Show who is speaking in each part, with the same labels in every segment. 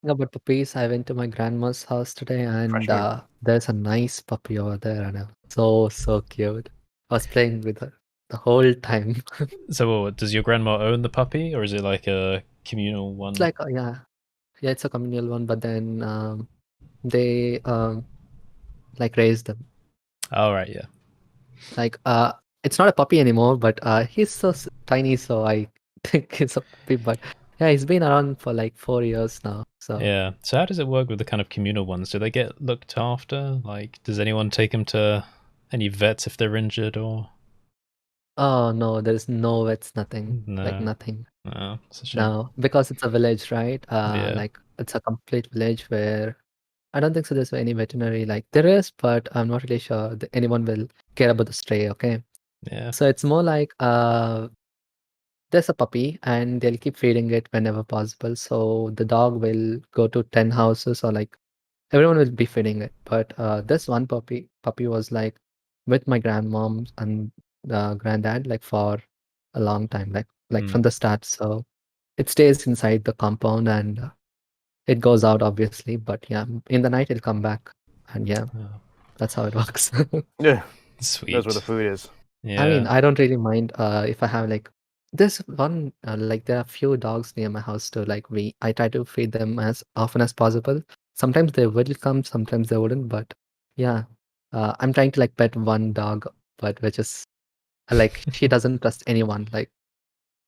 Speaker 1: About puppies, I went to my grandma's house today, and
Speaker 2: Fresh meat.
Speaker 1: there's a nice puppy over there, and so cute. I was playing with her the whole time.
Speaker 3: So, does your grandma own the puppy, or is it like a communal one?
Speaker 1: It's like yeah, it's a communal one, but then they like raised them.
Speaker 3: Oh, right, yeah.
Speaker 1: Like it's not a puppy anymore, but he's so tiny, so I think it's a puppy. But yeah, he's been around for like 4 years now. So
Speaker 3: Yeah. So how does it work with the kind of communal ones? Do they get looked after? Like, does anyone take them to any vets if they're injured or?
Speaker 1: oh no, there's no vets, nothing, like
Speaker 3: No.
Speaker 1: nothing.
Speaker 3: No, it's a shame.
Speaker 1: No, because it's a village, right?
Speaker 3: Yeah.
Speaker 1: Like it's a complete village where I don't think so there's any veterinary. Like there is, but I'm not really sure that anyone will care about the stray, okay?
Speaker 3: Yeah.
Speaker 1: So it's more like there's a puppy and they'll keep feeding it whenever possible. So the dog will go to 10 houses or like everyone will be feeding it. But this one puppy was like with my grandmom and granddad like for a long time, like from the start. So it stays inside the compound and it goes out obviously. But yeah, in the night it'll come back, and yeah, that's how it works.
Speaker 2: Yeah,
Speaker 3: Sweet.
Speaker 2: that's where the food is.
Speaker 3: Yeah.
Speaker 1: I mean, I don't really mind if I have like this one like there are few dogs near my house too. Like I try to feed them as often as possible. Sometimes they will come, sometimes they wouldn't. But yeah, I'm trying to like pet one dog, but which is like she doesn't trust anyone. Like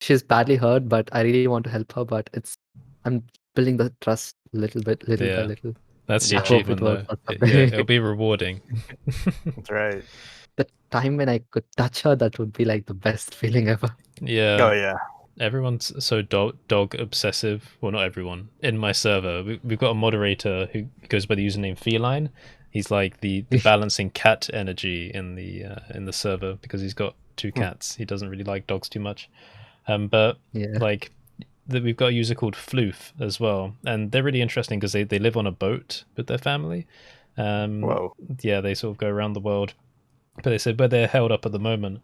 Speaker 1: she's badly hurt, but I really want to help her. But I'm building the trust little by
Speaker 3: Yeah.
Speaker 1: little.
Speaker 3: That's the
Speaker 1: I hope it
Speaker 3: achievement, though.
Speaker 1: works out
Speaker 3: Yeah,
Speaker 1: someday.
Speaker 3: it'll be rewarding.
Speaker 2: That's right.
Speaker 1: The time when I could touch her, that would be like the best feeling ever.
Speaker 3: Yeah.
Speaker 2: Oh yeah.
Speaker 3: Everyone's so dog obsessive. Well, not everyone. In my server, we've got a moderator who goes by the username Feline. He's like the balancing cat energy in the server because he's got 2 cats. He doesn't really like dogs too much. But
Speaker 1: Yeah.
Speaker 3: like we've got a user called Floof as well, and they're really interesting because they live on a boat with their family.
Speaker 2: Whoa.
Speaker 3: Yeah, they sort of go around the world. But they said where they're held up at the moment,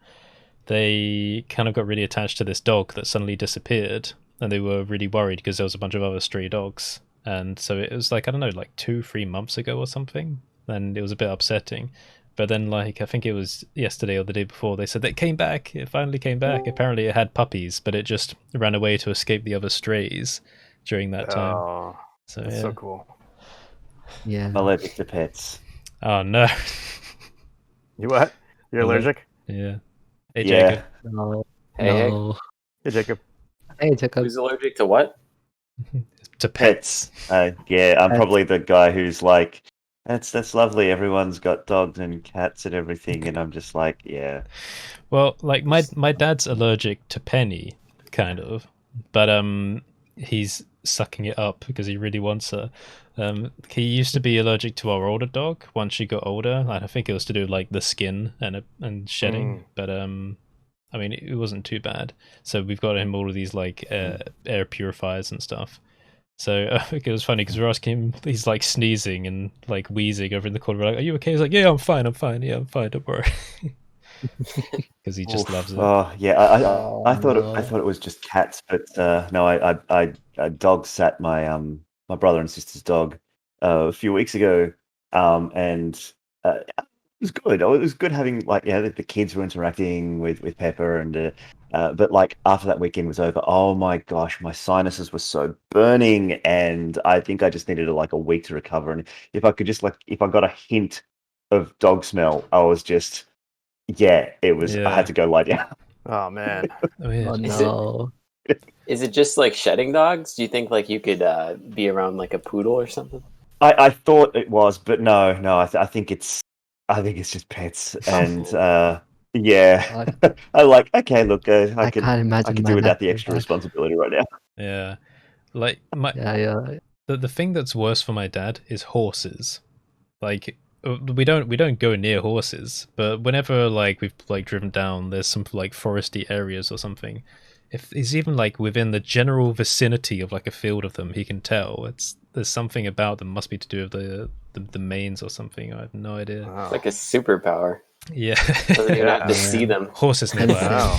Speaker 3: they kind of got really attached to this dog that suddenly disappeared, and they were really worried because there was a bunch of other stray dogs. And so it was like, I don't know, like 2-3 months ago or something, and it was a bit upsetting. But then, like, I think it was yesterday or the day before, they said that it came back. It finally came back. Apparently it had puppies, but it just ran away to escape the other strays during that time.
Speaker 2: Oh,
Speaker 3: So
Speaker 2: that's
Speaker 3: yeah.
Speaker 2: so cool.
Speaker 1: Yeah.
Speaker 4: I'm allergic to pets.
Speaker 3: Oh no.
Speaker 2: You what? You're allergic?
Speaker 3: Yeah. Hey,
Speaker 4: Yeah.
Speaker 3: Jacob.
Speaker 1: No.
Speaker 5: Hey,
Speaker 1: No.
Speaker 2: Hey, Jacob.
Speaker 1: Hey, Jacob.
Speaker 5: who's allergic to what?
Speaker 3: To pets.
Speaker 4: Yeah, I'm
Speaker 1: Pets.
Speaker 4: probably the guy who's like, that's lovely. Everyone's got dogs and cats and everything, and I'm just like, yeah.
Speaker 3: Well, like my dad's allergic to Penny, kind of, but he's sucking it up because he really wants her. He used to be allergic to our older dog once she got older. I think it was to do with like the skin and shedding, but I mean it wasn't too bad. So we've got him all of these like air purifiers and stuff. So it was funny because we're asking him, he's like sneezing and like wheezing over in the corner. We're like, "Are you okay?" He's like, "Yeah, I'm fine. I'm fine. Yeah, I'm fine. Don't worry." Because he just loves it.
Speaker 4: Oh yeah, I thought it was just cats, but no, I dog sat my brother and sister's dog a few weeks ago, and it was good. It was good having like the kids were interacting with Pepper, and but like after that weekend was over, oh my gosh, my sinuses were so burning, and I think I just needed like a week to recover. And if I could just if I got a hint of dog smell, I was just. Yeah, it was. I had to go lie down.
Speaker 2: Oh man.
Speaker 3: Oh yeah.
Speaker 1: Oh no.
Speaker 5: Is it just like shedding dogs? Do you think like you could be around like a poodle or something?
Speaker 4: I thought it was, but no. I think it's just pets, and yeah. I like. Okay, look, I
Speaker 1: can't imagine
Speaker 4: I can
Speaker 1: my
Speaker 4: do without
Speaker 1: dad
Speaker 4: the
Speaker 1: doing
Speaker 4: extra
Speaker 1: that.
Speaker 4: responsibility right now.
Speaker 3: Yeah, like
Speaker 1: Yeah.
Speaker 3: the thing that's worse for my dad is horses. Like we don't go near horses, but whenever like we've like driven down, there's some like foresty areas or something. If he's even like within the general vicinity of like a field of them, he can tell there's something about them. Must be to do with the manes or something. I have no idea.
Speaker 2: Wow.
Speaker 5: Like a superpower.
Speaker 3: Yeah,
Speaker 5: So you don't have to see them.
Speaker 3: horses never.
Speaker 2: Wow.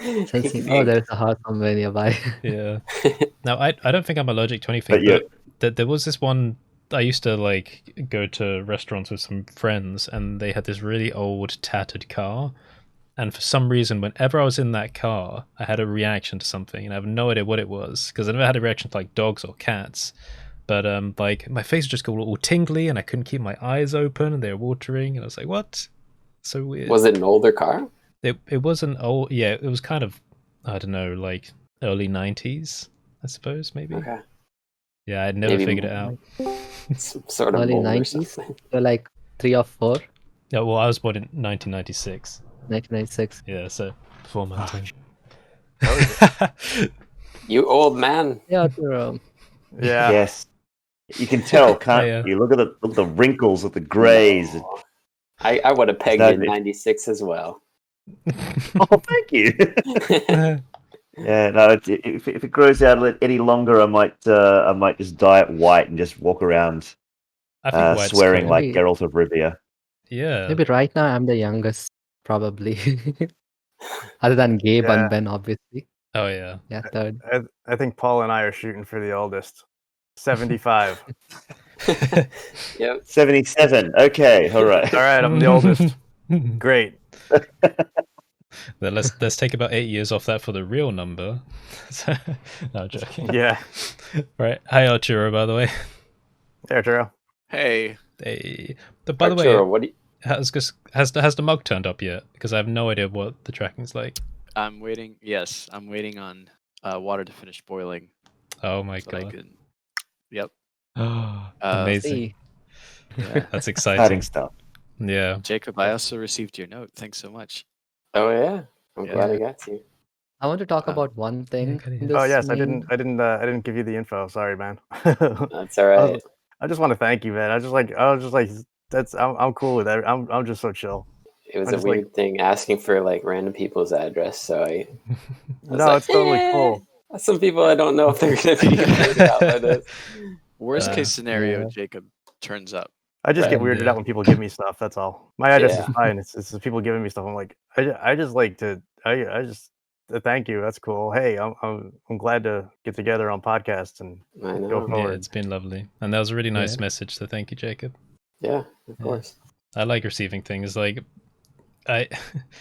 Speaker 1: Sensing, oh, there's a heart somewhere nearby.
Speaker 3: Yeah. Now, I don't think I'm allergic to anything,
Speaker 4: But yeah.
Speaker 3: but there was this one. I used to like go to restaurants with some friends, and they had this really old, tattered car. And for some reason, whenever I was in that car, I had a reaction to something, and I have no idea what it was because I never had a reaction to like dogs or cats. But like my face would just go all tingly, and I couldn't keep my eyes open, and they were watering, and I was like, "What?" So weird.
Speaker 5: Was it an older car?
Speaker 3: It wasn't old. Yeah, it was kind of, I don't know, like early 90s, I suppose, maybe.
Speaker 5: Okay.
Speaker 3: Yeah, I'd never
Speaker 5: Maybe
Speaker 3: figured it out.
Speaker 5: Some sort of
Speaker 1: Early
Speaker 5: mold or
Speaker 1: 90s?
Speaker 5: something.
Speaker 1: You're like 3 or 4,
Speaker 3: Yeah, well, I was born in 1996.
Speaker 1: 1996.
Speaker 3: Yeah, so before my time.
Speaker 5: You old man.
Speaker 1: Yeah, Arturo.
Speaker 2: Yeah.
Speaker 4: Yes. You can tell, can't
Speaker 3: Yeah.
Speaker 4: you? Look at the wrinkles, at the greys.
Speaker 5: No. I would have pegged
Speaker 4: That
Speaker 5: in
Speaker 4: is-
Speaker 5: 96 as well.
Speaker 4: Oh, thank you. Yeah, no. If it grows out any longer, I might just dye it white and just walk around
Speaker 3: I think white's
Speaker 4: swearing
Speaker 3: cool.
Speaker 4: like
Speaker 1: Maybe-
Speaker 4: Geralt of Rivia.
Speaker 3: Yeah.
Speaker 1: Maybe right now I'm the youngest, probably. Other than Gabe
Speaker 2: Yeah.
Speaker 1: and Ben, obviously.
Speaker 3: Oh, yeah.
Speaker 1: Yeah, third.
Speaker 2: I think Paul and I are shooting for the oldest. 75.
Speaker 5: Yep.
Speaker 4: 77. Okay, all right.
Speaker 2: All right, I'm the oldest. Great.
Speaker 3: Then let's take about 8 years off that for the real number. No, joking.
Speaker 2: Yeah.
Speaker 3: Right. Hi, Arturo, by the way.
Speaker 2: There, Arturo.
Speaker 6: Hey,
Speaker 3: Hey. But by the
Speaker 5: Arturo,
Speaker 3: way,
Speaker 5: what do you...
Speaker 3: has the mug turned up yet? Because I have no idea what the tracking's like.
Speaker 6: I'm waiting. Yes, I'm waiting on water to finish boiling.
Speaker 3: Oh my
Speaker 6: So I
Speaker 3: god.
Speaker 6: can. Yep.
Speaker 3: Amazing.
Speaker 1: See,
Speaker 6: Yeah.
Speaker 3: That's
Speaker 4: Exciting
Speaker 3: exciting.
Speaker 4: stuff.
Speaker 3: Yeah.
Speaker 6: Jacob, I also received your note. Thanks so much.
Speaker 5: Oh, yeah. I'm
Speaker 6: Yeah.
Speaker 5: glad I got to.
Speaker 1: I want to talk
Speaker 6: Uh,
Speaker 1: about one thing.
Speaker 3: okay.
Speaker 1: in
Speaker 2: Oh
Speaker 1: this
Speaker 2: yes, I
Speaker 1: main-
Speaker 2: didn't give you the info. Sorry, man.
Speaker 5: That's all right.
Speaker 2: I just want to thank you, man. I was just like I'm cool with that. I'm just so chill.
Speaker 5: It was
Speaker 2: I
Speaker 5: a
Speaker 2: just, like-
Speaker 5: weird thing asking for like random people's address, so I was
Speaker 2: No,
Speaker 5: like,
Speaker 2: it's totally
Speaker 5: "Eh."
Speaker 2: cool.
Speaker 5: Some people I don't know if they're gonna be weirded out by this.
Speaker 6: Worst
Speaker 3: Uh,
Speaker 6: case scenario,
Speaker 1: yeah.
Speaker 6: Jacob turns up.
Speaker 2: I just get
Speaker 3: Right,
Speaker 2: weirded
Speaker 3: yeah.
Speaker 2: out when people give me stuff. That's all. My address
Speaker 5: Yeah.
Speaker 2: is fine. It's the people giving me stuff. I'm like, I just like to. I just thank you. That's cool. Hey, I'm glad to get together on podcasts and
Speaker 5: I
Speaker 2: go
Speaker 5: know.
Speaker 3: Yeah,
Speaker 2: forward.
Speaker 3: it's been lovely. And that was a really nice
Speaker 1: Yeah.
Speaker 3: message, so thank you, Jacob.
Speaker 5: Yeah, of
Speaker 3: Yeah.
Speaker 5: course.
Speaker 3: I like receiving things like I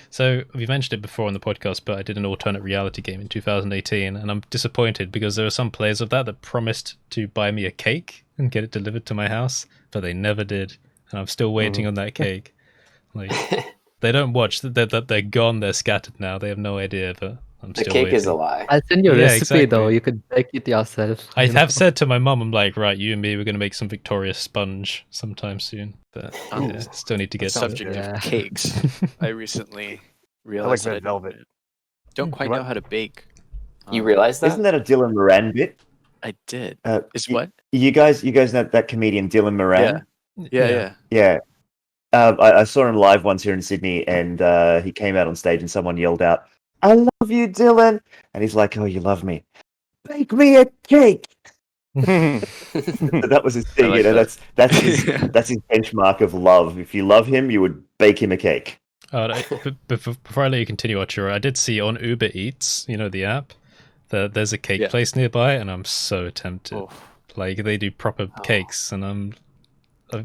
Speaker 3: so we mentioned it before on the podcast, but I did an alternate reality game in 2018 and I'm disappointed because there were some players of that promised to buy me a cake and get it delivered to my house, but they never did. And I'm still waiting on that cake. Like they don't watch, they're gone, they're scattered now. They have no idea, but I'm
Speaker 5: The
Speaker 3: still
Speaker 5: cake
Speaker 3: waiting.
Speaker 5: is a lie.
Speaker 1: I'll send you a
Speaker 3: Yeah,
Speaker 1: recipe though.
Speaker 3: exactly.
Speaker 1: You could bake it yourself.
Speaker 3: I
Speaker 1: you know?
Speaker 3: have said to my mum, I'm like, right, you and me, we're going to make some Victoria sponge sometime soon. But
Speaker 6: Oh.
Speaker 3: yeah, still need to
Speaker 6: The
Speaker 3: get to
Speaker 6: subject
Speaker 3: it.
Speaker 1: Yeah.
Speaker 6: of cakes. I recently realized
Speaker 2: red
Speaker 6: that I
Speaker 2: velvet.
Speaker 6: don't quite
Speaker 2: What?
Speaker 6: know how to bake.
Speaker 5: You
Speaker 6: Um,
Speaker 5: realize that?
Speaker 4: Isn't that a Dylan Moran bit?
Speaker 6: I did. Is
Speaker 4: y-
Speaker 6: what?
Speaker 4: You guys know that comedian Dylan Moran?
Speaker 6: Yeah.
Speaker 4: Yeah. I saw him live once here in Sydney, and he came out on stage, and someone yelled out, "I love you, Dylan!" And he's like, "Oh, you love me? Bake me a cake." That was his thing.
Speaker 6: like
Speaker 4: You know,
Speaker 6: that.
Speaker 4: that's his benchmark of love. If you love him, you would bake him a cake.
Speaker 3: Before I let you continue, Arturo, I did see on Uber Eats, you know, the app, that there's a cake
Speaker 6: Yeah.
Speaker 3: place nearby, and I'm so tempted.
Speaker 6: Oh,
Speaker 3: Like, they do proper
Speaker 5: Oh.
Speaker 3: cakes, and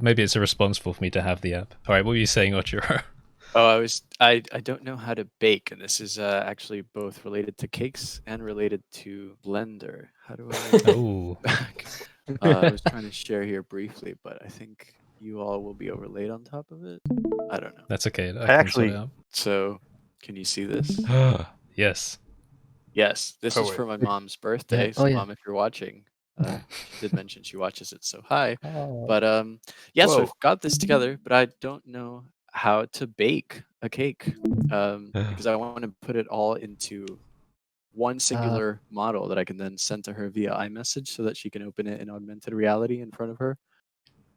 Speaker 3: maybe it's irresponsible for me to have the app. All right, what were you saying, Arturo?
Speaker 6: I don't know how to bake, and this is actually both related to cakes and related to Blender. How do I?
Speaker 3: Oh,
Speaker 6: I was trying to share here briefly, but I think you all will be overlaid on top of it. I don't know.
Speaker 3: that's okay. I
Speaker 2: actually-
Speaker 3: can
Speaker 6: So, can you see this?
Speaker 3: sort it out. Yes.
Speaker 6: Yes, this is
Speaker 2: wait.
Speaker 6: for my mom's birthday. So,
Speaker 1: Oh, yeah.
Speaker 6: Mom, if you're watching, she did mention she watches it. So, hi.
Speaker 1: Oh.
Speaker 6: But yeah, so
Speaker 2: Whoa.
Speaker 6: I've got this together, but I don't know how to bake a cake because I want to put it all into one singular model that I can then send to her via iMessage so that she can open it in augmented reality in front of her.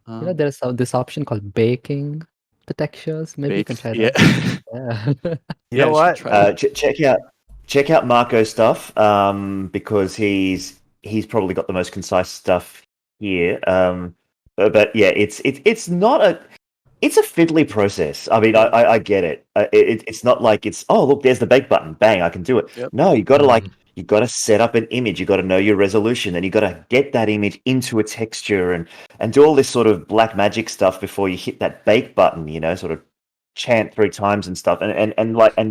Speaker 1: You know, there's this option called baking the textures. Maybe you can try
Speaker 6: yeah.
Speaker 1: that. Yeah.
Speaker 2: You know
Speaker 6: I
Speaker 2: what?
Speaker 6: should try that.
Speaker 4: Check out Marco's stuff because he's probably got the most concise stuff here. But yeah, it's not a It's a fiddly process. I mean, I get it. It's not like it's, oh, look, there's the bake button. Bang, I can do it.
Speaker 6: Yep.
Speaker 4: No, you got to you got to set up an image. You got to know your resolution, and you got to get that image into a texture and do all this sort of black magic stuff before you hit that bake button. Sort of chant 3 times and stuff, and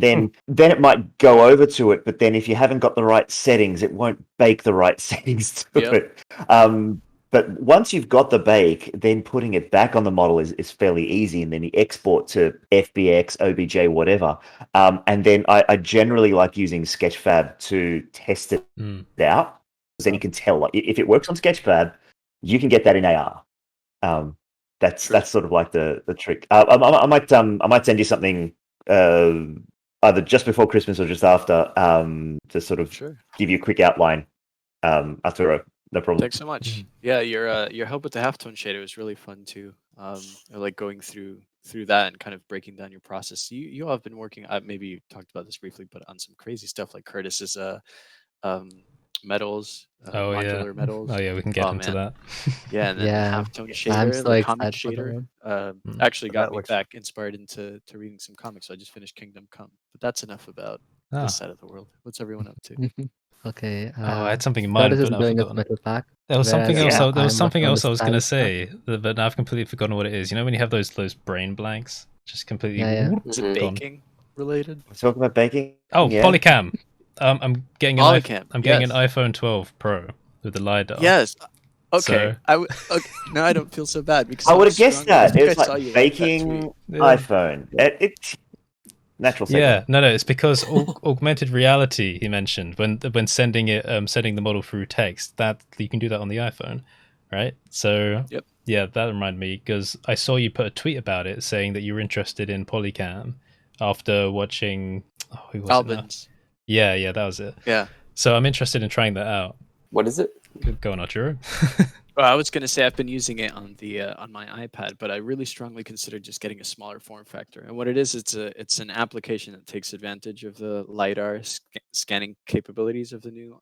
Speaker 4: then it might go over to it. But then if you haven't got the right settings, it won't bake the right settings to it. But once you've got the bake, then putting it back on the model is fairly easy, and then you export to FBX, OBJ, whatever. And then I generally like using Sketchfab to test it out, because then you can tell, like, if it works on Sketchfab, you can get that in AR. That's sort of like the trick. I might send you something either just before Christmas or just after, to sort of give you a quick outline after. No problem.
Speaker 6: Thanks so much. Yeah, your help with the halftone shader was really fun too. I like going through that and kind of breaking down your process. You all have been working. Maybe you talked about this briefly, but on some crazy stuff like Curtis's metals, modular metals.
Speaker 3: Oh yeah, we can get into that.
Speaker 6: Yeah, and then the halftone shader,
Speaker 1: I'm so
Speaker 6: the comic
Speaker 1: excited
Speaker 6: shader. Actually got me back inspired into reading some comics. So I just finished Kingdom Come. But that's enough about this side of the world. What's everyone up to?
Speaker 1: Okay.
Speaker 3: I had something in mind,
Speaker 1: Curtis is
Speaker 3: but I've
Speaker 1: doing a
Speaker 3: forgotten.
Speaker 1: metal pack.
Speaker 3: There was something else. There was something else I was going to
Speaker 1: say,
Speaker 3: say, but I've completely forgotten what it is. You know when you have those brain blanks, just completely.
Speaker 6: Is it baking related?
Speaker 4: We're talking about baking.
Speaker 3: Oh, PolyCam. I'm getting an iPhone 12 Pro with the lidar.
Speaker 6: Yes. Okay. Now I don't feel so bad because
Speaker 4: I would have guessed that. It's like baking iPhone. Natural segue.
Speaker 3: Yeah, no, it's because augmented reality he mentioned when sending the model through text, that you can do that on the iPhone, right? So yeah, that reminded me because I saw you put a tweet about it saying that you were interested in PolyCam after watching who was
Speaker 6: Albans.
Speaker 3: Yeah, that was it.
Speaker 6: Yeah.
Speaker 3: So I'm interested in trying that out.
Speaker 5: What is it?
Speaker 3: Go on, Arturo.
Speaker 6: Well, I was going to say I've been using it on the on my iPad, but I really strongly considered just getting a smaller form factor. And what it is, it's an application that takes advantage of the lidar scanning capabilities of the new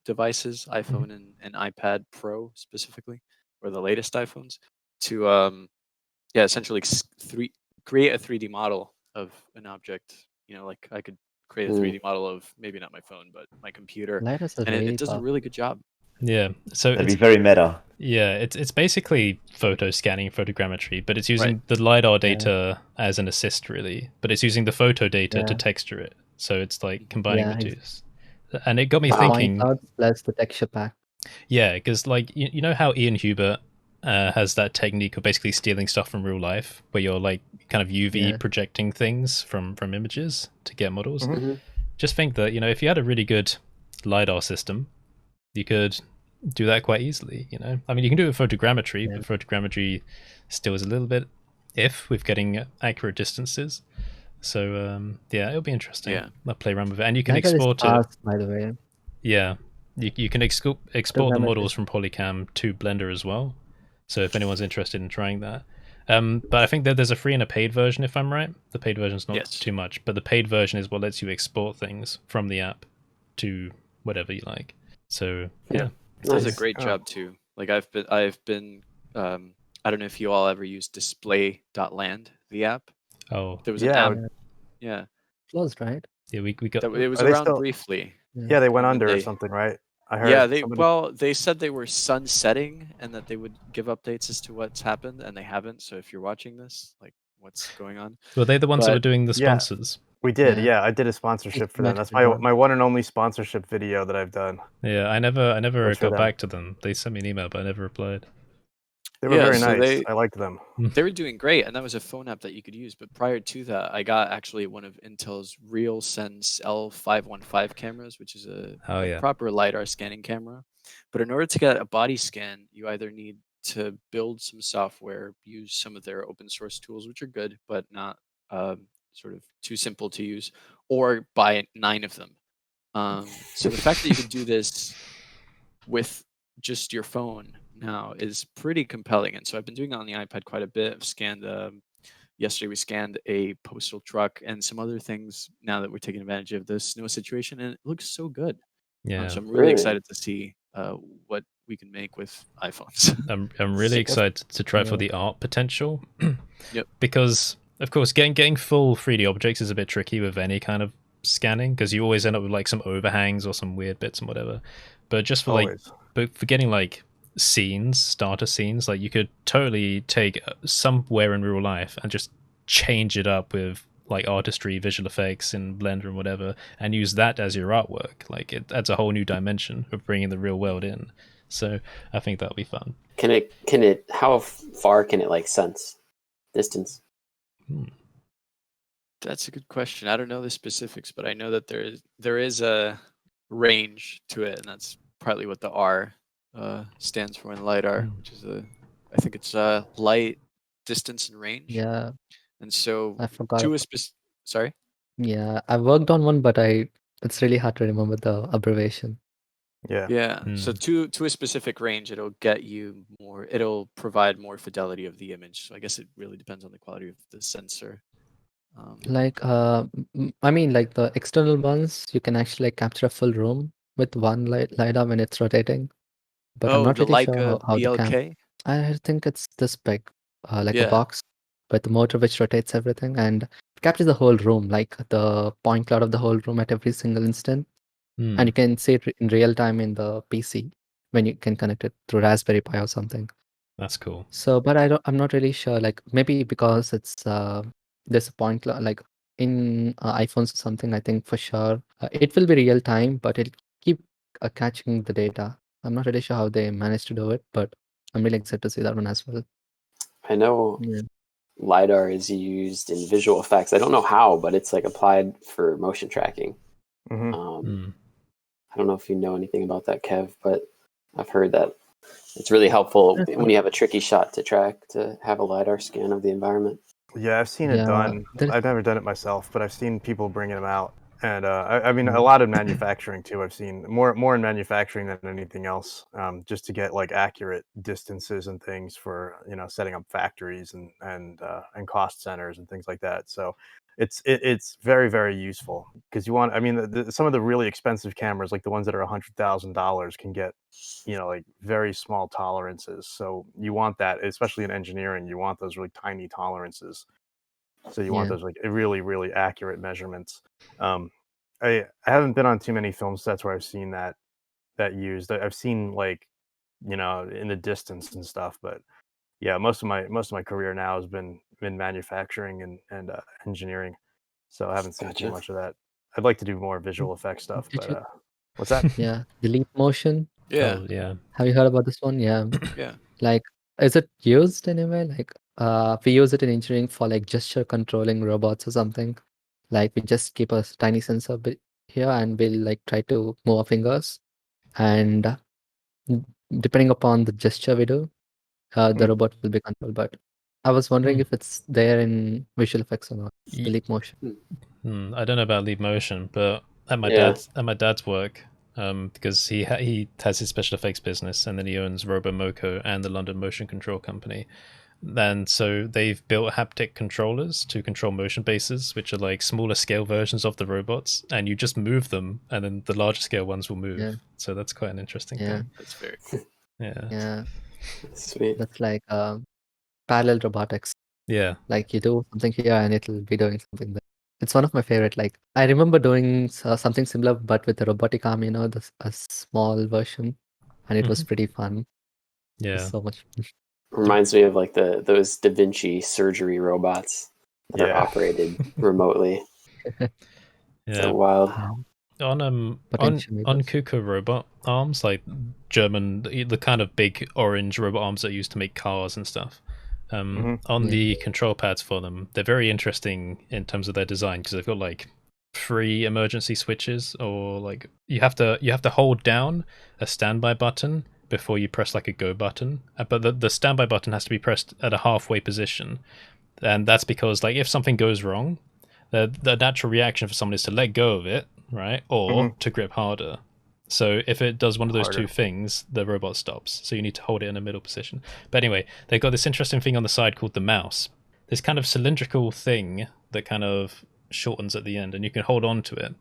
Speaker 6: devices, iPhone and iPad Pro specifically, or the latest iPhones, to essentially create a 3D model of an object. Like I could create a 3D model of maybe not my phone, but my computer, and it does a really good job.
Speaker 3: Yeah, so
Speaker 4: it'd be very meta.
Speaker 3: Yeah, it's basically photo scanning, photogrammetry, but it's using the lidar data as an assist, really. But it's using the photo data to texture it, so it's like combining the two. And it got me thinking.
Speaker 1: Plus the texture pack.
Speaker 3: Yeah, because like you know how Ian Hubert has that technique of basically stealing stuff from real life, where you're like kind of UV projecting things from images to get models. Just think that if you had a really good lidar system, you could do that quite easily. I mean, you can do it with photogrammetry, but photogrammetry still is a little bit with getting accurate distances. So it'll be interesting. Yeah, I'll play around with it, and you can export it.
Speaker 1: By the way.
Speaker 3: Yeah, you can export the models from PolyCam to Blender as well. So if anyone's interested in trying that. But I think that there's a free and a paid version, if I'm right. The paid version's not too much, but the paid version is what lets you export things from the app to whatever you like. So yeah,
Speaker 6: it does a great job too. Like I've been I don't know if you all ever used display.land, the app.
Speaker 3: Oh,
Speaker 6: there was an app. Yeah,
Speaker 1: closed, right?
Speaker 3: Yeah, we got.
Speaker 6: It was around briefly.
Speaker 2: Yeah, they went under or something, right? I heard.
Speaker 6: Yeah, they said they were sunsetting and that they would give updates as to what's happened, and they haven't. So if you're watching this, like, what's going on?
Speaker 3: Were they the ones that were doing the sponsors?
Speaker 2: We did, I did a sponsorship for them. That's my one and only sponsorship video that I've done.
Speaker 3: Yeah, I never got back to them. They sent me an email, but I never replied.
Speaker 2: They were very nice. I liked them.
Speaker 6: They were doing great, and that was a phone app that you could use. But prior to that, I got actually one of Intel's RealSense L515 cameras, which is a proper lidar scanning camera. But in order to get a body scan, you either need to build some software, use some of their open source tools, which are good, but not sort of too simple to use, or buy 9 of them. So the fact that you can do this with just your phone now is pretty compelling. And so I've been doing it on the iPad quite a bit. I've scanned yesterday we scanned a postal truck and some other things now that we're taking advantage of the snow situation, and it looks so good. So I'm really excited to see what we can make with iPhones.
Speaker 3: I'm really excited to try for the art potential.
Speaker 6: Yep.
Speaker 3: Because of course, getting full 3D objects is a bit tricky with any kind of scanning, because you always end up with like some overhangs or some weird bits and whatever. But just for
Speaker 2: Always.
Speaker 3: but for getting like scenes, starter scenes, like you could totally take somewhere in real life and just change it up with like artistry, visual effects in Blender and whatever, and use that as your artwork. Like it adds a whole new dimension of bringing the real world in. So I think that'll be fun.
Speaker 5: Can it? How far can it like sense distance?
Speaker 6: That's a good question. I don't know the specifics, but I know that there is a range to it, and that's partly what the R stands for in LiDAR, which is I think it's light, distance, and range.
Speaker 1: Yeah,
Speaker 6: And so
Speaker 1: I forgot.
Speaker 6: to a sorry.
Speaker 1: Yeah, I worked on one, but it's really hard to remember the abbreviation.
Speaker 2: Yeah.
Speaker 6: Yeah. So to a specific range, it'll get you more. It'll provide more fidelity of the image. So I guess it really depends on the quality of the sensor.
Speaker 1: Like, I mean, like the external ones, you can actually like capture a full room with one LiDAR when it's rotating. But I'm not
Speaker 6: the
Speaker 1: really sure
Speaker 6: Leica
Speaker 1: how the
Speaker 6: ELK.
Speaker 1: I think it's this big, like a
Speaker 6: Yeah.
Speaker 1: box with a motor which rotates everything and it captures the whole room, like the point cloud of the whole room at every single instant. And you can see it in real time in the PC when you can connect it through Raspberry Pi or something.
Speaker 3: That's cool.
Speaker 1: So, but I'm not really sure. Like maybe because it's there's a point cloud, like in iPhones or something. I think for sure it will be real time, but it'll keep catching the data. I'm not really sure how they managed to do it, but I'm really excited to see that one as well.
Speaker 5: I know
Speaker 1: Yeah.
Speaker 5: LiDAR is used in visual effects. I don't know how, but it's like applied for motion tracking. I don't know if you know anything about that, Kev, but I've heard that it's really helpful when you have a tricky shot to track to have a LiDAR scan of the environment.
Speaker 2: Yeah, I've seen it
Speaker 1: Yeah,
Speaker 2: done.
Speaker 1: there's-
Speaker 2: I've never done it myself, but I've seen people bringing them out. And I mean, a lot in manufacturing too. I've seen more in manufacturing than anything else, just to get like accurate distances and things for setting up factories and cost centers and things like that. So it's very, very useful because you want. I mean, some of the really expensive cameras, like the ones that are $100,000, can get like very small tolerances. So you want that, especially in engineering. You want those really tiny tolerances. So you want
Speaker 1: Yeah.
Speaker 2: those like really, really accurate measurements. I haven't been on too many film sets where I've seen that used. I've seen like in the distance and stuff, but yeah, most of my career now has been in manufacturing and engineering, so I haven't seen too
Speaker 5: Gotcha.
Speaker 2: much of that. I'd like to do more visual effects stuff,
Speaker 1: Did
Speaker 2: but
Speaker 1: you-
Speaker 2: what's that?
Speaker 1: Yeah, the leap motion.
Speaker 6: Yeah.
Speaker 3: Oh, yeah.
Speaker 1: Have you heard about this one? Yeah.
Speaker 6: Yeah.
Speaker 1: Like, is it used anyway? Like, we use it in engineering for like gesture controlling robots or something. Like, we just keep a tiny sensor bit here and we'll like try to move our fingers. And depending upon the gesture we do, the robot will be controlled. But I was wondering if it's there in visual effects or not, the leap motion.
Speaker 3: I don't know about leap motion, but at my
Speaker 5: Yeah.
Speaker 3: dad's work, because he has his special effects business, and then he owns RoboMoco and the London Motion Control Company. And so they've built haptic controllers to control motion bases, which are like smaller scale versions of the robots, and you just move them, and then the larger scale ones will move.
Speaker 1: Yeah.
Speaker 3: So that's quite an interesting
Speaker 1: Yeah.
Speaker 3: thing.
Speaker 6: That's very cool.
Speaker 3: Yeah.
Speaker 1: Yeah,
Speaker 5: Sweet.
Speaker 1: that's like parallel robotics.
Speaker 3: Yeah.
Speaker 1: Like you do something here and it'll be doing something there. It's one of my favorite. Like I remember doing something similar, but with a robotic arm. A small version, and it was pretty fun. It was
Speaker 3: Yeah.
Speaker 1: so much fun.
Speaker 5: Reminds me of like those Da Vinci surgery robots that are
Speaker 2: Yeah.
Speaker 5: operated remotely.
Speaker 3: Yeah.
Speaker 5: So wild.
Speaker 3: On
Speaker 1: Potentially,
Speaker 3: on
Speaker 1: but-
Speaker 3: Kuka robot arms, like German, the kind of big orange robot arms that are used to make cars and stuff. On
Speaker 1: Yeah.
Speaker 3: the control pads for them, they're very interesting in terms of their design because they've got like 3 emergency switches, or like you have to hold down a standby button before you press like a go button, but the standby button has to be pressed at a halfway position, and that's because like if something goes wrong, the natural reaction for someone is to let go of it, right, or to grip harder. So if it does one of those two things, the robot stops. So you need to hold it in a middle position. But anyway, they've got this interesting thing on the side called the mouse. This kind of cylindrical thing that kind of shortens at the end, and you can hold on to it.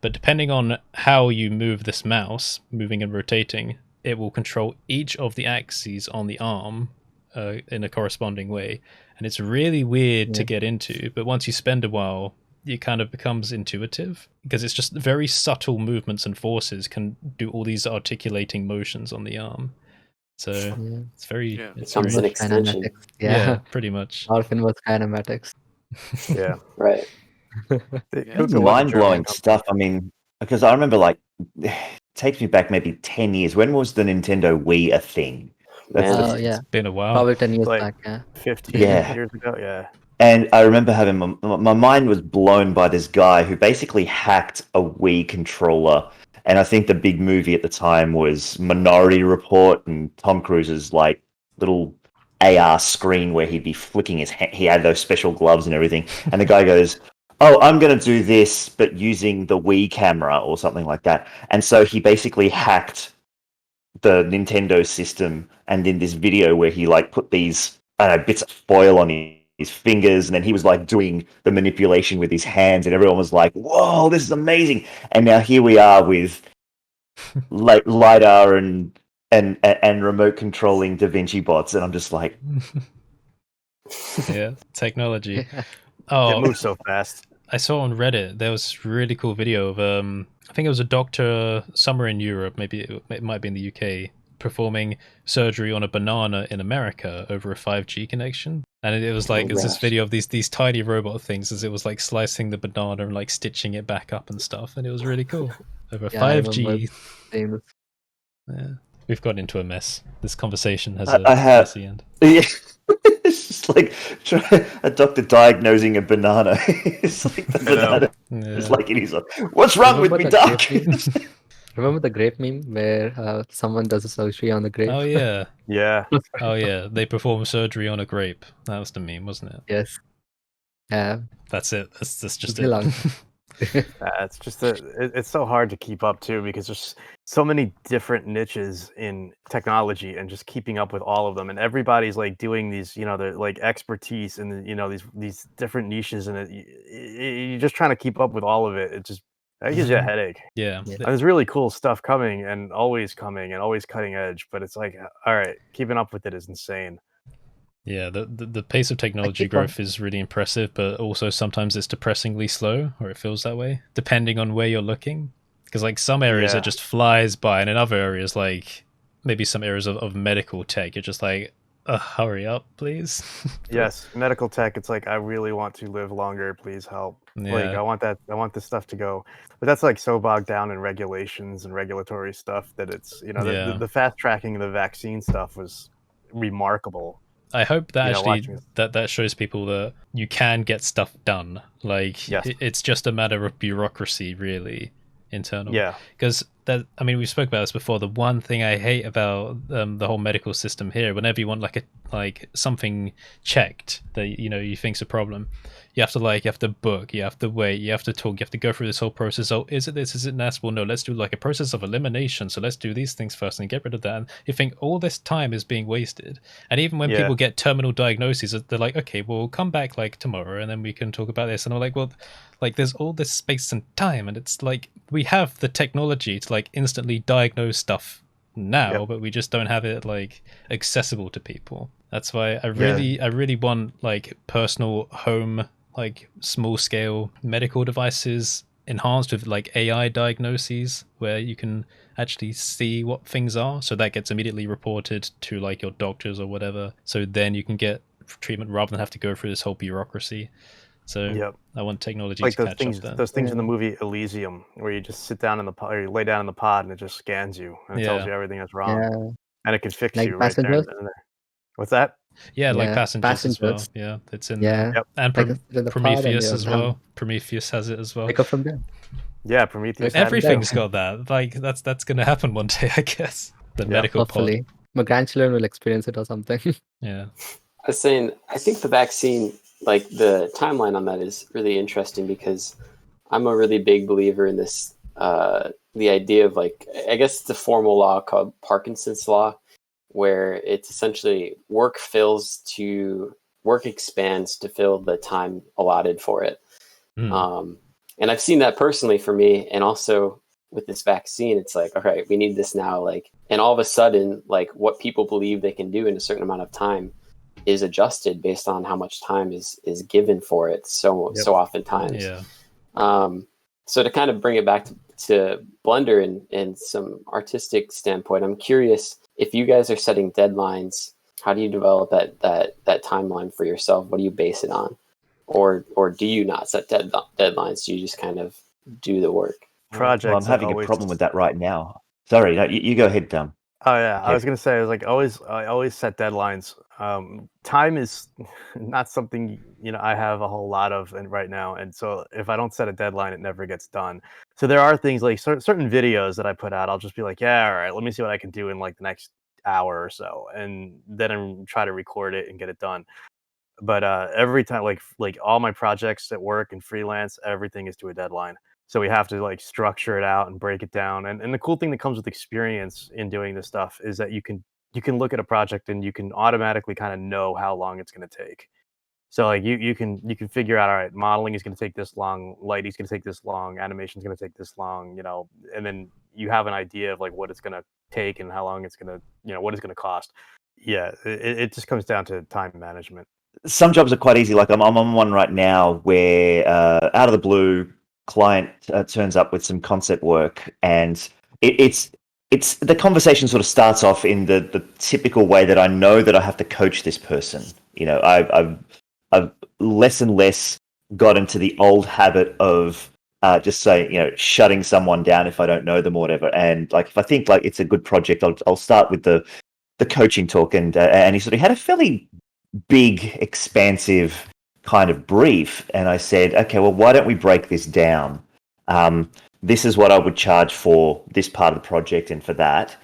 Speaker 3: But depending on how you move this mouse, moving and rotating, it will control each of the axes on the arm in a corresponding way, and it's really weird to get into. But once you spend a while, it kind of becomes intuitive because it's just very subtle movements and forces can do all these articulating motions on the arm. So it's very
Speaker 5: It's almost an extension.
Speaker 3: Yeah, pretty much.
Speaker 1: All inverse kinematics.
Speaker 2: Yeah.
Speaker 5: Right.
Speaker 4: It's mind-blowing stuff. I mean, because I remember, like, it takes me back maybe 10 years. When was the Nintendo Wii a thing?
Speaker 3: It's been a while.
Speaker 1: Probably 10 years
Speaker 2: Like
Speaker 1: back, yeah.
Speaker 2: 15 years ago, yeah.
Speaker 4: And I remember having my mind was blown by this guy who basically hacked a Wii controller. And I think the big movie at the time was Minority Report, and Tom Cruise's like little AR screen where he'd be flicking his hand. He had those special gloves and everything. And the guy goes, "Oh, I'm going to do this, but using the Wii camera," or something like that. And so he basically hacked the Nintendo system, and in this video where he like put these bits of foil on his fingers, and then he was like doing the manipulation with his hands, and everyone was like, "Whoa, this is amazing!" And now here we are with like lidar and remote controlling Da Vinci bots, and I'm just like,
Speaker 3: yeah, technology.
Speaker 2: It moves so fast.
Speaker 3: I saw on Reddit there was this really cool video of I think it was a doctor somewhere in Europe, maybe it might be in the UK, performing surgery on a banana in America over a 5G connection. And it was like, it's this video of these tiny robot things as it was like slicing the banana and like stitching it back up and stuff. And it was really cool. Over 5G. Yeah. We've got into a mess. This conversation has a messy end.
Speaker 4: Yeah. It's just like a doctor diagnosing a banana. It's like the banana. It's like it is. What's wrong with me, doc?
Speaker 1: Remember the grape meme where someone does a surgery on the grape?
Speaker 3: Oh yeah.
Speaker 2: Yeah.
Speaker 3: Oh yeah. They perform surgery on a grape. That was the meme, wasn't it?
Speaker 1: Yes. Yeah.
Speaker 3: That's it. That's just it.
Speaker 2: It's just it's so hard to keep up too, because there's so many different niches in technology, and just keeping up with all of them, and everybody's like doing these, you know, the like expertise in these different niches, and you're just trying to keep up with all of it. It just gives you a headache.
Speaker 3: Yeah.
Speaker 2: There's really cool stuff coming and always cutting edge, but it's like, all right, keeping up with it is insane.
Speaker 3: Yeah, the pace of technology growth is really impressive, but also sometimes it's depressingly slow, or it feels that way, depending on where you're looking. Because like some areas it just flies by, and in other areas, like maybe some areas of medical tech, you're just like, hurry up, please.
Speaker 2: Yes, medical tech, it's like, I really want to live longer, please help.
Speaker 3: Yeah.
Speaker 2: Like I want this stuff to go. But that's like so bogged down in regulations and regulatory stuff that it's, you know, the fast tracking of the vaccine stuff was remarkable.
Speaker 3: I hope that actually that shows people that you can get stuff done. Like it's just a matter of bureaucracy, really, internal. Yeah. Because I mean, we spoke about this before. The one thing I hate about the whole medical system here, whenever you want like something checked that you think's a problem, you have to book, you have to wait, you have to talk, you have to go through this whole process. Oh, is it this? Is it that? Well, no, let's do like a process of elimination. So let's do these things first and get rid of that. And you think all this time is being wasted. And even when people get terminal diagnoses, they're like, okay, well, we'll come back like tomorrow and then we can talk about this. And I'm like, well, like there's all this space and time, and it's like we have the technology to like instantly diagnose stuff now, but we just don't have it like accessible to people. That's why I really want like personal home, like small scale medical devices enhanced with like AI diagnoses where you can actually see what things are, so that gets immediately reported to like your doctors or whatever, so then you can get treatment rather than have to go through this whole bureaucracy. So I want technology
Speaker 2: like
Speaker 3: to catch up there.
Speaker 2: Those things in the movie Elysium, where you just sit down in the pod, or you lay down in the pod, and it just scans you and it tells you everything that's wrong, and it can fix you right there and there. What's that?
Speaker 3: Yeah, like passengers as well. Yeah, it's in there. And Prometheus as well. Prometheus has it as well.
Speaker 1: Pick up from there.
Speaker 2: Yeah, Prometheus.
Speaker 3: Everything's got that. Like that's going to happen one day, I guess. The medical
Speaker 1: hopefully. Pod. My grandchildren will experience it or something.
Speaker 3: Yeah.
Speaker 5: I was saying, I think the vaccine, like the timeline on that is really interesting, because I'm a really big believer in this, the idea of like, I guess it's a formal law called Parkinson's law, where it's essentially work expands to fill the time allotted for it. And I've seen that personally for me. And also with this vaccine, it's like, all right, we need this now. Like, and all of a sudden, like what people believe they can do in a certain amount of time is adjusted based on how much time is given for it so oftentimes.
Speaker 3: Yeah.
Speaker 5: So to kind of bring it back to Blender and some artistic standpoint, I'm curious if you guys are setting deadlines, how do you develop that timeline for yourself? What do you base it on? Or do you not set deadlines? Do you just kind of do the work?
Speaker 2: Projects.
Speaker 4: Well, I'm having a problem with that right now. Sorry, no, you go ahead, Dom.
Speaker 2: Oh yeah, I was gonna say, like, I always set deadlines. Time is not something I have a whole lot of right now, and so if I don't set a deadline, it never gets done. So there are things like certain videos that I put out. I'll just be like, yeah, all right, let me see what I can do in like the next hour or so, and then I try to record it and get it done. But every time, like all my projects at work and freelance, everything is to a deadline. So we have to like structure it out and break it down. And the cool thing that comes with experience in doing this stuff is that you can look at a project and you can automatically kind of know how long it's going to take. So like you can figure out, all right, modeling is going to take this long, lighting is going to take this long, animation is going to take this long, and then you have an idea of like what it's going to take and how long it's going to, what it's going to cost. Yeah, it just comes down to time management.
Speaker 4: Some jobs are quite easy. Like I'm on one right now where out of the blue, client turns up with some concept work, and it's the conversation sort of starts off in the typical way that I know that I have to coach this person. I've less and less got into the old habit of just saying, shutting someone down if I don't know them or whatever. And like if I think like it's a good project, I'll start with the coaching talk, and he had a fairly big, expansive kind of brief, and I said, okay, well, why don't we break this down? This is what I would charge for this part of the project, and for that,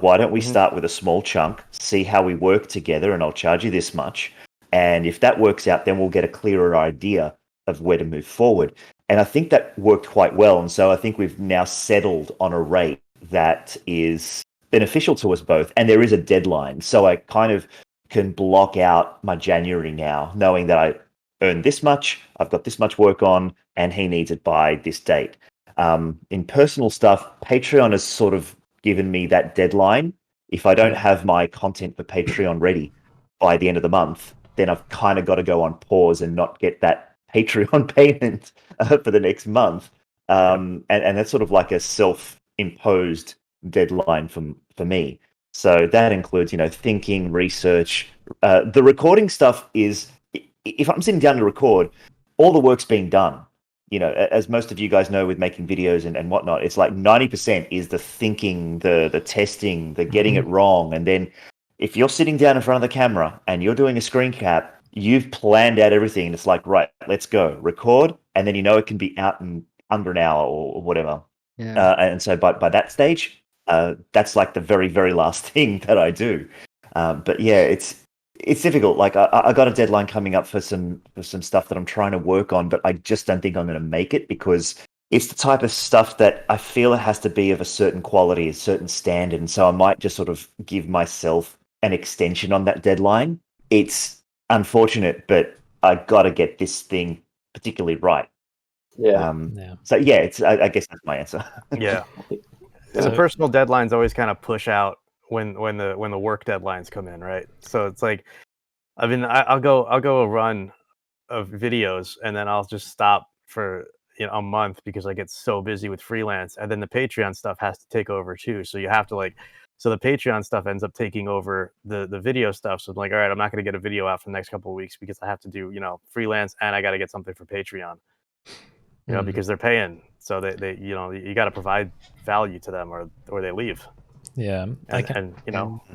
Speaker 4: why don't we start with a small chunk, see how we work together, and I'll charge you this much. And if that works out, then we'll get a clearer idea of where to move forward. And I think that worked quite well. And so I think we've now settled on a rate that is beneficial to us both. And there is a deadline. So I kind of can block out my January now, knowing that I earn this much, I've got this much work on, and he needs it by this date. In personal stuff, Patreon has sort of given me that deadline. If I don't have my content for Patreon ready by the end of the month, then I've kind of got to go on pause and not get that Patreon payment for the next month. And that's sort of like a self-imposed deadline for me. So that includes, thinking, research. The recording stuff is, if I'm sitting down to record, all the work's being done. As most of you guys know with making videos and whatnot, it's like 90% is the thinking, the testing, the getting it wrong. And then if you're sitting down in front of the camera and you're doing a screen cap, you've planned out everything. And it's like, right, let's go, record. And then it can be out in under an hour or whatever.
Speaker 1: Yeah.
Speaker 4: And so by that stage, that's like the very, very last thing that I do. But yeah, it's difficult. Like I got a deadline coming up for some stuff that I'm trying to work on, but I just don't think I'm going to make it because it's the type of stuff that I feel it has to be of a certain quality, a certain standard. And so I might just sort of give myself an extension on that deadline. It's unfortunate, but I got to get this thing particularly right.
Speaker 5: Yeah.
Speaker 4: So yeah, I guess that's my answer.
Speaker 2: Yeah. The personal deadlines always kind of push out when the work deadlines come in, right? So it's like, I'll go a run of videos and then I'll just stop for a month because I get so busy with freelance, and then the Patreon stuff has to take over too. So you have to so the Patreon stuff ends up taking over the video stuff. So I'm like, all right, I'm not going to get a video out for the next couple of weeks because I have to do freelance and I got to get something for Patreon. Because they're paying, so they you got to provide value to them, or they leave.
Speaker 3: Yeah,
Speaker 2: and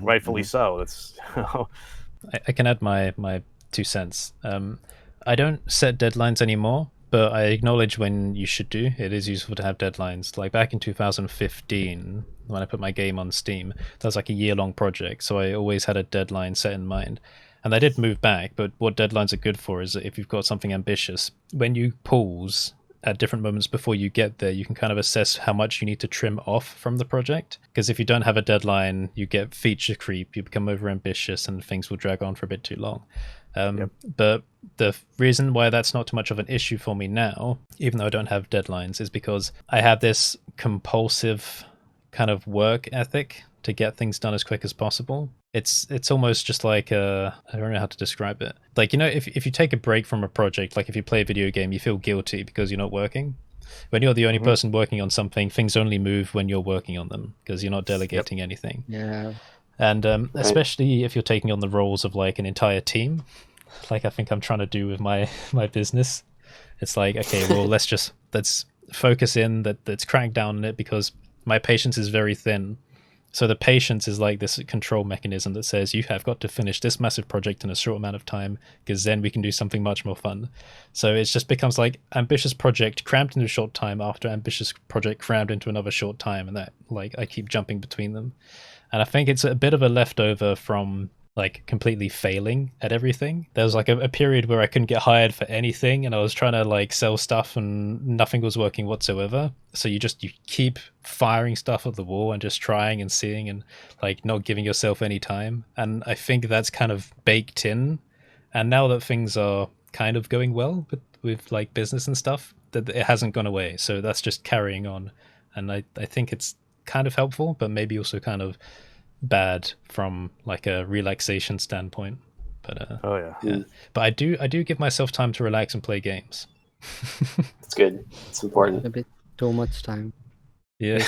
Speaker 2: rightfully so. That's
Speaker 3: I can add my 2 cents. I don't set deadlines anymore, but I acknowledge when you should do. It is useful to have deadlines. Like back in 2015, when I put my game on Steam, that was like a year-long project, so I always had a deadline set in mind. And I did move back, but what deadlines are good for is that if you've got something ambitious, when you pause at different moments before you get there, you can kind of assess how much you need to trim off from the project. Because if you don't have a deadline, you get feature creep, you become over ambitious, and things will drag on for a bit too long. But the reason why that's not too much of an issue for me now, even though I don't have deadlines, is because I have this compulsive kind of work ethic to get things done as quick as possible. it's almost just like I don't know how to describe it. Like, you know, if you take a break from a project, like if you play a video game, you feel guilty because you're not working. When you're the only person working on something, things only move when you're working on them because you're not delegating anything.
Speaker 1: Yeah.
Speaker 3: And especially if you're taking on the roles of like an entire team, like I think I'm trying to do with my business. It's like, okay, well, let's focus in, let's crack down on it because my patience is very thin. So the patience is like this control mechanism that says you have got to finish this massive project in a short amount of time because then we can do something much more fun. So it just becomes like ambitious project crammed into a short time after ambitious project crammed into another short time, and that like I keep jumping between them. And I think it's a bit of a leftover from like completely failing at everything. There was like a period where I couldn't get hired for anything and I was trying to like sell stuff and nothing was working whatsoever. So you keep firing stuff at the wall and just trying and seeing and like not giving yourself any time. And I think that's kind of baked in. And now that things are kind of going well with like business and stuff, that it hasn't gone away. So that's just carrying on. And I think it's kind of helpful, but maybe also kind of bad from like a relaxation standpoint. But but I do give myself time to relax and play games.
Speaker 5: It's good. It's important.
Speaker 1: A bit too much time.
Speaker 3: Yeah.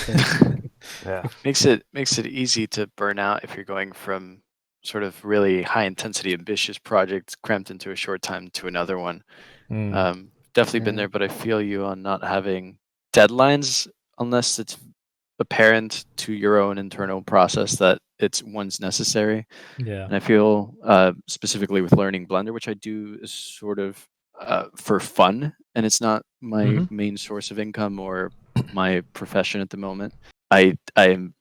Speaker 2: Yeah.
Speaker 6: Makes it easy to burn out if you're going from sort of really high intensity ambitious projects cramped into a short time to another one. Definitely been there, but I feel you on not having deadlines unless it's apparent to your own internal process that one's necessary.
Speaker 3: Yeah.
Speaker 6: And I feel specifically with learning Blender, which I do is sort of for fun, and it's not my main source of income or my profession at the moment. I am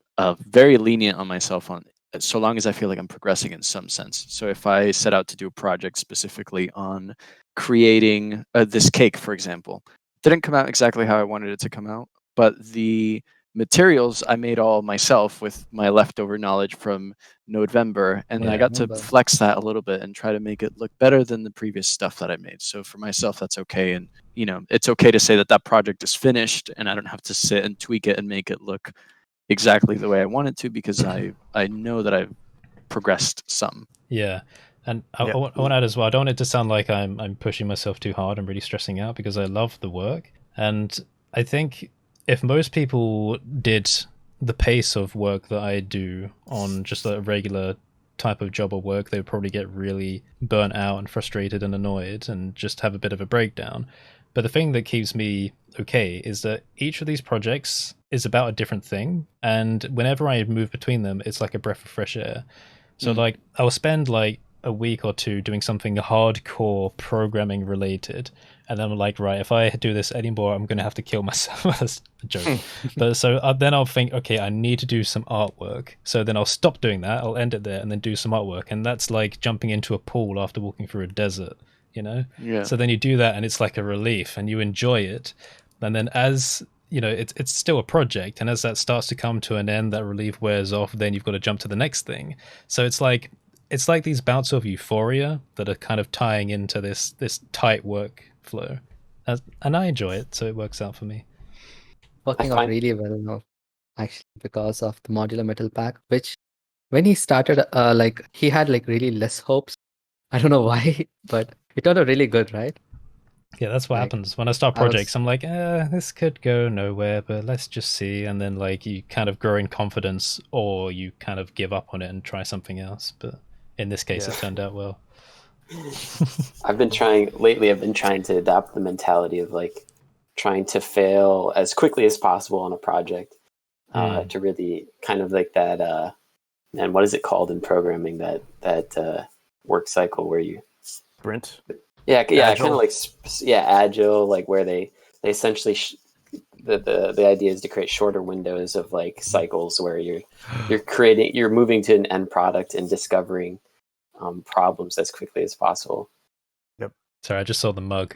Speaker 6: very lenient on myself on so long as I feel like I'm progressing in some sense. So if I set out to do a project specifically on creating this cake, for example, didn't come out exactly how I wanted it to come out, but the materials I made all myself with my leftover knowledge from November, and I got to flex that a little bit and try to make it look better than the previous stuff that I made. So for myself, that's okay. And you know, it's okay to say that project is finished and I don't have to sit and tweak it and make it look exactly the way I want it to, because I know that I've progressed some.
Speaker 3: Yeah. And I want to add as well, I don't want it to sound like I'm pushing myself too hard and really stressing out, because I love the work. And I think if most people did the pace of work that I do on just a regular type of job or work, they would probably get really burnt out and frustrated and annoyed and just have a bit of a breakdown. But the thing that keeps me okay is that each of these projects is about a different thing. And whenever I move between them, it's like a breath of fresh air. So like I'll spend like a week or two doing something hardcore programming related, and then I'm like, right, if I do this anymore, I'm going to have to kill myself. That's a joke. But so then I'll think, okay, I need to do some artwork. So then I'll stop doing that, I'll end it there, and then do some artwork. And that's like jumping into a pool after walking through a desert, you know?
Speaker 6: Yeah.
Speaker 3: So then you do that, and it's like a relief, and you enjoy it. And then as you know, it's still a project, and as that starts to come to an end, that relief wears off, then you've got to jump to the next thing. So it's like these bouts of euphoria that are kind of tying into this tight workflow, and I enjoy it, so it works out for me.
Speaker 1: Working out really well now, actually, because of the modular metal pack, which when he started, like he had like really less hopes. I don't know why, but it turned out really good, right?
Speaker 3: Yeah, that's what happens when I start projects. I'm like, this could go nowhere, but let's just see. And then like you kind of grow in confidence, or you kind of give up on it and try something else. But in this case, it turned out well.
Speaker 5: I've been trying to adopt the mentality of like trying to fail as quickly as possible on a project, to really kind of like that. And what is it called in programming? That work cycle where you
Speaker 2: sprint.
Speaker 5: Yeah, kind of like agile, like where they essentially the idea is to create shorter windows of like cycles where you're moving to an end product and discovering problems as quickly as possible.
Speaker 2: Yep.
Speaker 3: Sorry, I just saw the mug.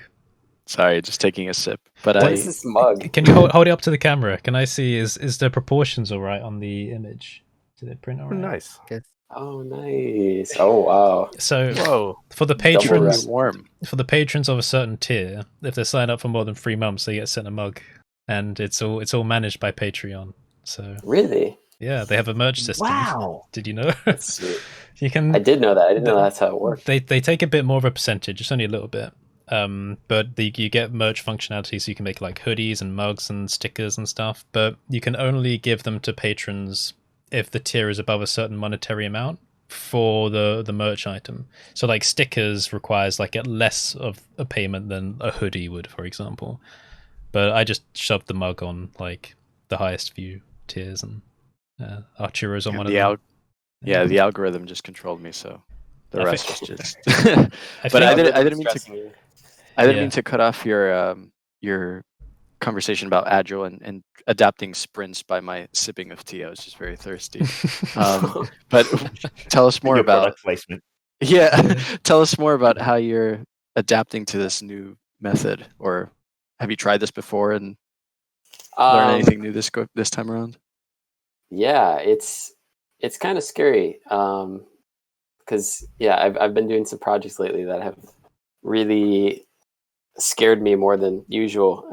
Speaker 6: Sorry, just taking a sip. But
Speaker 5: what is this mug?
Speaker 3: Can you hold it up to the camera? Can I see? Is the proportions all right on the image? Did it print all right?
Speaker 2: Nice.
Speaker 1: Yes.
Speaker 5: Oh, nice. Oh, wow.
Speaker 3: So for the patrons of a certain tier, if they sign up for more than 3 months, they get sent a mug, and it's all managed by Patreon. So
Speaker 5: really,
Speaker 3: Yeah, they have a merge system.
Speaker 4: Wow.
Speaker 3: Did you know?
Speaker 5: That's sweet.
Speaker 3: You can.
Speaker 5: I did know that. I didn't know that's how it worked.
Speaker 3: They take a bit more of a percentage, just only a little bit. But you get merch functionality, so you can make like hoodies and mugs and stickers and stuff. But you can only give them to patrons if the tier is above a certain monetary amount for the merch item. So like stickers requires like less of a payment than a hoodie would, for example. But I just shoved the mug on like the highest few tiers, and Arturo's on one of them.
Speaker 6: The algorithm just controlled me, so the
Speaker 3: I
Speaker 6: rest
Speaker 3: think-
Speaker 6: was just.
Speaker 3: I
Speaker 6: But I
Speaker 3: think-
Speaker 6: didn't mean to.
Speaker 5: Stressing you.
Speaker 6: I didn't
Speaker 3: Yeah.
Speaker 6: mean to cut off your conversation about agile and adapting sprints by my sipping of tea. I was just very thirsty. But tell us more
Speaker 4: Your
Speaker 6: about
Speaker 4: product placement.
Speaker 6: tell us more about how you're adapting to this new method, or have you tried this before and learned anything new this time around?
Speaker 5: Yeah, it's kind of scary because I've been doing some projects lately that have really scared me more than usual.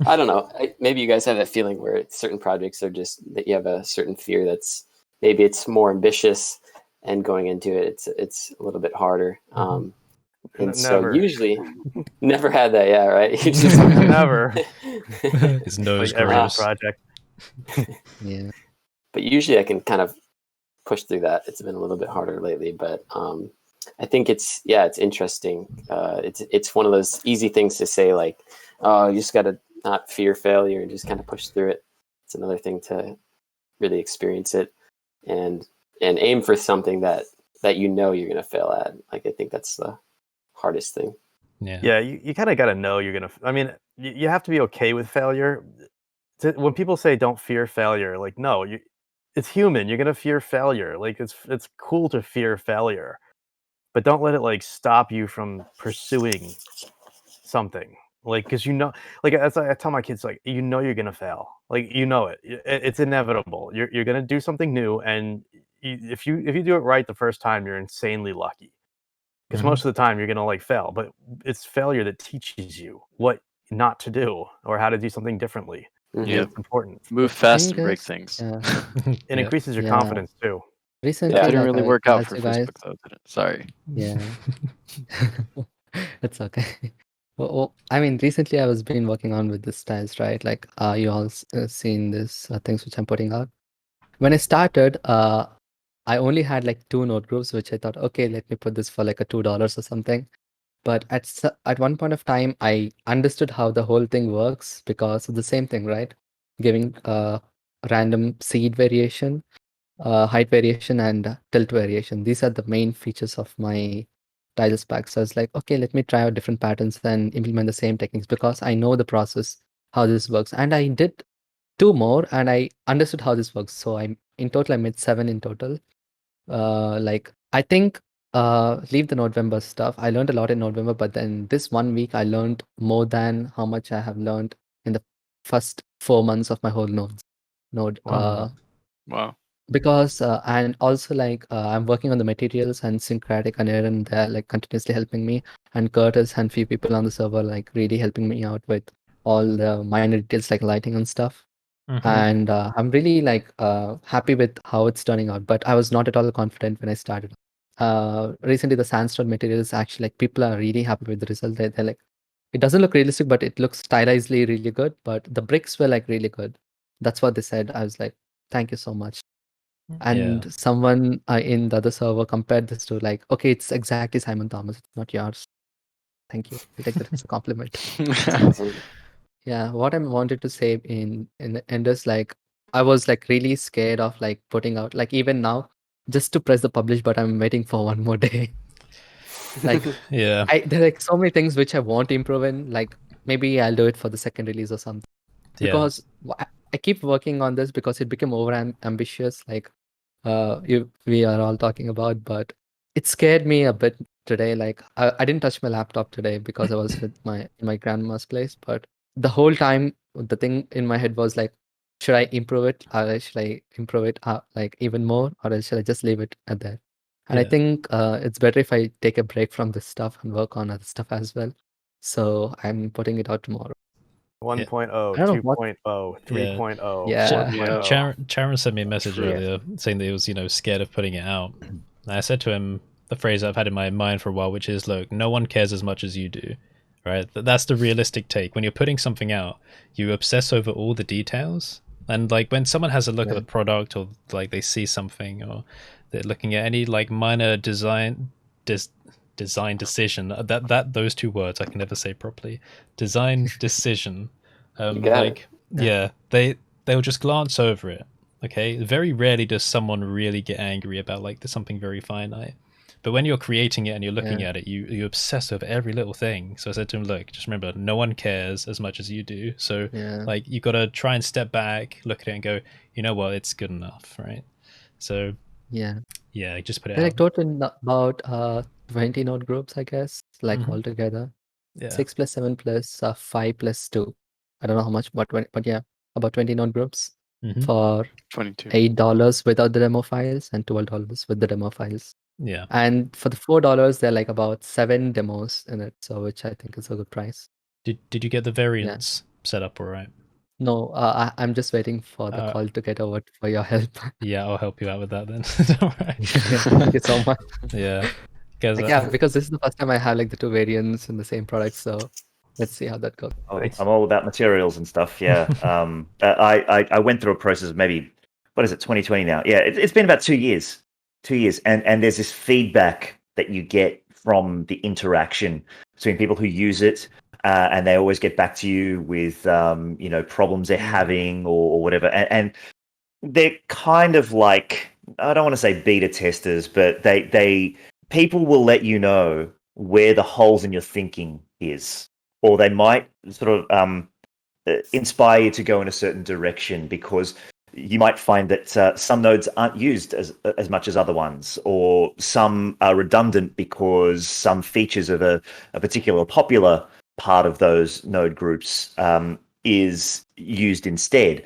Speaker 5: I don't know. Maybe you guys have that feeling where certain projects are just that you have a certain fear that's maybe it's more ambitious, and going into it, it's a little bit harder. And so
Speaker 2: Never.
Speaker 5: usually, never had that. Yeah, right. You just
Speaker 2: Never.
Speaker 3: His nose
Speaker 2: Like every
Speaker 3: grows.
Speaker 2: project.
Speaker 1: Yeah.
Speaker 5: But usually I can kind of push through that. It's been a little bit harder lately, but I think it's interesting. It's one of those easy things to say, like, oh, you just got to not fear failure and just kind of push through it. It's another thing to really experience it and aim for something that you're going to fail at. Like, I think that's the hardest thing.
Speaker 2: Yeah, you kind of got to know you're gonna. I mean, you have to be okay with failure. When people say don't fear failure, like, no, it's human. You're gonna fear failure. Like, it's cool to fear failure, but don't let it like stop you from pursuing something. Like, because like as I tell my kids, like, you're gonna fail. Like, it's inevitable. You're gonna do something new, and if you do it right the first time, you're insanely lucky. Because most of the time you're gonna like fail, but it's failure that teaches you what not to do or how to do something differently.
Speaker 6: Yeah.
Speaker 2: It's important.
Speaker 6: Move fast
Speaker 1: thing
Speaker 6: and break
Speaker 1: is,
Speaker 6: things.
Speaker 1: yeah.
Speaker 2: It increases your
Speaker 1: Yeah.
Speaker 2: confidence too.
Speaker 1: Recently,
Speaker 5: Yeah,
Speaker 6: It didn't
Speaker 1: like
Speaker 6: really
Speaker 1: I
Speaker 6: work out
Speaker 1: asked
Speaker 6: for
Speaker 1: you guys,
Speaker 6: Facebook though, did it? Sorry.
Speaker 1: yeah, it's okay. Well, I mean, recently I was been working on with the styles, right? Like, you all seen this things which I'm putting out. When I started, I only had like 2 node groups, which I thought, okay, let me put this for like a $2 or something. But at one point of time, I understood how the whole thing works because of the same thing, right? Giving random seed variation, height variation, and tilt variation. These are the main features of my tiles pack. So I was like, okay, let me try out different patterns and implement the same techniques because I know the process, how this works. And I did 2 more and I understood how this works. So in total, I made 7 in total. Like, I think leave the November stuff. I learned a lot in November, but then this 1 week I learned more than how much I have learned in the first 4 months of my whole node.
Speaker 6: Wow.
Speaker 1: Because and also like I'm working on the materials, and Syncratic and Aaron, they're like continuously helping me, and Curtis and few people on the server like really helping me out with all the minor details like lighting and stuff. And I'm really like happy with how it's turning out, but I was not at all confident when I started. Recently the sandstone materials, actually, like, people are really happy with the result. They're like, it doesn't look realistic, but it looks stylizedly really good, but the bricks were like really good. That's what they said. I was like, thank you so much. And someone in the other server compared this to like, okay, it's exactly Simon Thomas, it's not yours. Thank you. I take that as a compliment.
Speaker 5: Awesome.
Speaker 1: Yeah, what I wanted to say in the end is like, I was like really scared of like putting out, like, even now, just to press the publish, but I'm waiting for one more day. Like,
Speaker 3: Yeah.
Speaker 1: there are like so many things which I want to improve in. Like, maybe I'll do it for the second release or something. Because I keep working on this because it became over ambitious, like we are all talking about, but it scared me a bit today. Like, I didn't touch my laptop today because I was with my grandma's place, but the whole time the thing in my head was like, should I improve it, or should I improve it like even more, or should I just leave it at that? And I
Speaker 3: Yeah.
Speaker 1: think it's better if I take a break from this stuff and work on other stuff as well. So I'm putting it out tomorrow.
Speaker 2: 1.0,
Speaker 1: I don't know what.
Speaker 2: 2.0, 3.0,
Speaker 1: Yeah.
Speaker 2: 4.0.
Speaker 3: Charon sent me a message
Speaker 4: Yeah.
Speaker 3: earlier saying that he was, scared of putting it out. And I said to him the phrase I've had in my mind for a while, which is, look, no one cares as much as you do, right? That's the realistic take. When you're putting something out, you obsess over all the details. And like when someone has a look at the product, or like they see something, or they're looking at any like minor design decision, that those two words I can never say properly, design decision, they'll just glance over it. Okay, very rarely does someone really get angry about like something very finite, but when you're creating it and you're looking at it, you obsess over every little thing. So I said to him, look, just remember, no one cares as much as you do, so like you got to try and step back, look at it and go, you know what, it's good enough, right? So just put it
Speaker 1: They're
Speaker 3: out.
Speaker 1: like total about 20 node groups, I guess, like altogether. 6 plus 7 plus 5 plus 2. I don't know how much, but yeah, about 20 node groups for
Speaker 6: 22.
Speaker 1: $8 without the demo files and $12 with the demo files.
Speaker 3: Yeah.
Speaker 1: And for the $4, they're like about 7 demos in it, so which I think is a good price.
Speaker 3: Did you get the variants set up all right?
Speaker 1: No, I'm just waiting for the call to get over for your help.
Speaker 3: Yeah, I'll help you out with that then. All right.
Speaker 1: Thank you so much.
Speaker 3: Yeah.
Speaker 1: Because this is the first time I have like the two variants in the same product, so let's see how that goes.
Speaker 4: I'm all about materials and stuff. Yeah. I went through a process of maybe, what is it, 2020 now? Yeah, it's been about 2 years. 2 years, and there's this feedback that you get from the interaction between people who use it, and they always get back to you with problems they're having or whatever, and they're kind of like, I don't want to say beta testers, but people will let you know where the holes in your thinking is, or they might sort of inspire you to go in a certain direction, because you might find that some nodes aren't used as much as other ones, or some are redundant because some features of a particular popular part of those node groups is used instead.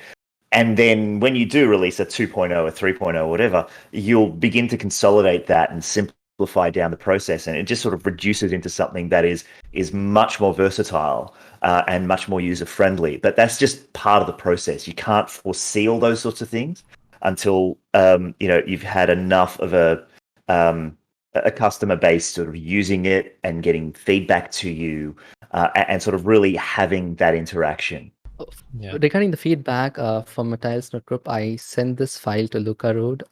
Speaker 4: And then when you do release a 2.0 or 3.0 or whatever, you'll begin to consolidate that and simplify down the process, and it just sort of reduces into something that is much more versatile and much more user-friendly. But that's just part of the process. You can't foresee all those sorts of things until you've had enough of a customer base sort of using it and getting feedback to you and sort of really having that interaction.
Speaker 1: Yeah. Regarding the feedback from a Tiles Node group, I sent this file to Luca Rood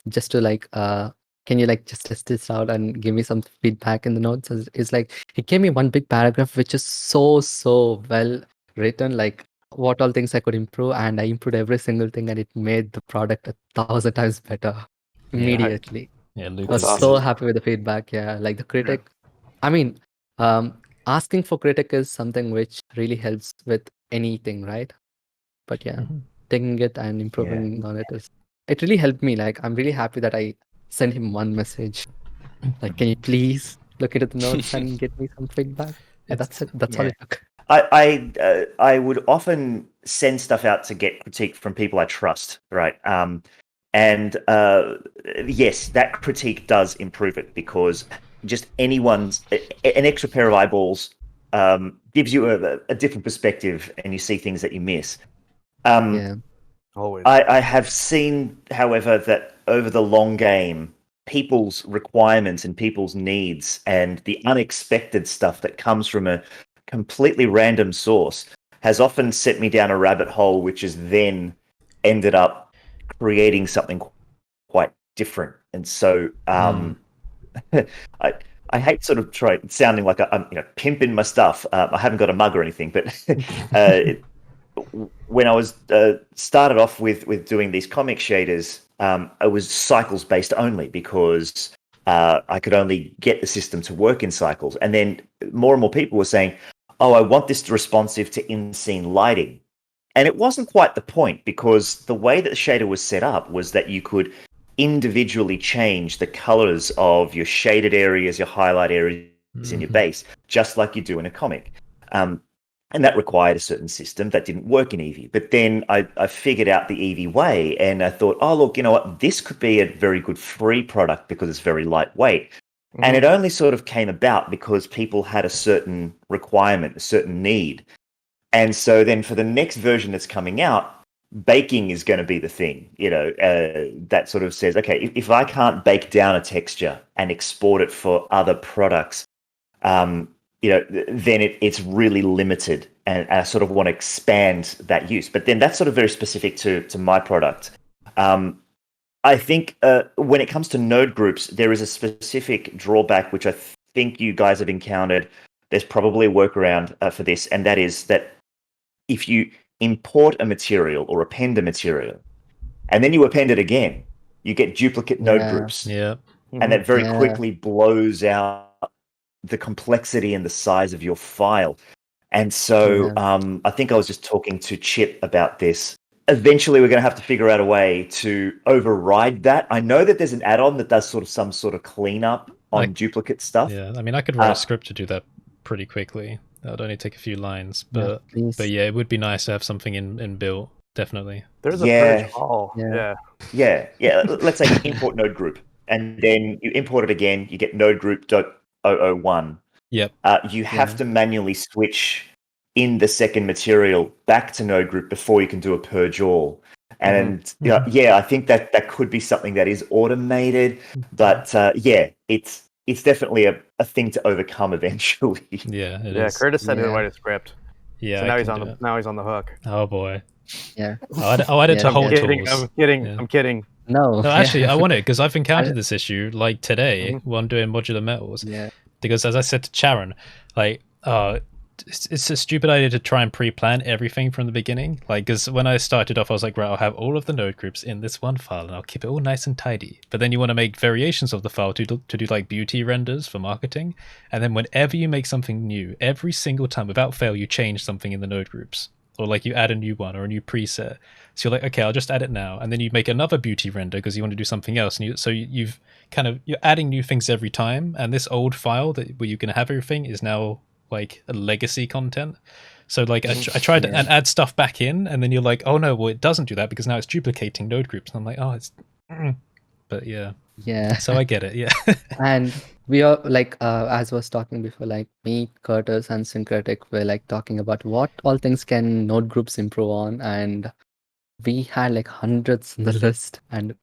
Speaker 1: just to like, can you like just test this out and give me some feedback in the notes? It's like, he gave me one big paragraph which is so well written, like what all things I could improve, and I improved every single thing, and it made the product 1,000 times better immediately.
Speaker 3: Yeah,
Speaker 1: I was so happy with the feedback. Yeah, like the critic. I mean, asking for critic is something which really helps with anything, right? But taking it and improving on it really helped me. Like, I'm really happy that I sent him one message. Like, can you please look into the notes and get me some feedback? That's it. That's all it took.
Speaker 4: I would often send stuff out to get critique from people I trust, right? And yes, that critique does improve it, because just an extra pair of eyeballs gives you a different perspective, and you see things that you miss.
Speaker 2: Always.
Speaker 4: I have seen, however, that over the long game, people's requirements and people's needs and the unexpected stuff that comes from a completely random source has often set me down a rabbit hole, which has then ended up creating something quite different. And so I hate sort of sounding like I'm pimping my stuff. I haven't got a mug or anything, but when I was started off with doing these comic shaders, I was cycles based only, because I could only get the system to work in cycles. And then more and more people were saying, oh, I want this responsive to in-scene lighting. And it wasn't quite the point, because the way that the shader was set up was that you could individually change the colors of your shaded areas, your highlight areas in your base, just like you do in a comic. And that required a certain system that didn't work in Eevee. But then I figured out the Eevee way, and I thought, oh, look, you know what? This could be a very good free product because it's very lightweight. And it only sort of came about because people had a certain requirement, a certain need. And so then for the next version that's coming out, baking is going to be the thing, that sort of says, okay, if I can't bake down a texture and export it for other products, then it's really limited, and I sort of want to expand that use. But then that's sort of very specific to my product. I think when it comes to node groups, there is a specific drawback, which I think you guys have encountered. There's probably a workaround for this, and that is that if you import a material or append a material, and then you append it again, you get duplicate node groups.
Speaker 3: Yeah.
Speaker 4: And that very quickly blows out the complexity and the size of your file. And so I think I was just talking to Chip about this. Eventually, we're going to have to figure out a way to override that. I know that there's an add-on that does some sort of cleanup on duplicate stuff.
Speaker 3: Yeah, I mean, I could write a script to do that pretty quickly. That would only take a few lines, but yeah, it would be nice to have something in built. Definitely.
Speaker 2: There's a purge all.
Speaker 4: Yeah. Let's say you import node group, and then you import it again. You get node group.001.
Speaker 3: Yep.
Speaker 4: You have to manually switch in the second material back to node group before you can do a purge all. And I think that could be something that is automated, but it's definitely a thing to overcome eventually.
Speaker 3: Yeah, it is.
Speaker 2: Curtis said to write a script.
Speaker 3: Yeah,
Speaker 2: so now he's on the hook.
Speaker 3: Oh boy.
Speaker 1: Yeah.
Speaker 3: I did to whole tools.
Speaker 2: I'm kidding.
Speaker 3: No, actually, I want it because I've encountered this issue like today when doing Modular Metals.
Speaker 1: Yeah.
Speaker 3: Because as I said to Sharon, it's a stupid idea to try and pre-plan everything from the beginning. Because when I started off, I was like, right, I'll have all of the node groups in this one file and I'll keep it all nice and tidy. But then you want to make variations of the file to do like beauty renders for marketing. And then whenever you make something new, every single time, without fail, you change something in the node groups. Or like you add a new one or a new preset. So you're like, okay, I'll just add it now. And then you make another beauty render because you want to do something else. And you're adding new things every time. And this old file where you're going to have everything is now like a legacy content. So like I tried to add stuff back in, and then you're like, oh no, well it doesn't do that because now it's duplicating node groups. And I'm like, oh, it's but yeah. So I get it. Yeah.
Speaker 1: And we are like as was talking before, like me, Curtis, and Syncretic were like talking about what all things can node groups improve on, and we had like hundreds in the list, and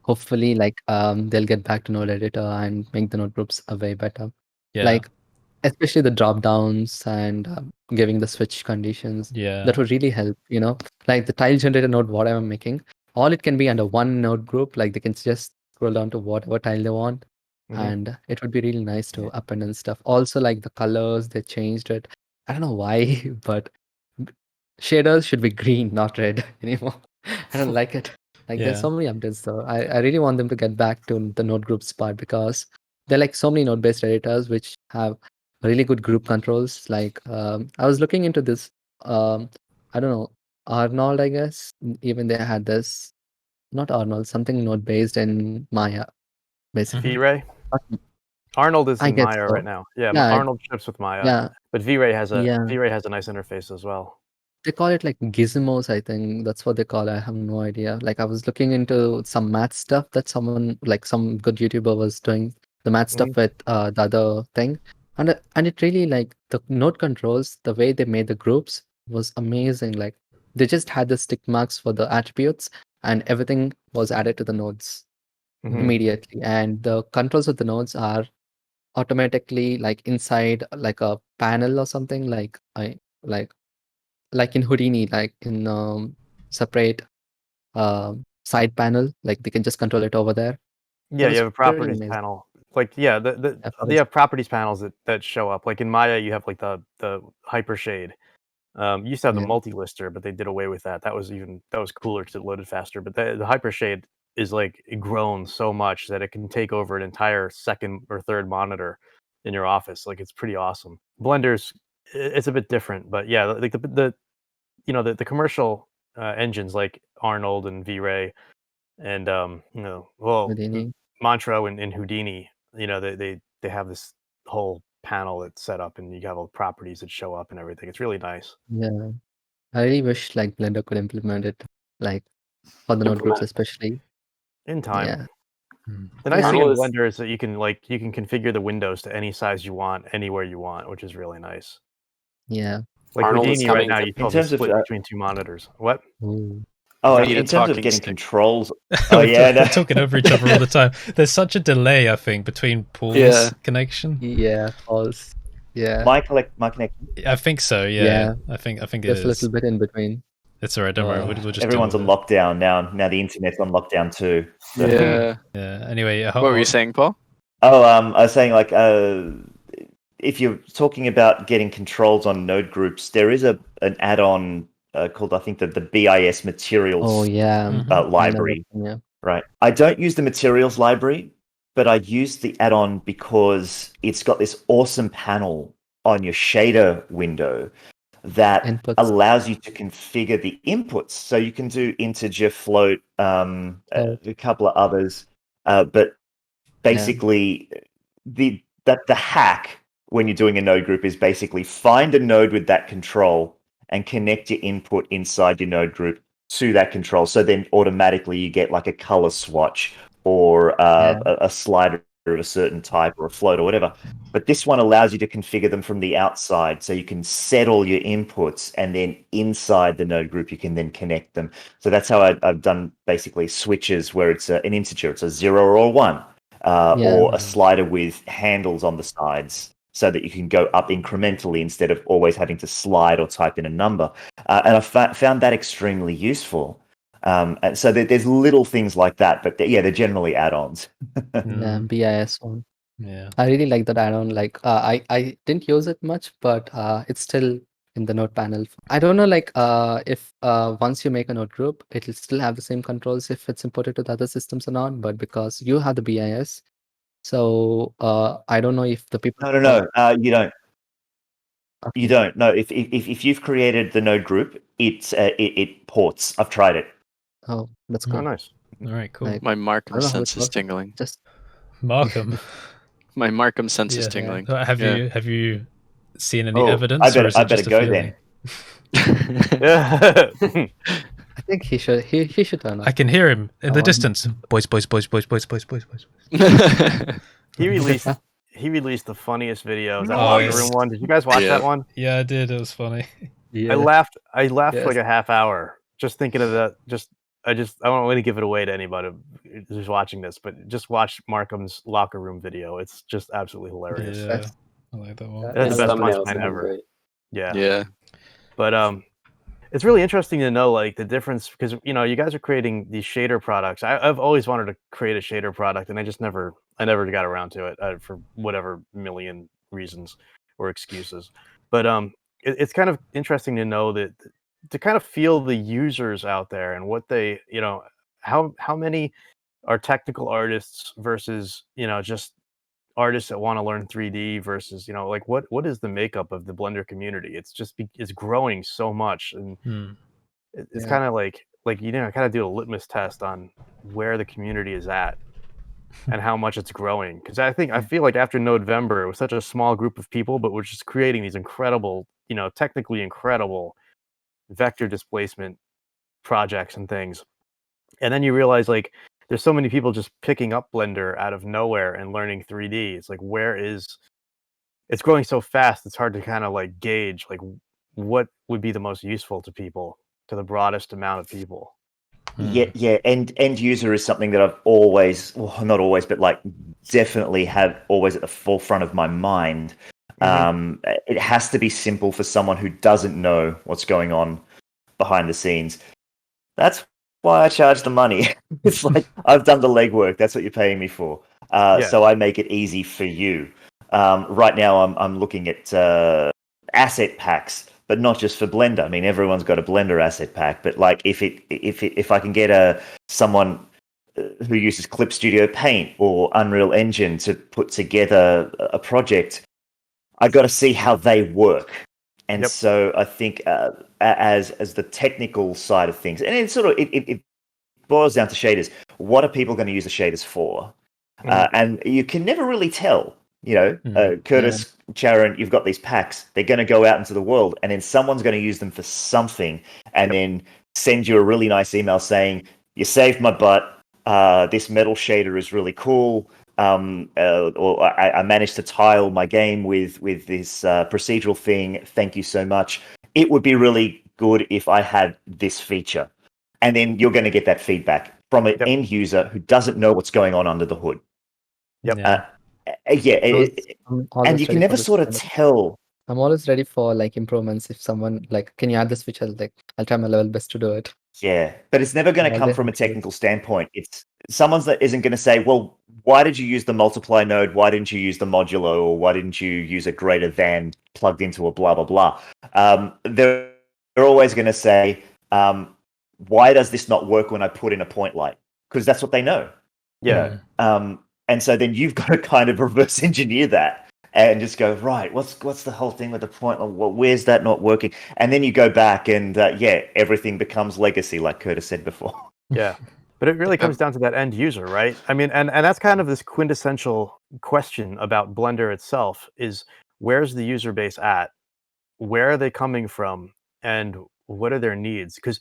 Speaker 1: hopefully like they'll get back to node editor and make the node groups a way better. Like especially the drop downs and giving the switch conditions. That would really help, like the tile generator node, what I'm making, all it can be under one node group. Like they can just scroll down to whatever tile they want. And it would be really nice to append and stuff. Also, like the colors, they changed it. I don't know why, but shaders should be green, not red anymore. I don't like it. Like there's so many updates though. I really want them to get back to the node groups part, because there are like so many node-based editors which have really good group controls. Like I was looking into this, I don't know, Arnold, I guess. Even they had this, not Arnold, something node-based in Maya, basically.
Speaker 2: V-Ray? Arnold is in Maya right now. Yeah, Arnold ships with Maya.
Speaker 1: Yeah.
Speaker 2: But V-Ray has a nice interface as well.
Speaker 1: They call it like gizmos, I think. That's what they call it. I have no idea. Like I was looking into some math stuff that someone, like some good YouTuber was doing the math stuff with the other thing. And it really, like the node controls, the way they made the groups was amazing. Like they just had the stick marks for the attributes and everything was added to the nodes immediately. And the controls of the nodes are automatically like inside like a panel or something, like in Houdini, like in separate side panel, like they can just control it over there.
Speaker 2: Yeah, you have a properties panel. Like they have properties panels that show up. Like in Maya, you have like the hyper shade. You used to have the multi-lister, but they did away with that. That was cooler because it loaded faster. But the hyper shade is like grown so much that it can take over an entire second or third monitor in your office. Like it's pretty awesome. Blender's it's a bit different, but yeah, like the commercial engines like Arnold and V-Ray and
Speaker 1: Houdini.
Speaker 2: Montreux and Houdini, they have this whole panel that's set up and you have all the properties that show up and everything. It's really nice.
Speaker 1: Yeah, I really wish like Blender could implement it, like for the node groups especially.
Speaker 2: In time.
Speaker 1: Yeah.
Speaker 2: The nice thing in Blender is that you can configure the windows to any size you want, anywhere you want, which is really nice.
Speaker 1: Yeah.
Speaker 2: Like
Speaker 5: Arnold is
Speaker 2: Houdini right
Speaker 5: coming
Speaker 2: now,
Speaker 5: to-
Speaker 2: you
Speaker 4: In
Speaker 2: still have
Speaker 4: terms
Speaker 2: to
Speaker 4: of,
Speaker 2: split between two monitors. What?
Speaker 4: Oh,
Speaker 6: I need a
Speaker 4: in terms of
Speaker 6: talking
Speaker 4: getting
Speaker 6: stick.
Speaker 4: controls. Oh yeah,
Speaker 3: We're
Speaker 4: no.
Speaker 3: talking over each other all the time. There's such a delay, I think, between Paul's
Speaker 6: Yeah.
Speaker 3: connection.
Speaker 1: Yeah, false. Yeah.
Speaker 4: my connection.
Speaker 3: I think so. Yeah,
Speaker 1: Yeah.
Speaker 3: I think it
Speaker 1: There's a
Speaker 3: is.
Speaker 1: little bit in between.
Speaker 3: It's alright. Don't worry. We'll just
Speaker 4: Everyone's
Speaker 3: deal
Speaker 4: on
Speaker 3: with
Speaker 4: lockdown now. Now the internet's on lockdown too. So-
Speaker 6: Yeah.
Speaker 3: it. Yeah. Anyway,
Speaker 6: What were you saying, Paul?
Speaker 4: Oh, I was saying like if you're talking about getting controls on node groups, there is an add-on called I think the BIS materials
Speaker 1: Oh yeah.
Speaker 3: Mhm.
Speaker 4: library.
Speaker 1: Yeah.
Speaker 4: Right. I don't use the materials library, but I use the add-on because it's got this awesome panel on your shader window that
Speaker 1: Inputs.
Speaker 4: allows you to configure the inputs. So you can do integer, float, a couple of others. But basically, the hack when you're doing a node group is basically find a node with that control and connect your input inside your node group to that control. So then automatically you get like a color swatch or a slider of a certain type or a float or whatever. But this one allows you to configure them from the outside, so you can set all your inputs, and then inside the node group you can then connect them. So that's how I've done basically switches where it's an integer, it's a 0 or a 1, or a slider with handles on the sides, so that you can go up incrementally instead of always having to slide or type in a number. And I found that extremely useful. And so there's little things like that, but they're generally add-ons.
Speaker 1: Yeah, BIS one.
Speaker 3: Yeah.
Speaker 1: I really like that add-on. Like, I didn't use it much, but it's still in the node panel. I don't know, like, if once you make a node group, it'll still have the same controls if it's imported to the other systems or not. But because you have the BIS, so I don't know if the people.
Speaker 4: No. You don't.
Speaker 1: Okay.
Speaker 4: You don't. No. If you've created the node group, it ports. I've tried it.
Speaker 1: Oh, that's
Speaker 2: Oh,
Speaker 1: cool.
Speaker 2: nice.
Speaker 3: All right. Cool.
Speaker 1: Like,
Speaker 6: My
Speaker 1: I
Speaker 6: Markham
Speaker 1: don't know how
Speaker 6: sense
Speaker 1: it
Speaker 6: is
Speaker 1: works.
Speaker 6: tingling.
Speaker 1: Just
Speaker 3: Markham.
Speaker 6: My Markham sense is
Speaker 3: Yeah.
Speaker 6: tingling.
Speaker 3: Have
Speaker 6: Yeah.
Speaker 3: you seen any
Speaker 4: Oh,
Speaker 3: evidence, or is
Speaker 4: I
Speaker 3: it just
Speaker 4: better
Speaker 3: a
Speaker 4: go
Speaker 3: feeling?
Speaker 4: then.
Speaker 1: I think he should turn
Speaker 3: I
Speaker 1: off.
Speaker 3: can hear him in the
Speaker 1: Oh.
Speaker 3: distance. Boys.
Speaker 2: He released the funniest videos. That
Speaker 3: Oh,
Speaker 2: locker
Speaker 3: yes.
Speaker 2: room one. Did you guys watch
Speaker 6: Yeah.
Speaker 2: that one?
Speaker 3: Yeah, I did. It was funny.
Speaker 2: I laughed for
Speaker 1: Yes.
Speaker 2: like a half hour just thinking of that. I don't want to give it away to anybody who's watching this, but just watch Markham's locker room video. It's just absolutely hilarious.
Speaker 3: Yeah,
Speaker 1: That's-
Speaker 3: I like that one.
Speaker 2: That's the
Speaker 5: His
Speaker 2: best
Speaker 5: thumbnails
Speaker 2: punchline
Speaker 5: have been
Speaker 2: ever.
Speaker 5: great.
Speaker 2: Yeah.
Speaker 6: Yeah.
Speaker 2: But it's really interesting to know like the difference because you guys are creating these shader products. I've always wanted to create a shader product, and I never got around to it for whatever million reasons or excuses. But it's kind of interesting to know that to kind of feel the users out there and what they how many are technical artists versus just artists that want to learn 3D versus like what is the makeup of the Blender community? It's growing so much, and it's
Speaker 1: Yeah.
Speaker 2: kind of like kind of do a litmus test on where the community is at and how much it's growing, because I feel like after November it was such a small group of people, but we're just creating these incredible technically incredible vector displacement projects and things, and then you realize like there's so many people just picking up Blender out of nowhere and learning 3D. It's like it's growing so fast, it's hard to kind of like gauge like what would be the most useful to people, to the broadest amount of people.
Speaker 4: Yeah. And end user is something that I've always, well, not always, but like definitely had always at the forefront of my mind. It has to be simple for someone who doesn't know what's going on behind the scenes. That's why I charge the money. It's like I've done the legwork. That's what you're paying me for. So I make it easy for you. Right now, I'm looking at asset packs, but not just for Blender. I mean, everyone's got a Blender asset pack, but like if I can get someone who uses Clip Studio Paint or Unreal Engine to put together a project, I got to see how they work. And so I think as the technical side of things, and it boils down to shaders. What are people going to use the shaders for? And you can never really tell. Curtis, Sharon, you've got these packs. They're going to go out into the world, and then someone's going to use them for something, and then send you a really nice email saying, "You saved my butt. This metal shader is really cool." Or I managed to tile my game with this procedural thing. Thank you so much. it would be really good if I had this feature. And then you're going to get that feedback from an end user who doesn't know what's going on under the hood.
Speaker 2: Yep.
Speaker 4: And you can never sort of tell.
Speaker 1: I'm always ready for like improvements. If someone like, can you add this feature? Like, I'll try my level best to do it.
Speaker 4: Yeah, but it's never going to come from a technical standpoint. It's someone's that isn't going to say, well, why did you use the multiply node? Why didn't you use the modulo? Or why didn't you use a greater than plugged into a blah, blah, blah? They're always going to say, why does this not work when I put in a point light? Because that's what they know.
Speaker 2: Yeah.
Speaker 4: And so then you've got to kind of reverse engineer that and just go, right, what's the whole thing with the point? Well, where's that not working? And then you go back and, everything becomes legacy, like Curtis said before.
Speaker 2: Yeah. But it really comes down to that end user, right? I mean, and that's kind of this quintessential question about Blender itself is where's the user base at? Where are they coming from? And what are their needs? Because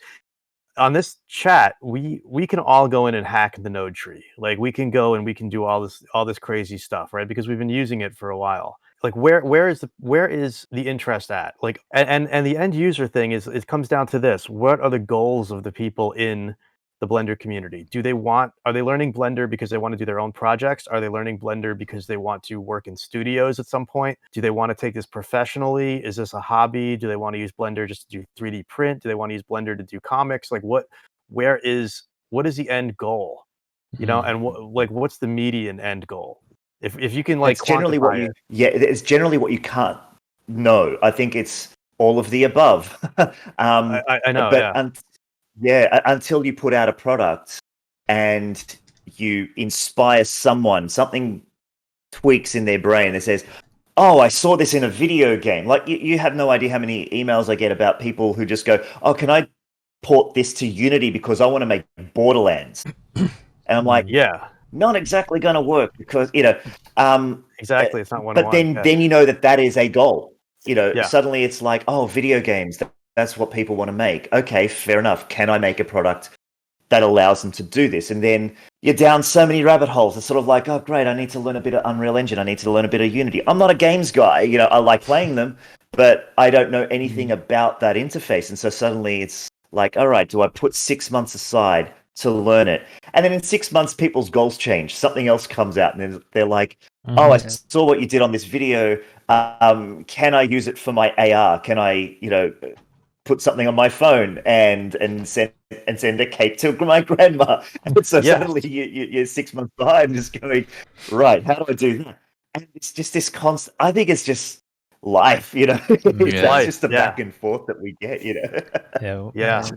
Speaker 2: on this chat, we can all go in and hack the node tree. Like we can go and we can do all this crazy stuff, right? Because we've been using it for a while. Like where is the interest at? Like and the end user thing is it comes down to this. What are the goals of the people in the Blender community? Are they learning Blender because they want to do their own projects? Are they learning Blender because they want to work in studios at some point? Do they want to take this professionally? Is this a hobby? Do they want to use Blender just to do 3D print? Do they want to use Blender to do comics? Like what is the end goal? You know, and what's the median end goal? If you can like
Speaker 4: it's generally it's generally what you can't know. I think it's all of the above.
Speaker 2: I know,
Speaker 4: but until you put out a product and you inspire someone, something tweaks in their brain that says, oh, I saw this in a video game. Like you have no idea how many emails I get about people who just go, oh, can I port this to Unity because I want to make Borderlands? And I'm like,
Speaker 2: yeah,
Speaker 4: not exactly going to work because,
Speaker 2: exactly. It's not one.
Speaker 4: But then you know that is a goal. Suddenly it's like, oh, video games. That's what people want to make. Okay, fair enough. Can I make a product that allows them to do this? And then you're down so many rabbit holes. It's sort of like, oh, great, I need to learn a bit of Unreal Engine. I need to learn a bit of Unity. I'm not a games guy. I like playing them, but I don't know anything about that interface. And so suddenly it's like, all right, do I put 6 months aside to learn it? And then in 6 months, people's goals change. Something else comes out, and then they're like, oh, I saw what you did on this video. Can I use it for my AR? Can I, put something on my phone and send a cake to my grandma? And so suddenly you're 6 months behind, just going, right, how do I do that? And it's just this constant. I think it's just life, It's just the back and forth that we get,
Speaker 2: Yeah.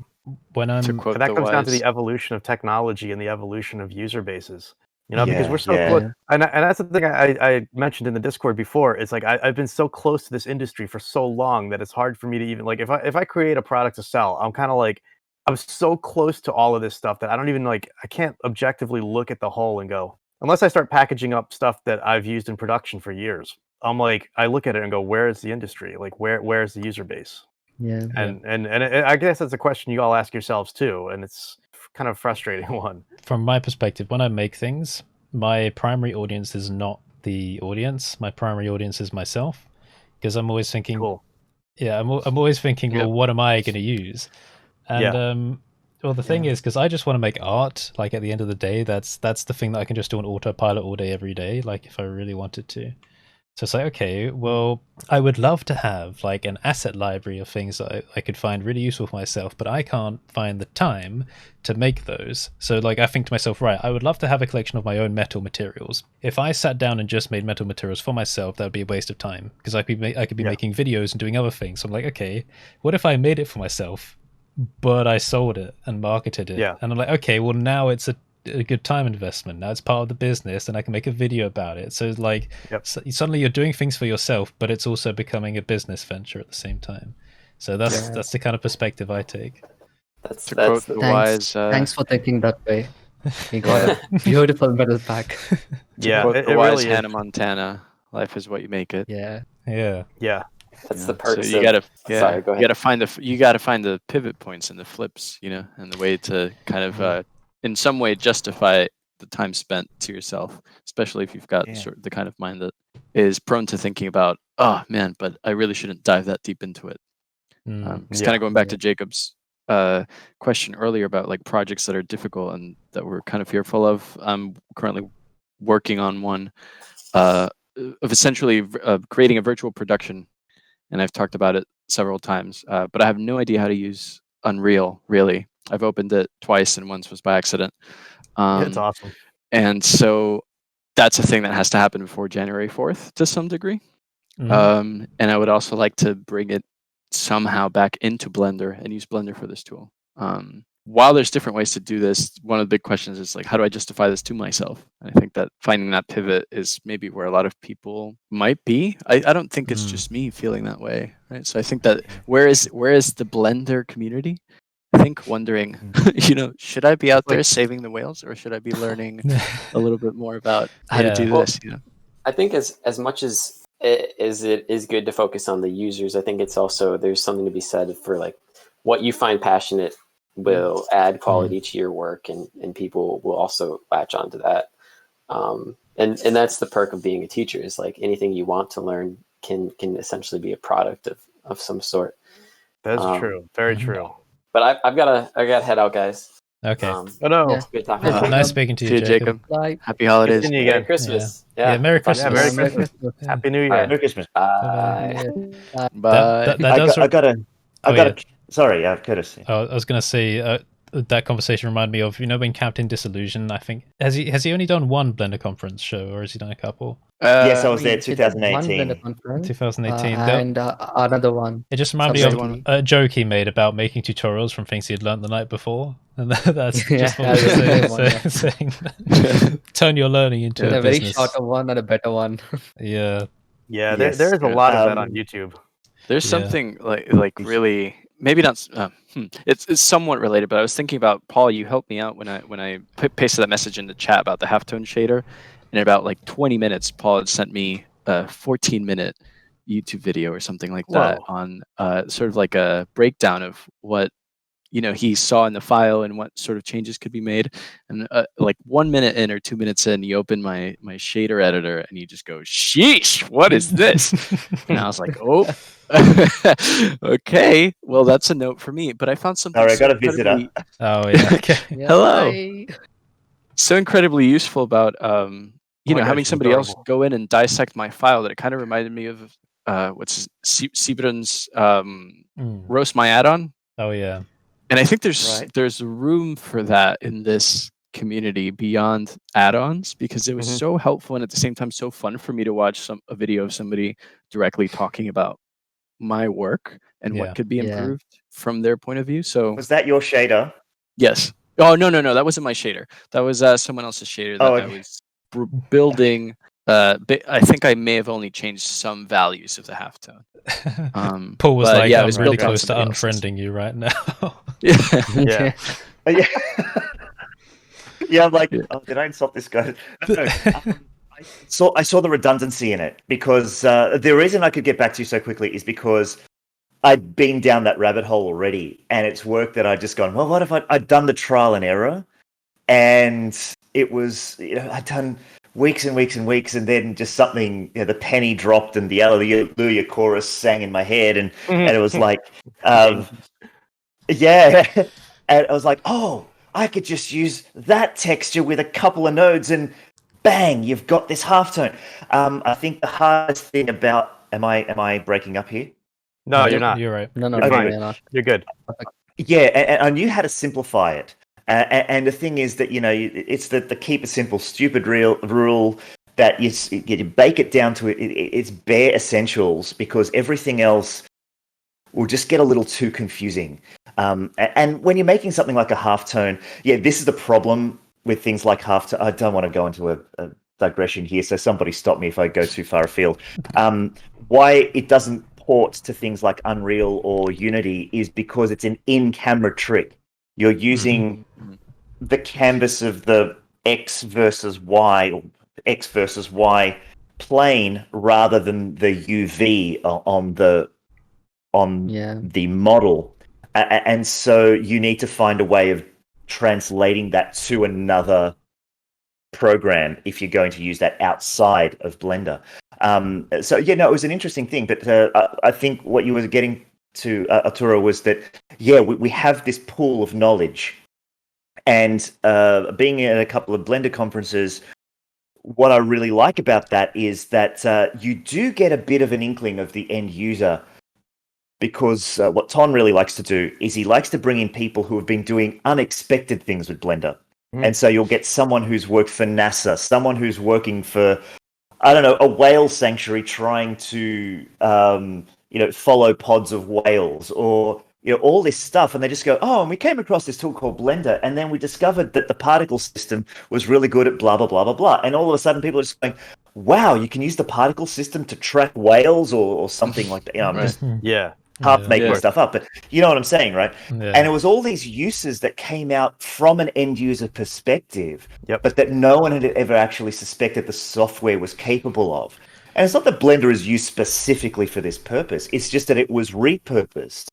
Speaker 3: When I'm
Speaker 2: but that comes down to the evolution of technology and the evolution of user bases. Because we're so close. And that's the thing I mentioned in the Discord before. It's like I've been so close to this industry for so long that it's hard for me to even like if I create a product to sell, I'm kind of like I'm so close to all of this stuff that I don't even I can't objectively look at the whole and go, unless I start packaging up stuff that I've used in production for years. I'm like, I look at it and go, where is the industry? Like where's the user base?
Speaker 1: Yeah.
Speaker 2: And I guess that's a question you all ask yourselves too, and it's kind of frustrating one.
Speaker 3: From my perspective, when I make things, my primary audience is not the audience. My primary audience is myself, because I'm always thinking, I'm always thinking, well, what am I going to use? And the thing is, because I just want to make art. Like at the end of the day, that's the thing that I can just do on autopilot all day, every day. Like if I really wanted to. So it's like, okay, well, I would love to have like an asset library of things that I could find really useful for myself, but I can't find the time to make those. So like I think to myself, right, I would love to have a collection of my own metal materials. If I sat down and just made metal materials for myself, that would be a waste of time, because I could be making videos and doing other things. So I'm like, okay, what if I made it for myself, but I sold it and marketed it? And I'm like, okay, well now it's a good time investment. Now it's part of the business and I can make a video about it. So like suddenly you're doing things for yourself, but it's also becoming a business venture at the same time. So that's the kind of perspective I take.
Speaker 6: That's the wise.
Speaker 1: Thanks for thinking that way. You got a beautiful medal pack.
Speaker 6: The wise really Hannah Montana. Life is what you make it.
Speaker 1: Yeah.
Speaker 5: That's the perks.
Speaker 6: So you gotta find the pivot points and the flips, and the way to kind of in some way justify the time spent to yourself, especially if you've got sort of the kind of mind that is prone to thinking about, oh man, but I really shouldn't dive that deep into it. It's kind of going back to Jacob's question earlier about like projects that are difficult and that we're kind of fearful of. I'm currently working on one of essentially creating a virtual production, and I've talked about it several times, but I have no idea how to use Unreal, really. I've opened it twice, and once was by accident.
Speaker 2: It's awesome.
Speaker 6: And so that's a thing that has to happen before January 4th to some degree. And I would also like to bring it somehow back into Blender and use Blender for this tool. While there's different ways to do this, one of the big questions is like, how do I justify this to myself? And I think that finding that pivot is maybe where a lot of people might be. I don't think it's just me feeling that way, right? So I think that where is the Blender community? I think wondering, should I be out there saving the whales, or should I be learning a little bit more about how to do this?
Speaker 5: I think as much as it is good to focus on the users, I think it's also, there's something to be said for like what you find passionate will add quality to your work, and people will also latch onto that. And that's the perk of being a teacher, is like anything you want to learn can essentially be a product of some sort.
Speaker 2: That's true. Very true.
Speaker 5: But I've got to head out, guys.
Speaker 3: Okay.
Speaker 2: Oh no.
Speaker 5: Yeah. Good talking.
Speaker 3: Nice speaking to you, Jacob.
Speaker 1: Bye.
Speaker 6: Happy holidays.
Speaker 2: Continue
Speaker 5: Merry
Speaker 2: again.
Speaker 5: Christmas.
Speaker 3: Yeah, Merry Christmas.
Speaker 2: Yeah, Merry Christmas.
Speaker 3: Yeah.
Speaker 2: Happy New Year.
Speaker 5: All right.
Speaker 4: Merry Christmas.
Speaker 5: Bye.
Speaker 6: Bye.
Speaker 3: That does
Speaker 4: I gotta. Sorry, Curtis.
Speaker 3: I was going to say that conversation reminded me of, when Captain Disillusion, I think, has he only done one Blender conference show, or has he done a couple?
Speaker 4: Yes, I was there
Speaker 1: We did
Speaker 4: 2018.
Speaker 1: one Blender conference,
Speaker 3: 2018.
Speaker 1: and another one.
Speaker 3: It just reminded me
Speaker 1: Subsequently.
Speaker 3: of a joke he made about making tutorials from things he had learned the night before, and that's
Speaker 1: Yeah,
Speaker 3: just what
Speaker 1: that's
Speaker 3: we're
Speaker 1: the same one,
Speaker 3: saying. Turn your learning into
Speaker 1: a
Speaker 3: a
Speaker 1: very
Speaker 3: business.
Speaker 1: shorter one and a better one.
Speaker 3: Yeah.
Speaker 2: Yeah,
Speaker 4: Yes.
Speaker 2: there's a lot of that on YouTube.
Speaker 6: There's
Speaker 3: Yeah.
Speaker 6: something like really, maybe not. It's somewhat related, but I was thinking about, Paul. You helped me out when I pasted that message in the chat about the halftone shader. In about like 20 minutes, Paul had sent me a 14-minute YouTube video or something like that on sort of like a breakdown of what he saw in the file and what sort of changes could be made. And like 1 minute in or 2 minutes in, you open my shader editor and you just go, "Sheesh, what is this?" And I was like, "Oh, okay. Well, that's a note for me." But I found something.
Speaker 4: All right, got a visitor.
Speaker 3: Oh yeah.
Speaker 6: Okay.
Speaker 1: Yeah,
Speaker 6: Hello.
Speaker 1: bye.
Speaker 6: So incredibly useful about
Speaker 2: my God,
Speaker 6: having
Speaker 2: she's
Speaker 6: somebody else
Speaker 2: adorable.
Speaker 6: go in and dissect my file, that it kind of reminded me of Siebrun's roast my add-on.
Speaker 3: Oh yeah.
Speaker 6: And I think there's room for that in this community beyond add-ons, because it was so helpful and at the same time so fun for me to watch a video of somebody directly talking about my work and what could be improved from their point of view. So
Speaker 4: Was that your shader?
Speaker 6: yes. Oh no, that wasn't my shader. That was someone else's shader that I was building. I think I may have only changed some values of the halftone.
Speaker 3: Paul was like,
Speaker 6: I
Speaker 3: I'm
Speaker 6: was
Speaker 3: really
Speaker 6: building on
Speaker 3: close to
Speaker 6: somebody else's.
Speaker 3: unfriending you right now.
Speaker 6: Yeah.
Speaker 2: Yeah.
Speaker 4: Yeah. Yeah, I'm like, oh, did I insult this guy? No. I saw the redundancy in it, because the reason I could get back to you so quickly is because I'd been down that rabbit hole already, and it's work that I'd just gone, well, what if I'd done the trial and error, and it was, I'd done weeks and weeks and weeks, and then just something, the penny dropped and the Alleluia chorus sang in my head, and it was like, yeah, and I was like, oh, I could just use that texture with a couple of nodes, and bang, you've got this halftone. I think the hardest thing about, am I breaking up here?
Speaker 2: No, you're not.
Speaker 3: You're right.
Speaker 1: No,
Speaker 2: You're fine.
Speaker 1: you're not.
Speaker 2: You're good.
Speaker 4: Yeah, and I knew how to simplify it. And the thing is that, it's the keep it simple, stupid rule that you bake it down to its bare essentials, because everything else will just get a little too confusing. And when you're making something like a halftone, this is the problem with things like halftone. I don't want to go into a digression here, so somebody stop me if I go too far afield. Why it doesn't port to things like Unreal or Unity is because it's an in-camera trick. You're using the canvas of the X versus Y, or X versus Y plane, rather than the UV on the model. And so you need to find a way of translating that to another program if you're going to use that outside of Blender. So it was an interesting thing, but I think what you were getting Arturo was that, yeah, we have this pool of knowledge. And being at a couple of Blender conferences, what I really like about that is that you do get a bit of an inkling of the end user, because what Ton really likes to do is he likes to bring in people who have been doing unexpected things with Blender. And so you'll get someone who's worked for NASA, someone who's working for, I don't know, a whale sanctuary trying to, follow pods of whales, or, all this stuff. And they just go, oh, and we came across this tool called Blender, and then we discovered that the particle system was really good at blah, blah, blah, blah, blah. And all of a sudden people are just going, wow, you can use the particle system to track whales or something like that. I'm just half making stuff up, but you know what I'm saying, right?
Speaker 3: Yeah.
Speaker 4: And it was all these uses that came out from an end user perspective, but that no one had ever actually suspected the software was capable of. And it's not that Blender is used specifically for this purpose. It's just that it was repurposed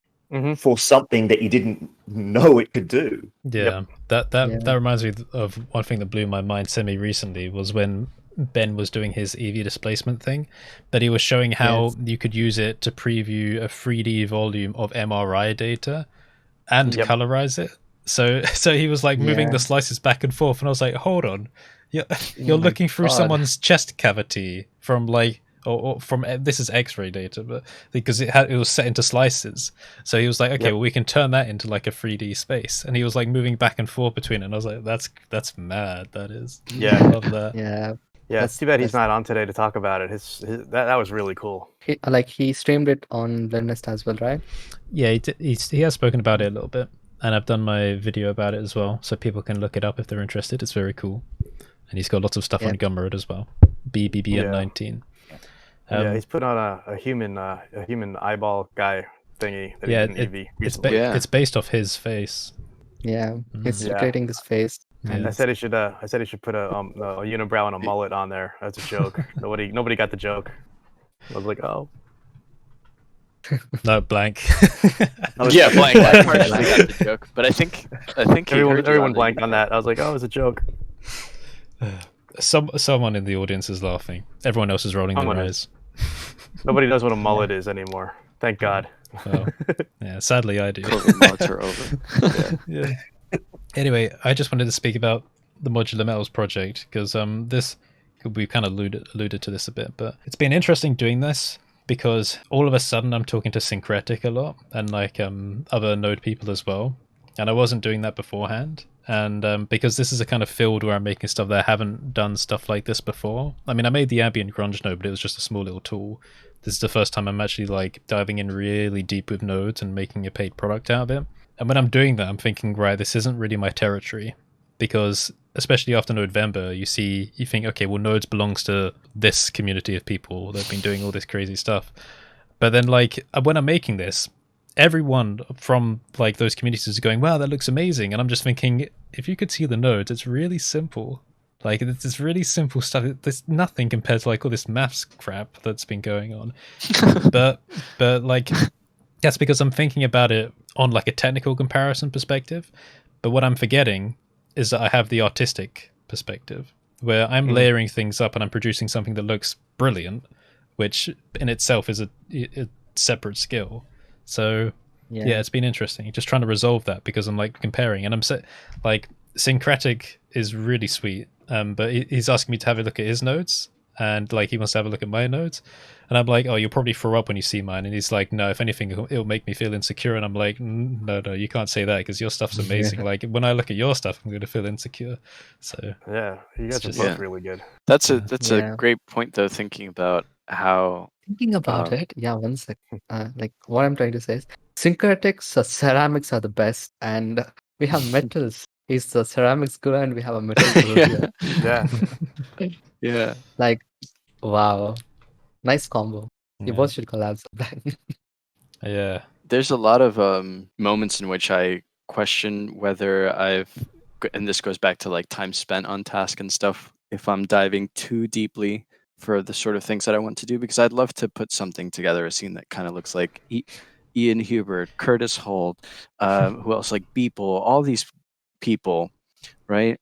Speaker 4: for something that you didn't know it could do.
Speaker 3: Yeah, that reminds me of one thing that blew my mind semi-recently, was when Ben was doing his EV displacement thing, that he was showing how you could use it to preview a 3D volume of MRI data and colorize it. So he was like moving the slices back and forth, and I was like, hold on, you're looking through someone's chest cavity from like, or from, this is X-ray data, but because it was set into slices. So he was like, okay, well, we can turn that into like a 3D space, and he was like moving back and forth between it, and I was like, that's mad. That is, I love that.
Speaker 2: Yeah, it's too bad he's not on today to talk about it. That was really cool.
Speaker 1: He streamed it on BlenderNest as well, right?
Speaker 3: Yeah, he has spoken about it a little bit, and I've done my video about it as well, so people can look it up if they're interested. It's very cool, and he's got lots of stuff on Gumroad as well. BBBN19.
Speaker 2: He's put on a human eyeball guy thingy. That
Speaker 3: it's based off his face.
Speaker 1: Yeah, he's recreating his face.
Speaker 2: I said he should put a unibrow and a mullet on there as a joke. Nobody got the joke. I was like, oh.
Speaker 3: No, blank.
Speaker 6: Blank. I partially got the joke, but I think
Speaker 2: everyone blanked on that. I was like, oh, it was a joke.
Speaker 3: Someone in the audience is laughing. Everyone else is rolling their eyes.
Speaker 2: Nobody knows what a mullet is anymore. Thank God.
Speaker 3: Oh, yeah, sadly I do.
Speaker 6: COVID mullets are over.
Speaker 3: Anyway, I just wanted to speak about the Modular Metals project, because we kind of alluded to this a bit, but it's been interesting doing this, because all of a sudden I'm talking to Syncretic a lot, and like other Node people as well, and I wasn't doing that beforehand. And because this is a kind of field where I'm making stuff that I haven't done stuff like this before. I mean, I made the ambient grunge node, but it was just a small little tool. This is the first time I'm actually like diving in really deep with nodes and making a paid product out of it. And when I'm doing that, I'm thinking, right, this isn't really my territory, because especially after November, you think, okay, well, nodes belongs to this community of people that have been doing all this crazy stuff. But then like when I'm making this, everyone from like those communities is going, wow, that looks amazing. And I'm just thinking, if you could see the nodes, it's really simple. Like, it's really simple stuff. There's nothing compared to like all this maths crap that's been going on. but like, that's because I'm thinking about it on like a technical comparison perspective. But what I'm forgetting is that I have the artistic perspective, where I'm layering things up and I'm producing something that looks brilliant, which in itself is a separate skill. So yeah, it's been interesting just trying to resolve that, because I'm like comparing, and I'm like Syncretic is really sweet, but he's asking me to have a look at his nodes, and like he wants to have a look at my nodes, and I'm like, oh, you'll probably throw up when you see mine, and he's like, no, if anything it'll make me feel insecure, and I'm like, no, you can't say that, because your stuff's amazing. Like when I look at your stuff, I'm going to feel insecure. So
Speaker 2: yeah, you guys are both really good.
Speaker 6: That's a great point though, thinking about how
Speaker 1: it. Yeah, one sec. Like what I'm trying to say is Syncretics ceramics are the best, and we have metals. He's the ceramics guru, and we have a metal guru.
Speaker 2: Yeah.
Speaker 1: Like, wow, nice combo. You both should collab sometime.
Speaker 3: Yeah.
Speaker 6: There's a lot of moments in which I question whether and this goes back to like time spent on task and stuff, if I'm diving too deeply for the sort of things that I want to do, because I'd love to put something together, a scene that kind of looks like Ian Hubert, Curtis Holt, who else, like Beeple, all these people, right?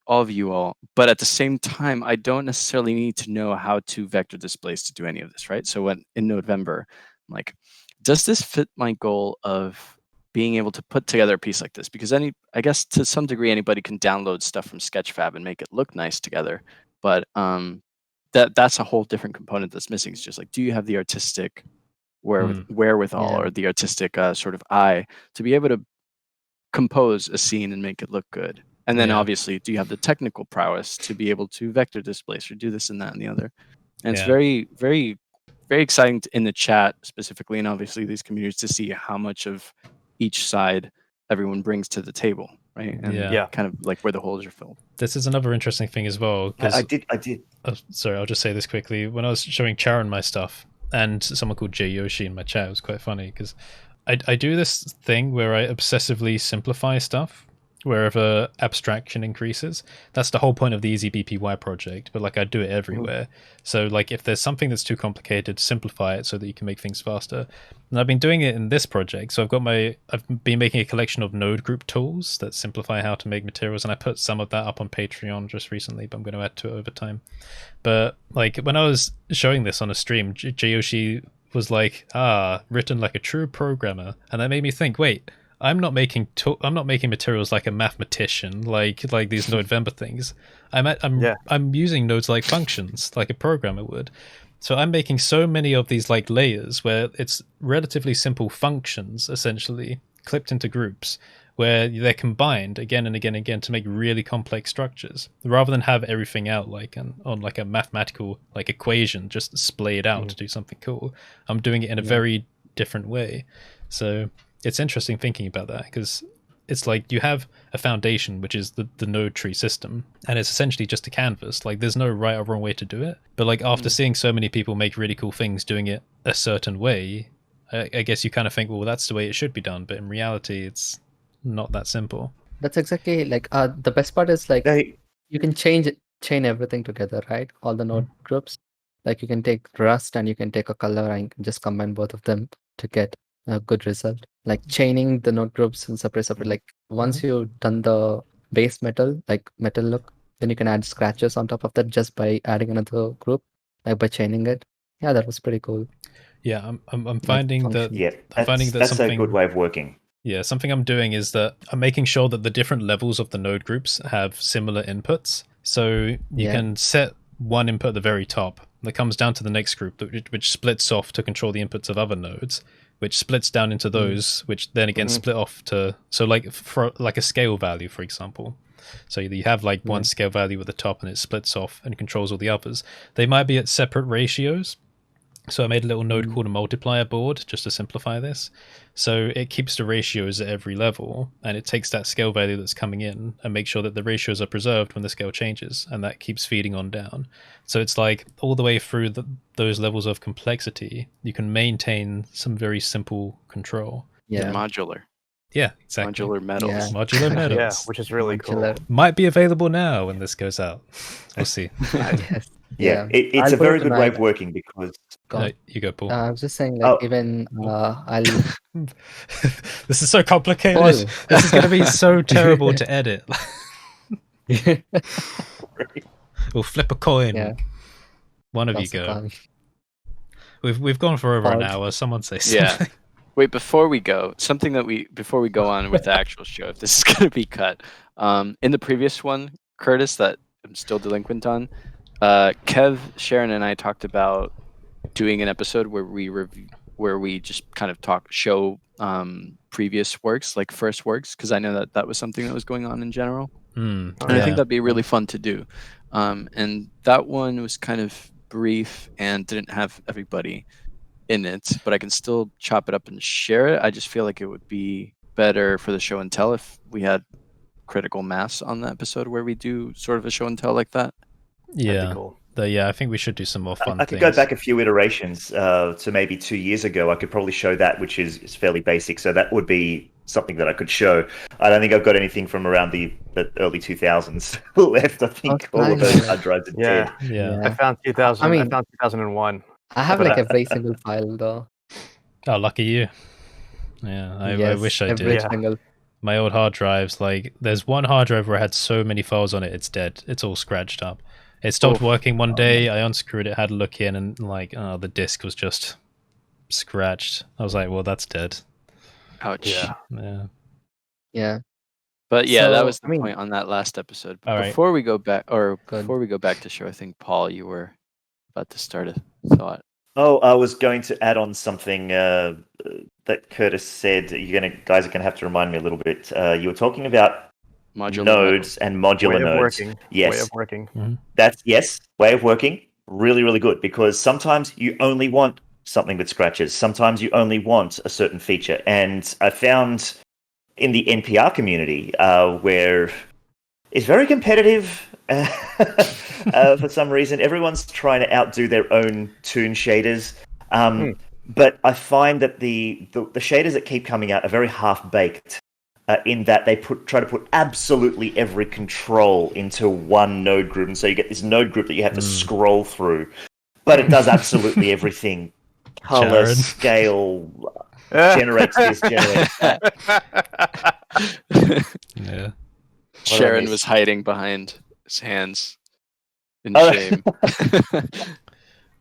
Speaker 6: All of you all. But at the same time, I don't necessarily need to know how to vector displace to do any of this, right? So in November, I'm like, does this fit my goal of being able to put together a piece like this? Because I guess to some degree, anybody can download stuff from Sketchfab and make it look nice together. But that's a whole different component that's missing. It's just like, do you have the artistic wherewithal or the artistic sort of eye to be able to compose a scene and make it look good? And then obviously, do you have the technical prowess to be able to vector displace or do this and that and the other? And it's very, very, very exciting in the chat specifically, and obviously these communities, to see how much of each side everyone brings to the table, right? And kind of like where the holes are filled.
Speaker 3: This is another interesting thing as well.
Speaker 4: I did.
Speaker 3: Oh, sorry, I'll just say this quickly. When I was showing Charon my stuff, and someone called J Yoshi in my chat, it was quite funny because I do this thing where I obsessively simplify stuff wherever abstraction increases. That's the whole point of the Easy BPY project, but like I do it everywhere. So like if there's something that's too complicated, simplify it so that you can make things faster. And I've been doing it in this project. So I've been making a collection of node group tools that simplify how to make materials, and I put some of that up on Patreon just recently, but I'm going to add to it over time. But like when I was showing this on a stream, Joshi was like, written like a true programmer, and that made me think, wait, I'm not making materials like a mathematician, like these node Vember things. I'm using nodes like functions, like a programmer would. So I'm making so many of these like layers where it's relatively simple functions, essentially clipped into groups, where they're combined again and again and again to make really complex structures, rather than have everything out like on like a mathematical like equation just splayed out to do something cool. I'm doing it in a very different way. So it's interesting thinking about that, because it's like you have a foundation, which is the node tree system, and it's essentially just a canvas. Like there's no right or wrong way to do it. But like after seeing so many people make really cool things doing it a certain way, I guess you kind of think, well, that's the way it should be done. But in reality, it's not that simple.
Speaker 1: That's exactly like the best part is like you can chain everything together, right? All the node groups. Like you can take Rust and you can take a color and just combine both of them to get a good result. Like chaining the node groups in separate. Like once you've done the base metal, like metal look, then you can add scratches on top of that just by adding another group, like by chaining it. Yeah, that was pretty cool.
Speaker 3: Yeah, I'm finding that.
Speaker 4: Yeah,
Speaker 3: I'm finding that
Speaker 4: that's a good way of working.
Speaker 3: Yeah, something I'm doing is that I'm making sure that the different levels of the node groups have similar inputs. So you can set one input at the very top that comes down to the next group, which splits off to control the inputs of other nodes, which splits down into those, which then again split off to, so like for like a scale value, for example. So you have like one scale value at the top and it splits off and controls all the others. They might be at separate ratios. So I made a little node called a multiplier board just to simplify this. So it keeps the ratios at every level, and it takes that scale value that's coming in and makes sure that the ratios are preserved when the scale changes, and that keeps feeding on down. So it's like all the way through those levels of complexity, you can maintain some very simple control.
Speaker 6: Yeah, modular.
Speaker 3: Yeah, exactly.
Speaker 6: Modular metals.
Speaker 1: Yeah.
Speaker 3: Modular metals.
Speaker 2: Yeah, which is really cool.
Speaker 3: Might be available now when this goes out. We'll see.
Speaker 1: Yes.
Speaker 4: Yeah, it's a very good way of working because...
Speaker 3: No, you go, Paul.
Speaker 1: I was just saying, like, even I'll...
Speaker 3: This is so complicated. Paul. This is going to be so terrible to edit. We'll flip a coin. Yeah. One of you go. We've gone for over an hour. Someone say something.
Speaker 6: Yeah. Wait, before we go, before we go on with the actual show, if this is going to be cut, in the previous one, Curtis, that I'm still delinquent on, Kev, Sharon, and I talked about doing an episode where we just kind of show previous works, like first works, because I know that was something that was going on in general, and I think that'd be really fun to do. And that one was kind of brief and didn't have everybody in it, but I can still chop it up and share it. I just feel like it would be better for the show and tell if we had critical mass on the episode where we do sort of a show and tell like that.
Speaker 3: Yeah, cool. I think we should do some more fun
Speaker 4: I could go back a few iterations to maybe 2 years ago. I could probably show that, which is fairly basic. So that would be something that I could show. I don't think I've got anything from around the early 2000s left. I think all of those hard drives are dead.
Speaker 3: Yeah.
Speaker 2: I found 2000. I found 2001.
Speaker 1: I have like every single file though.
Speaker 3: Oh, lucky you. Yeah, I wish I did.
Speaker 1: Single.
Speaker 3: My old hard drives, like there's one hard drive where I had so many files on it, it's dead. It's all scratched up. It stopped working one day. I unscrewed it, had a look in, and like, the disk was just scratched. I was like, well, that's dead.
Speaker 6: Ouch.
Speaker 2: Yeah.
Speaker 3: Yeah.
Speaker 1: Yeah.
Speaker 6: But yeah, that
Speaker 1: So,
Speaker 6: was
Speaker 1: I
Speaker 6: the
Speaker 1: mean,
Speaker 6: point on that last episode. But
Speaker 3: All right.
Speaker 6: before we go back, or
Speaker 1: Good.
Speaker 6: before we go back to show, I think Paul, you were about to start a thought.
Speaker 4: Oh, I was going to add on something that Curtis said. Guys are gonna have to remind me a little bit. You were talking about
Speaker 6: Modular
Speaker 4: nodes and modular
Speaker 2: Way of
Speaker 4: nodes.
Speaker 2: working.
Speaker 4: Yes,
Speaker 2: Way of working.
Speaker 4: that's way of working. Really, really good, because sometimes you only want something that scratches. Sometimes you only want a certain feature. And I found in the NPR community, where it's very competitive for some reason. Everyone's trying to outdo their own toon shaders. But I find that the shaders that keep coming out are very half-baked, in that they try to put absolutely every control into one node group. And so you get this node group that you have to scroll through. But it does absolutely everything. Color,
Speaker 3: Jared.
Speaker 4: scale, generates this, generates that.
Speaker 3: Yeah.
Speaker 6: Sharon was hiding behind his hands in
Speaker 4: Oh.
Speaker 6: shame.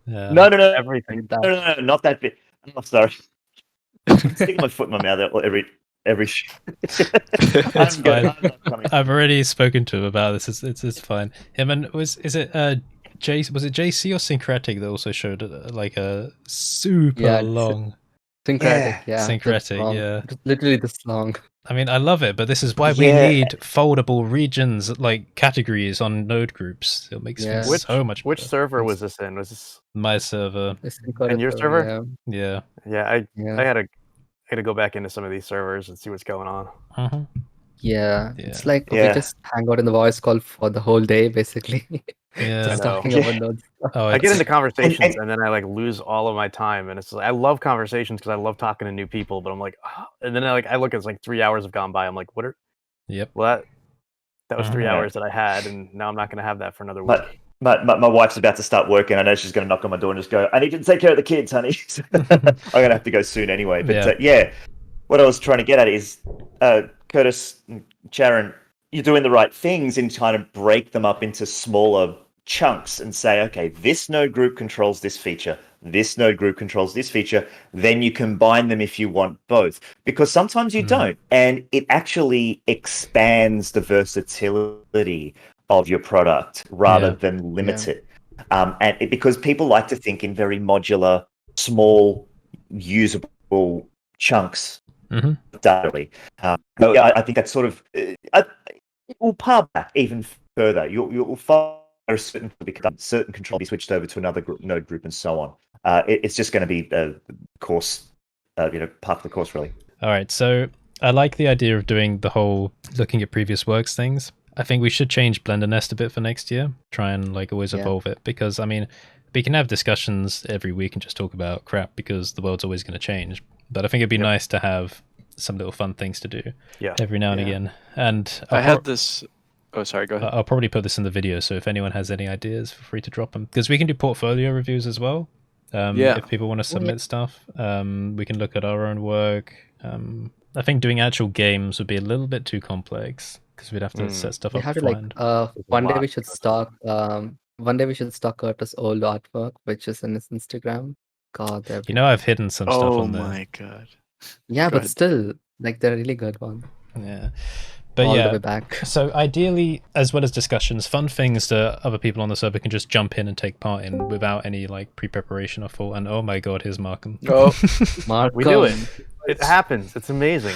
Speaker 3: Yeah.
Speaker 4: No,
Speaker 2: Everything.
Speaker 4: no, not that bit. I'm sorry. Sticking my foot in my mouth every.
Speaker 3: It's fine. I've already spoken to him about this. It's fine. Him and was it JC or Syncretic that also showed like a super long
Speaker 1: Syncretic, yeah.
Speaker 3: Syncretic,
Speaker 1: Long.
Speaker 3: yeah.
Speaker 1: It's literally this long.
Speaker 3: I mean, I love it, but this is why we need foldable regions, like categories on node groups. It makes
Speaker 1: Yeah.
Speaker 3: things so much
Speaker 2: Which
Speaker 3: better.
Speaker 2: server was this in? Was this
Speaker 3: My server?
Speaker 1: It's
Speaker 2: in your server?
Speaker 3: Yeah.
Speaker 2: Yeah, I had to go back into some of these servers and see what's going on.
Speaker 3: Uh-huh.
Speaker 1: Yeah.
Speaker 3: Yeah.
Speaker 1: It's like we
Speaker 4: Yeah.
Speaker 1: just hang out in the voice call for the whole day, basically.
Speaker 3: Yeah.
Speaker 1: Just
Speaker 2: I know.
Speaker 1: talking about nodes.
Speaker 3: Oh,
Speaker 2: I get
Speaker 3: it's-
Speaker 2: into conversations and then I like lose all of my time, and it's like, I love conversations because I love talking to new people, but I'm like, oh. And then I look, it's like 3 hours have gone by. I'm like, what are?
Speaker 3: Yep.
Speaker 2: Well, that was 3
Speaker 4: Mhm.
Speaker 2: hours that I had, and now I'm not going to have that for another week.
Speaker 4: But my wife's about to start working. I know she's going to knock on my door and just go, "I need you to take care of the kids, honey." I'm going to have to go soon anyway. But what I was trying to get at is, Curtis and Sharon, you're doing the right things in trying to break them up into smaller chunks and say, okay, this node group controls this feature, this node group controls this feature, then you combine them if you want both. Because sometimes you don't, and it actually expands the versatility of your product rather than limit it. Because people like to think in very modular, small, usable chunks. Directly. I think that's sort of it will power back even further. You'll find a certain control be switched over to another node group and so on. It's just going to be the course, part of the course, really.
Speaker 3: All right, so I like the idea of doing the whole looking at previous works things. I think we should change BlenderNest a bit for next year. Try and always evolve it, because I mean, we can have discussions every week and just talk about crap because the world's always going to change. But I think it'd be nice to have some little fun things to do every now and again. And
Speaker 6: I had this. Oh, sorry. Go ahead.
Speaker 3: I'll probably put this in the video, so if anyone has any ideas, feel free to drop them. Because we can do portfolio reviews as well. If people want to submit stuff, we can look at our own work. I think doing actual games would be a little bit too complex because we'd have to set stuff
Speaker 1: We
Speaker 3: up
Speaker 1: have to
Speaker 3: beforehand.
Speaker 1: one day we should stock Curtis' old artwork, which is in his Instagram. God, they're
Speaker 3: I've hidden some stuff on there.
Speaker 6: Oh my god.
Speaker 1: yeah,
Speaker 6: Go
Speaker 1: but
Speaker 6: ahead.
Speaker 1: still, they're really good one.
Speaker 3: Yeah. But
Speaker 1: All the way back.
Speaker 3: So ideally, as well as discussions, fun things that other people on the server can just jump in and take part in without any pre-preparation or thought. And oh my god, here's Markom.
Speaker 6: Oh,
Speaker 1: Markom.
Speaker 2: We do it. It happens. It's amazing.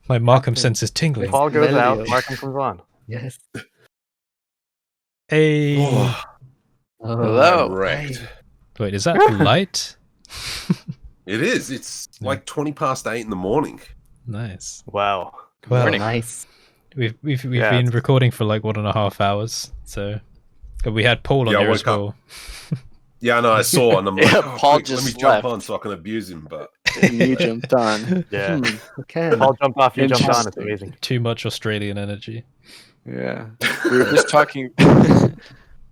Speaker 3: My Markom sense is tingling.
Speaker 2: Paul goes out,
Speaker 1: Melody.
Speaker 2: Markom comes on.
Speaker 1: Yes.
Speaker 3: Hey.
Speaker 1: Oh,
Speaker 6: hello.
Speaker 7: Correct.
Speaker 3: Wait, is that light?
Speaker 7: It is. It's like 8:20 in the morning.
Speaker 3: Nice.
Speaker 2: Wow.
Speaker 3: Well,
Speaker 1: nice.
Speaker 3: We've been recording for 1.5 hours, so we had Paul on
Speaker 7: Yeah, I
Speaker 3: here as
Speaker 7: woke up.
Speaker 3: well.
Speaker 7: Yeah, I know. I saw, and I'm like,
Speaker 6: Yeah,
Speaker 7: oh,
Speaker 6: Paul
Speaker 7: quick, let me
Speaker 6: just
Speaker 7: jump
Speaker 6: left.
Speaker 7: on so I can abuse him. But
Speaker 6: And you jumped on.
Speaker 2: Yeah.
Speaker 1: Okay.
Speaker 2: Paul jumped off, you jumped on. It's
Speaker 6: Interesting.
Speaker 2: amazing.
Speaker 3: Too much Australian energy.
Speaker 6: Yeah. We were just talking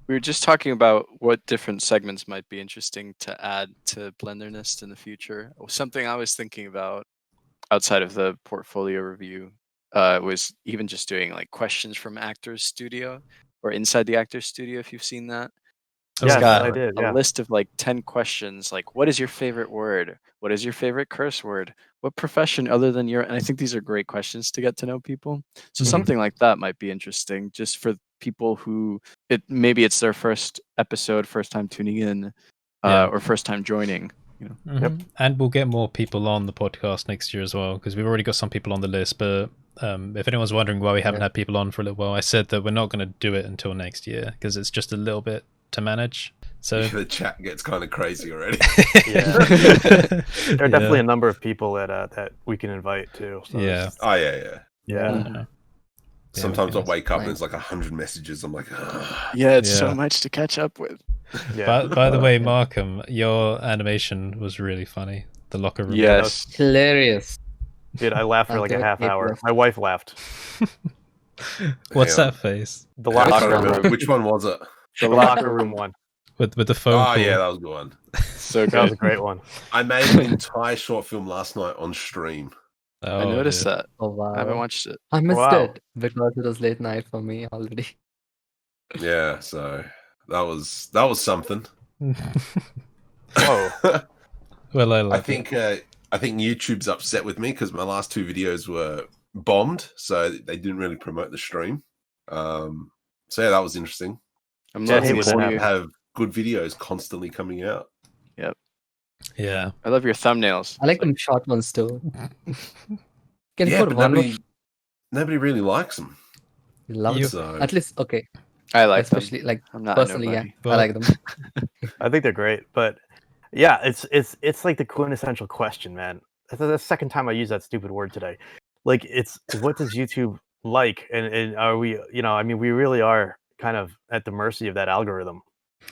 Speaker 6: we were just talking about what different segments might be interesting to add to BlenderNest in the future. Something I was thinking about outside of the portfolio review was even just doing questions from Actors Studio or Inside the Actors Studio, if you've seen that.
Speaker 2: Yes,
Speaker 6: got
Speaker 2: I did.
Speaker 6: a
Speaker 2: Yeah.
Speaker 6: list of like 10 questions, like what is your favorite word? What is your favorite curse word? What profession other than your, and I think these are great questions to get to know people. So
Speaker 3: Mhm.
Speaker 6: something like that might be interesting just for people who maybe it's their first episode, first time tuning in,
Speaker 3: Yeah.
Speaker 6: or first time joining.
Speaker 3: Mhm. And we'll get more people on the podcast next year as well, because we've already got some people on the list. But if anyone's wondering why we haven't had people on for a little while, I said that we're not going to do it until next year because it's just a little bit to manage. So
Speaker 7: The chat gets kind of crazy already.
Speaker 2: Yeah. There are definitely a number of people that we can invite too. So
Speaker 3: Yeah.
Speaker 7: Oh yeah.
Speaker 2: Yeah.
Speaker 7: Sometimes I wake up and it's like 100 messages. I'm like,
Speaker 6: Yeah, it's so much to catch up with.
Speaker 2: Yeah.
Speaker 3: By the way, Markham, your animation was really funny. The locker room.
Speaker 6: Yes.
Speaker 1: Hilarious.
Speaker 2: Dude, I laughed for like a half hour. My wife laughed.
Speaker 3: What's that face?
Speaker 2: The
Speaker 7: I
Speaker 2: locker
Speaker 7: can't
Speaker 2: room.
Speaker 7: remember which one was it.
Speaker 2: The locker room one.
Speaker 3: With the phone
Speaker 7: Oh
Speaker 3: call.
Speaker 7: yeah, that was a good one.
Speaker 6: So
Speaker 2: That was a great one.
Speaker 7: I made an entire short film last night on stream.
Speaker 3: Oh,
Speaker 6: I noticed
Speaker 3: dude.
Speaker 6: that.
Speaker 1: Oh wow.
Speaker 6: I haven't watched it.
Speaker 1: I missed
Speaker 2: Wow.
Speaker 1: it because it was late night for me already.
Speaker 7: Yeah, so that was something.
Speaker 2: Whoa.
Speaker 3: Well,
Speaker 7: I think YouTube's upset with me because my last 2 videos were bombed, so they didn't really promote the stream. So yeah, that was interesting.
Speaker 6: I'm
Speaker 2: Yeah,
Speaker 6: loving
Speaker 2: hey,
Speaker 6: this
Speaker 2: when that
Speaker 6: new.
Speaker 7: Have good videos constantly coming out.
Speaker 6: Yep.
Speaker 3: Yeah.
Speaker 6: I love your thumbnails.
Speaker 1: I like them short ones too. Can you
Speaker 7: Yeah,
Speaker 1: put
Speaker 7: but
Speaker 1: one more?
Speaker 7: nobody really likes them.
Speaker 1: You love
Speaker 3: You-
Speaker 1: it.
Speaker 7: So
Speaker 1: At least okay.
Speaker 6: I like them.
Speaker 1: Especially like
Speaker 6: I'm not
Speaker 1: personally, yeah.
Speaker 6: nobody.
Speaker 3: Well-
Speaker 1: I like them.
Speaker 2: I think they're great, but yeah, it's like the quintessential question, man. That's the second time I use that stupid word today. Like, it's what does YouTube like, and are we, I mean, we really are kind of at the mercy of that algorithm.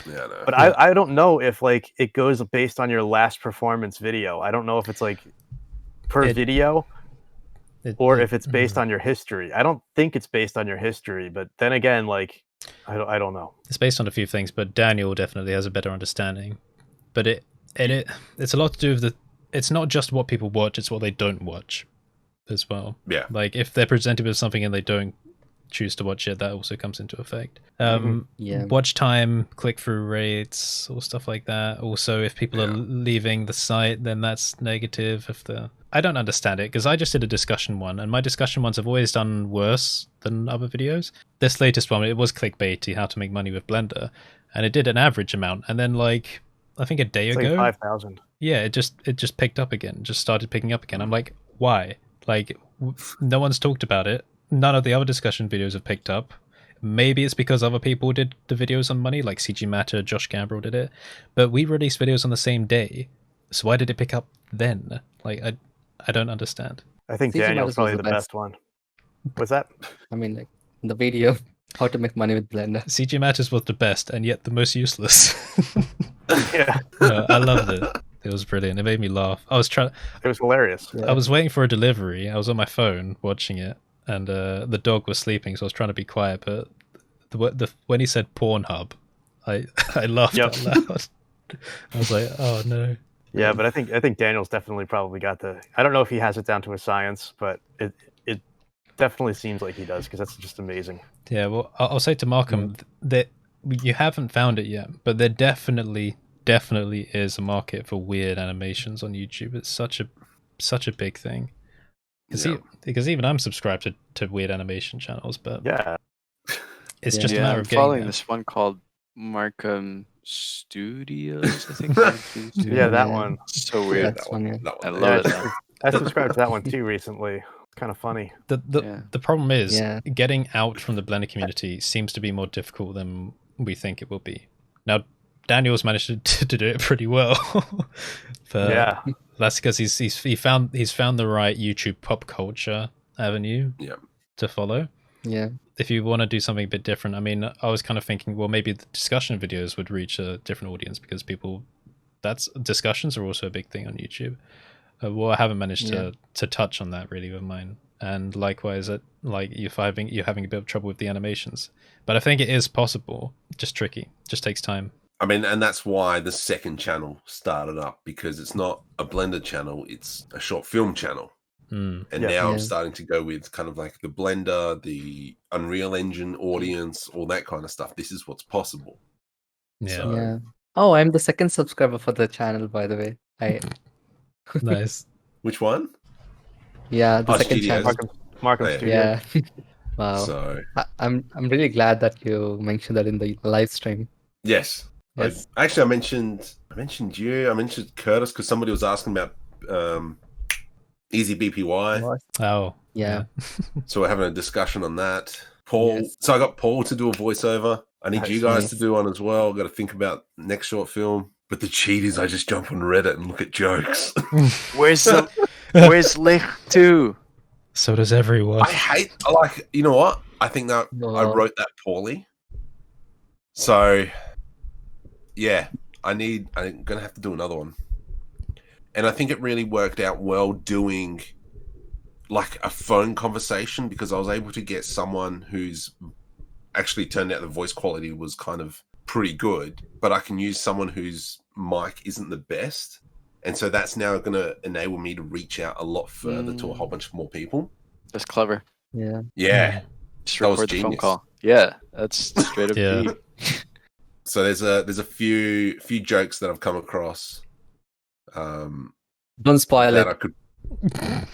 Speaker 7: yeah, no.
Speaker 2: But I don't know if like it goes based on your last performance video. I don't know if it's like per video or if it's based on your history. I don't think it's based on your history, but then again, like I don't know.
Speaker 3: It's based on a few things, but Daniel definitely has a better understanding. But it's a lot to do with it's not just what people watch, it's what they don't watch as well.
Speaker 7: Yeah.
Speaker 3: Like if they're presented with something and they don't choose to watch it, that also comes into effect.
Speaker 1: Yeah.
Speaker 3: Watch time, click-through rates, or stuff like that. Also, if people are leaving the site, then that's negative. I don't understand it because I just did a discussion one, and my discussion ones have always done worse than other videos. This latest one, it was clickbaity, how to make money with Blender, and it did an average amount, and then like I think a day
Speaker 2: It's
Speaker 3: ago,
Speaker 2: like 5,000.
Speaker 3: yeah, it just picked up again, just started picking up again. I'm like, why? Like, no one's talked about it. None of the other discussion videos have picked up. Maybe it's because other people did the videos on money, like CG Matter, Josh Gambrel did it. But we released videos on the same day, so why did it pick up then? Like, I don't understand.
Speaker 2: I think
Speaker 1: CG
Speaker 2: Daniel's
Speaker 1: Matters was
Speaker 2: probably
Speaker 1: the
Speaker 2: the best one. What's that?
Speaker 1: I mean, like the video, how to make money with Blender.
Speaker 3: CG Matters was the best, and yet the most useless.
Speaker 2: Yeah,
Speaker 3: I loved it. It was brilliant. It made me laugh. I was trying.
Speaker 2: it was hilarious.
Speaker 1: Yeah.
Speaker 3: I was waiting for a delivery. I was on my phone watching it, and the dog was sleeping, so I was trying to be quiet. But when he said Pornhub, I laughed out loud. I was like, oh no.
Speaker 2: Yeah, but I think Daniel's definitely probably got the. I don't know if he has it down to a science, but it definitely seems like he does because that's just amazing.
Speaker 3: Yeah, well, I'll say to Markham that you haven't found it yet, but there definitely is a market for weird animations on YouTube. It's such a big thing. Because even I'm subscribed to weird animation channels, but
Speaker 2: Yeah,
Speaker 3: it's just a matter
Speaker 6: I'm
Speaker 3: of getting
Speaker 6: following
Speaker 3: there.
Speaker 6: this one called Markom Studios, I think.
Speaker 2: yeah, that one.
Speaker 6: So weird.
Speaker 1: That's one, yeah.
Speaker 7: That
Speaker 6: I
Speaker 7: one.
Speaker 6: love
Speaker 2: Yeah,
Speaker 6: it.
Speaker 2: I subscribed to that one too recently. It's kind of funny.
Speaker 3: The problem is
Speaker 1: Yeah.
Speaker 3: getting out from the Blender community seems to be more difficult than we think it will be. Now, Daniel's managed to do it pretty well, but
Speaker 2: Yeah,
Speaker 3: that's because he's found the right YouTube pop culture avenue to follow.
Speaker 1: Yeah.
Speaker 3: If you want to do something a bit different, I mean, I was kind of thinking, well, maybe the discussion videos would reach a different audience because discussions are also a big thing on YouTube. Well, I haven't managed to touch on that really with mine, and likewise, you're having a bit of trouble with the animations. But I think it is possible, just tricky, just takes time.
Speaker 7: I mean, and that's why the second channel started up, because it's not a Blender channel, it's a short film channel.
Speaker 3: Mm.
Speaker 7: And now I'm starting to go with kind of like the Blender, the Unreal Engine audience, all that kind of stuff. This is what's possible.
Speaker 3: Yeah.
Speaker 7: So-
Speaker 1: Yeah. Oh, I'm the second subscriber for the channel, by the way.
Speaker 3: Nice.
Speaker 7: Which one?
Speaker 1: Yeah, the
Speaker 7: Oh,
Speaker 1: second
Speaker 7: Studios.
Speaker 1: channel.
Speaker 2: Markham
Speaker 7: Oh, yeah.
Speaker 2: Studio.
Speaker 1: Yeah. Wow.
Speaker 7: So
Speaker 1: I'm really glad that you mentioned that in the live stream.
Speaker 7: yes.
Speaker 1: Yes.
Speaker 7: I mentioned you. I mentioned Curtis because somebody was asking about Easy BPY.
Speaker 3: Oh,
Speaker 1: Yeah.
Speaker 7: So we're having a discussion on that. Paul.
Speaker 1: Yes.
Speaker 7: So I got Paul to do a voiceover. I need you
Speaker 2: Nice.
Speaker 7: guys to do one as well. Got to think about next short film. But the cheat is I just jump on Reddit and look at jokes.
Speaker 6: Where's Link 2?
Speaker 3: So does everyone.
Speaker 7: You know what? I think that I wrote that poorly. So yeah, I'm gonna have to do another one. And I think it really worked out well doing like a phone conversation because I was able to get someone who's actually turned out the voice quality was kind of pretty good, but I can use someone whose mic isn't the best. And so that's now going to enable me to reach out a lot further to a whole bunch of more people.
Speaker 6: That's clever.
Speaker 1: Yeah.
Speaker 7: Yeah.
Speaker 6: Just
Speaker 7: That was
Speaker 6: record the phone
Speaker 7: genius.
Speaker 6: call. Yeah, that's straight up
Speaker 3: Yeah.
Speaker 6: deep.
Speaker 7: So there's a few jokes that I've come across.
Speaker 1: Don't spoil
Speaker 7: That
Speaker 1: it.
Speaker 7: I could.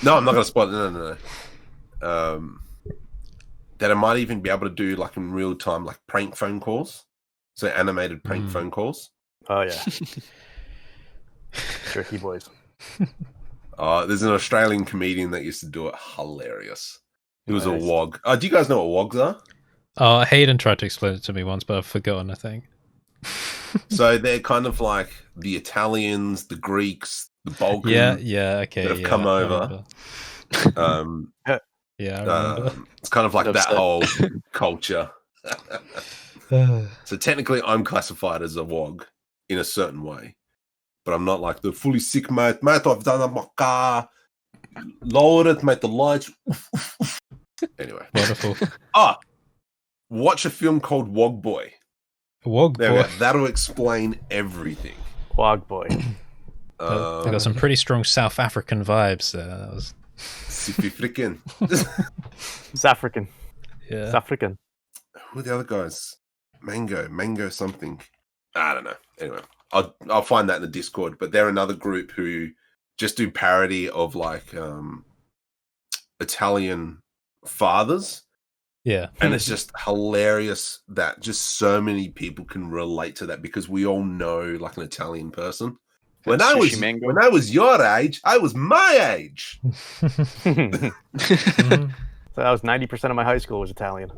Speaker 7: No, I'm not going to spoil it. No. That I might even be able to do like in real time, like prank phone calls. So animated prank phone calls.
Speaker 2: Oh yeah. Tricky boys.
Speaker 7: There's an Australian comedian that used to do it. Hilarious. He was
Speaker 2: Nice.
Speaker 7: a wog. Do you guys know what wogs are?
Speaker 3: Oh, Hayden tried to explain it to me once, but I've forgotten, I think.
Speaker 7: So they're kind of like the Italians, the Greeks, the Balkans.
Speaker 3: Yeah, okay.
Speaker 7: that have
Speaker 3: yeah,
Speaker 7: come
Speaker 3: I
Speaker 7: over.
Speaker 3: remember. Yeah, I remember.
Speaker 7: It's kind of like that
Speaker 6: Upset.
Speaker 7: whole culture. So technically, I'm classified as a wog in a certain way, but I'm not like the fully sick mate. Mate, I've done up my car, lowered it, mate. The lights. Anyway,
Speaker 3: Wonderful.
Speaker 7: Watch a film called Wog Boy.
Speaker 3: Wog
Speaker 7: There we
Speaker 3: boy.
Speaker 7: go. That'll explain everything.
Speaker 2: Wog boy.
Speaker 3: I got some pretty strong South African vibes there. That was
Speaker 7: Sippy frickin'.
Speaker 2: It's African.
Speaker 3: yeah.
Speaker 2: It's African.
Speaker 7: Who are the other guys? Mango something. I don't know. Anyway, I'll find that in the Discord. But they're another group who just do parody of like Italian fathers.
Speaker 3: Yeah.
Speaker 7: And it's just hilarious that just so many people can relate to that because we all know like an Italian person. When I was your age, I was my age.
Speaker 2: So that was 90% of my high school was Italian.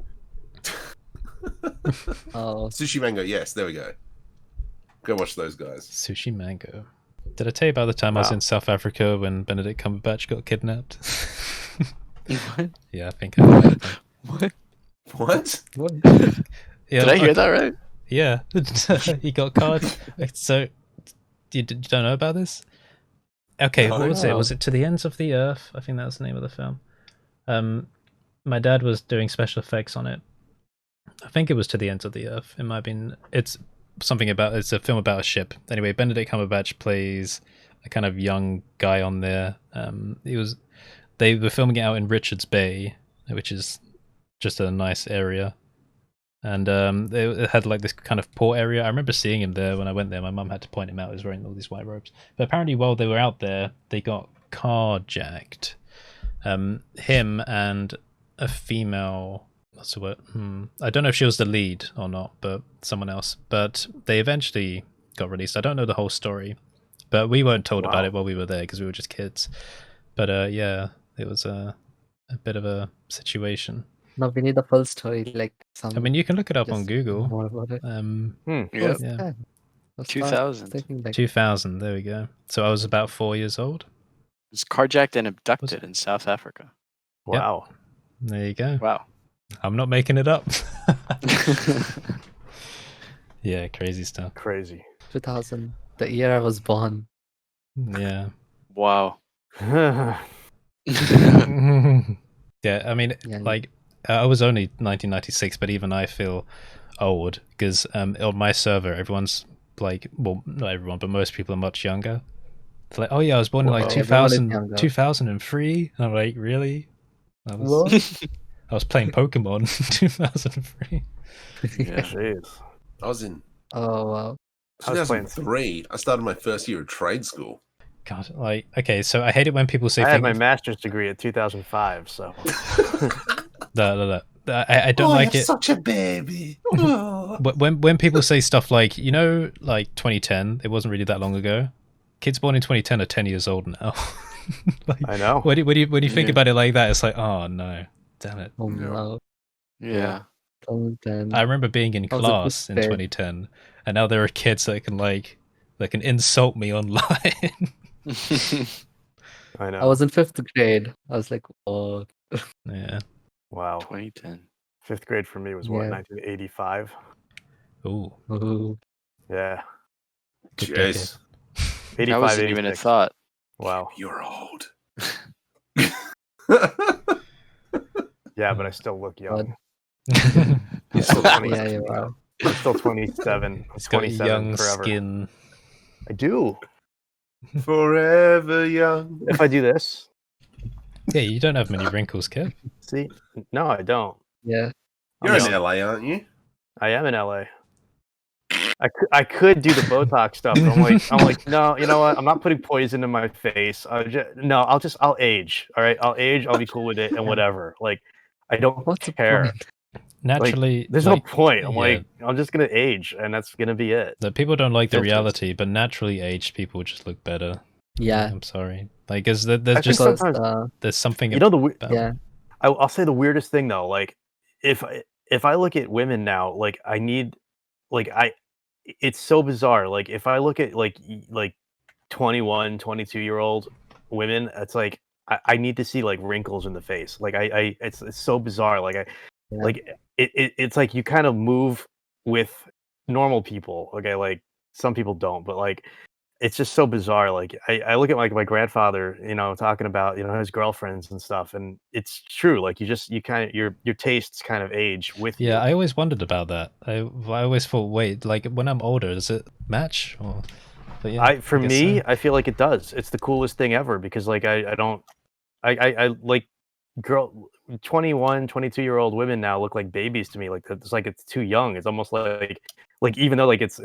Speaker 1: Oh,
Speaker 7: Sushi Mango, yes, there we go. Go watch those guys.
Speaker 3: Sushi Mango. Did I tell you about the time I was
Speaker 2: Wow.
Speaker 3: in South Africa when Benedict Cumberbatch got kidnapped?
Speaker 6: What?
Speaker 3: Yeah, I think I heard that.
Speaker 6: What?
Speaker 7: What?
Speaker 3: Yeah,
Speaker 6: Did I hear that right?
Speaker 3: Yeah, he got caught. So, you don't know about this? Okay, what was it? Was it To the Ends of the Earth? I think that was the name of the film. My dad was doing special effects on it. I think it was To the Ends of the Earth. It might have been. It's something about. It's a film about a ship. Anyway, Benedict Cumberbatch plays a kind of young guy on there. They were filming it out in Richards Bay, which is just a nice area. And it had like this kind of port area. I remember seeing him there when I went there. My mum had to point him out. He was wearing all these white robes. But apparently while they were out there, they got carjacked. Him and a female... What's the word? I don't know if she was the lead or not, but someone else. But they eventually got released. I don't know the whole story. But we weren't told about it while we were there because we were just kids. But yeah, it was a bit of a situation.
Speaker 1: no, we need the full story. Like some.
Speaker 3: I mean, you can look it up on
Speaker 1: just
Speaker 3: Google.
Speaker 1: more about it.
Speaker 6: Yeah.
Speaker 3: Yeah.
Speaker 6: 2000.
Speaker 3: 2000, there we go. So I was about 4 years old.
Speaker 6: Was carjacked and abducted in South Africa.
Speaker 2: Wow.
Speaker 3: There you go.
Speaker 6: Wow.
Speaker 3: I'm not making it up. Yeah, crazy stuff.
Speaker 2: Crazy.
Speaker 1: 2000, the year I was born.
Speaker 3: Yeah.
Speaker 6: Wow.
Speaker 3: Yeah, I mean,
Speaker 1: Yeah.
Speaker 3: like, I was only 1996, but even I feel old because on my server, everyone's like, well, not everyone, but most people are much younger. It's like, oh yeah, I was born in like
Speaker 1: Whoa. Everyone is
Speaker 3: 2000,
Speaker 1: younger.
Speaker 3: 2003. And I'm like, really? I
Speaker 1: What?
Speaker 3: was playing Pokemon in 2003.
Speaker 6: Yeah.
Speaker 2: Jeez.
Speaker 7: I was in
Speaker 1: Oh wow.
Speaker 2: I was playing.
Speaker 7: 2003. I started my first year of trade school.
Speaker 3: God, like, okay, so I hate it when people say
Speaker 2: I had
Speaker 3: things.
Speaker 2: my master's degree at 2005, so.
Speaker 3: No. I don't like it.
Speaker 7: Such a baby.
Speaker 3: When people say stuff like, you know, like 2010, it wasn't really that long ago. Kids born in 2010 are 10 years old now. Like,
Speaker 2: I know.
Speaker 3: When you think about it like that, it's like, oh no, damn it.
Speaker 1: Oh no.
Speaker 6: Yeah.
Speaker 3: I remember being in class in 2010, and now there are kids that can insult me online.
Speaker 2: I know.
Speaker 1: I was in 5th grade. I was like, oh.
Speaker 3: Yeah.
Speaker 2: Wow.
Speaker 6: 2010.
Speaker 2: 5th grade for me was what,
Speaker 1: Yeah.
Speaker 2: 1985?
Speaker 3: Ooh.
Speaker 1: Ooh.
Speaker 2: Yeah.
Speaker 3: Good decade.
Speaker 7: Jeez.
Speaker 2: 85,
Speaker 6: That wasn't even a
Speaker 2: 86.
Speaker 6: thought.
Speaker 2: Wow.
Speaker 7: You're old.
Speaker 2: Yeah, but I still look young.
Speaker 7: You're still
Speaker 1: Yeah, you are.
Speaker 2: I'm still 27.
Speaker 3: It's got a
Speaker 2: 27
Speaker 3: young
Speaker 2: forever.
Speaker 3: skin.
Speaker 2: I do.
Speaker 7: forever young.
Speaker 2: If I do this,
Speaker 3: Yeah, you don't have many wrinkles, Kev.
Speaker 2: see? No, I don't.
Speaker 1: Yeah.
Speaker 7: You're
Speaker 2: I'm
Speaker 7: in
Speaker 2: young.
Speaker 7: LA, aren't you?
Speaker 2: I am in LA. I could do the Botox stuff. But I'm like, no, you know what? I'm not putting poison in my face. I'll age. All right, I'll age. I'll be cool with it and whatever. Like, I don't
Speaker 1: What's the
Speaker 2: care.
Speaker 1: point?
Speaker 3: Naturally,
Speaker 2: There's
Speaker 3: like,
Speaker 2: no point. I'm
Speaker 3: yeah,
Speaker 2: like, I'm just gonna age, and that's gonna be it.
Speaker 3: that people don't like the
Speaker 2: Filters.
Speaker 3: reality, but naturally aged people just look better.
Speaker 1: Yeah.
Speaker 3: I'm sorry. Like, there's
Speaker 2: I
Speaker 3: just
Speaker 2: think
Speaker 1: Because
Speaker 2: sometimes,
Speaker 3: there's something
Speaker 2: you know,
Speaker 3: about
Speaker 1: yeah.
Speaker 2: I'll say the weirdest thing though. Like, if I look at women now, like it's so bizarre. Like, if I look at like 21, 22-year-old women, it's like I need to see like wrinkles in the face. Like it's so bizarre. Like
Speaker 1: Yeah.
Speaker 2: like it's like you kind of move with normal people. Okay, like some people don't, but like it's just so bizarre. Like I look at my grandfather, talking about his girlfriends and stuff, and it's true. Like you kind of your tastes kind of age with you.
Speaker 3: Yeah, I always wondered about that. I always thought, wait, like when I'm older, does it match? But yeah,
Speaker 2: For
Speaker 3: I guess
Speaker 2: me,
Speaker 3: so.
Speaker 2: I feel like it does. It's the coolest thing ever because like I like 21, 22-year-old women now look like babies to me. Like it's too young. It's almost like even though like it's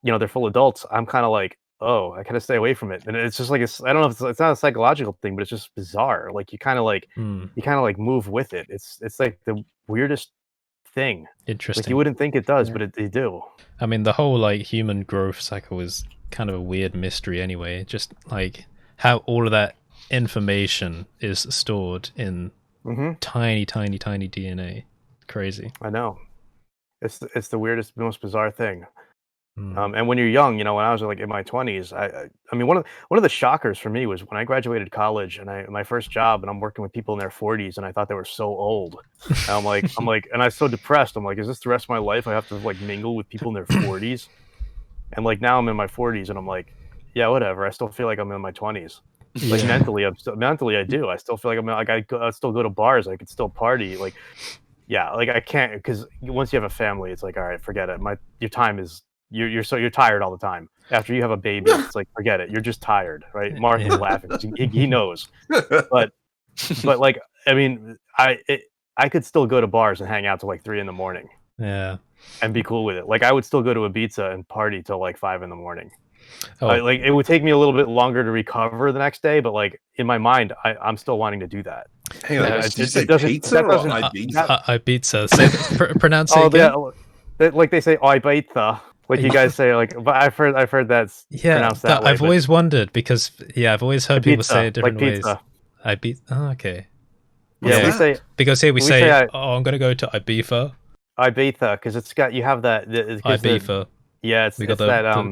Speaker 2: they're full adults, I'm kind of like, oh, I kind of stay away from it. And it's just like I don't know if it's not a psychological thing, but it's just bizarre. Like you kind of like move with it. It's like the weirdest thing.
Speaker 3: Interesting.
Speaker 2: Like you wouldn't think it does, but they do.
Speaker 3: I mean, the whole like human growth cycle is kind of a weird mystery anyway. Just like how all of that information is stored in tiny DNA. Crazy.
Speaker 2: I know. It's the weirdest, most bizarre thing. And when you're young, when I was like in my 20s, I mean one of the shockers for me was when I graduated college and my first job, and I'm working with people in their 40s, and I thought they were so old. And I'm like, and I was so depressed. I'm like, is this the rest of my life? I have to like mingle with people in their 40s, and like now I'm in my 40s, and I'm like, yeah, whatever. I still feel like I'm in my 20s. Like mentally, I do. I still feel like I still go to bars. I could still party. Like, yeah, like I can't, because once you have a family, it's like, all right, forget it. Your time is. You're tired all the time. After you have a baby, it's like forget it. You're just tired, right? Mark is laughing. He knows, but like I mean, I could still go to bars and hang out till like 3 a.m.
Speaker 3: Yeah,
Speaker 2: and be cool with it. Like I would still go to Ibiza and party till like 5 a.m.
Speaker 3: Oh.
Speaker 2: Like it would take me a little bit longer to recover the next day, but like in my mind, I'm still wanting to do that.
Speaker 7: Hang on,
Speaker 2: Like,
Speaker 7: did you say pizza or Ibiza?
Speaker 3: Ibiza. Say, pronounce it again.
Speaker 2: Like they say Ibiza. Like you guys say, like, but I've heard that's pronounced that way.
Speaker 3: I've always wondered because I've always heard people say it different ways.
Speaker 2: Ibiza.
Speaker 3: Oh, okay.
Speaker 2: Yeah, we say
Speaker 3: because here we say I'm gonna go to Ibiza.
Speaker 2: Ibiza, because it's got you have that
Speaker 3: Ibiza.
Speaker 2: We got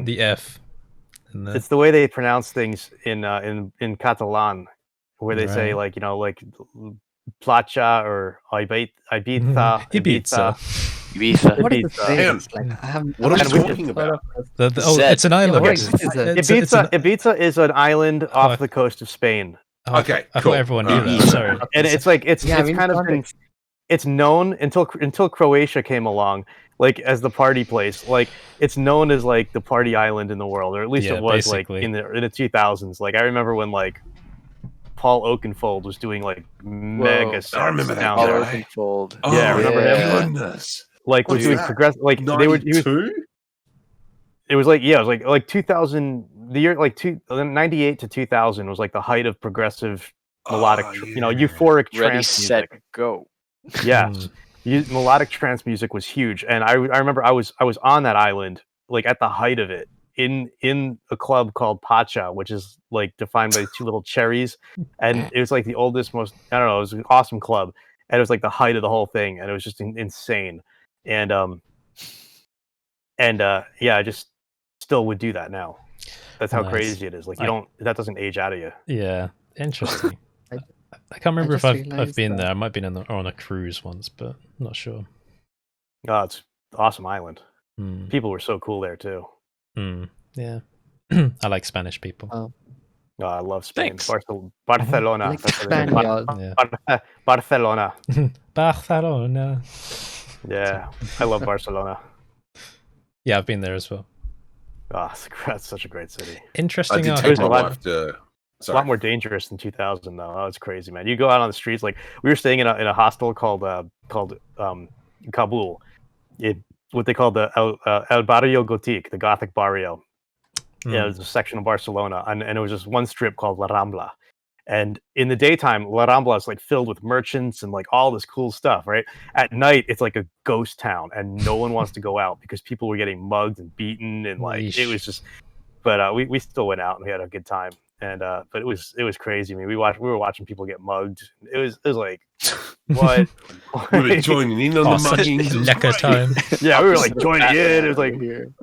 Speaker 3: the F.
Speaker 2: It's the way they pronounce things in Catalan, where they say like like Placha or Ibiza.
Speaker 1: Ibiza. What is the thing?
Speaker 7: What are we talking about?
Speaker 3: It's an island.
Speaker 2: Ibiza is an island off the coast of Spain.
Speaker 7: Okay,
Speaker 3: I thought everyone knew that. Sorry.
Speaker 2: And it's like it's kind of been, it's known until Croatia came along, like as the party place. Like it's known as like the party island in the world, or at least it was basically. Like in the 2000s. Like I remember when like Paul Oakenfold was doing like mega sets.
Speaker 7: I remember that
Speaker 6: Paul
Speaker 7: guy.
Speaker 6: Oakenfold.
Speaker 2: Yeah, remember him?
Speaker 7: Goodness.
Speaker 2: Like was doing progressive. Like
Speaker 7: 92?
Speaker 2: they were. it was like, yeah, it was like 2000, the year like 98 to 2000 was like the height of progressive melodic, euphoric
Speaker 6: Ready,
Speaker 2: trance
Speaker 6: set,
Speaker 2: music.
Speaker 6: go.
Speaker 2: Yes, melodic trance music was huge, and I remember I was on that island like at the height of it in a club called Pacha, which is like defined by two little cherries, and it was like the oldest, most, I don't know, it was an awesome club, and it was like the height of the whole thing, and it was just insane, and yeah, I just still would do that now. That's how crazy it is. Like that doesn't age out of you.
Speaker 3: Yeah, interesting. I can't remember if I've been there. I might have been on a cruise once, but I'm not sure.
Speaker 2: Oh, it's an awesome island. People were so cool there too.
Speaker 3: Yeah. I like Spanish people.
Speaker 2: Oh, I love Spain.
Speaker 6: Thanks.
Speaker 2: Barcelona.
Speaker 1: Like
Speaker 2: Barcelona.
Speaker 3: Barcelona.
Speaker 2: Yeah, I love Barcelona.
Speaker 3: Yeah, I've been there as well.
Speaker 2: Oh, that's such a great city.
Speaker 3: Interesting.
Speaker 7: I did take my wife to...
Speaker 2: It's a lot more dangerous than 2000, though. Oh, it's crazy, man. You go out on the streets, like we were staying in a hostel called Kabul, what they call the El Barrio Gotique, the Gothic Barrio. Yeah, it was a section of Barcelona, and it was just one strip called La Rambla. And in the daytime, La Rambla is like filled with merchants and like all this cool stuff, right? At night, it's like a ghost town, and no one wants to go out because people were getting mugged and beaten, and like it was just. But we still went out and we had a good time. And but it was crazy. I mean, we were watching people get mugged. It was like, what?
Speaker 7: We were joining in on the muggings.
Speaker 3: Lekker time.
Speaker 2: Yeah, we were like joining in. It was like,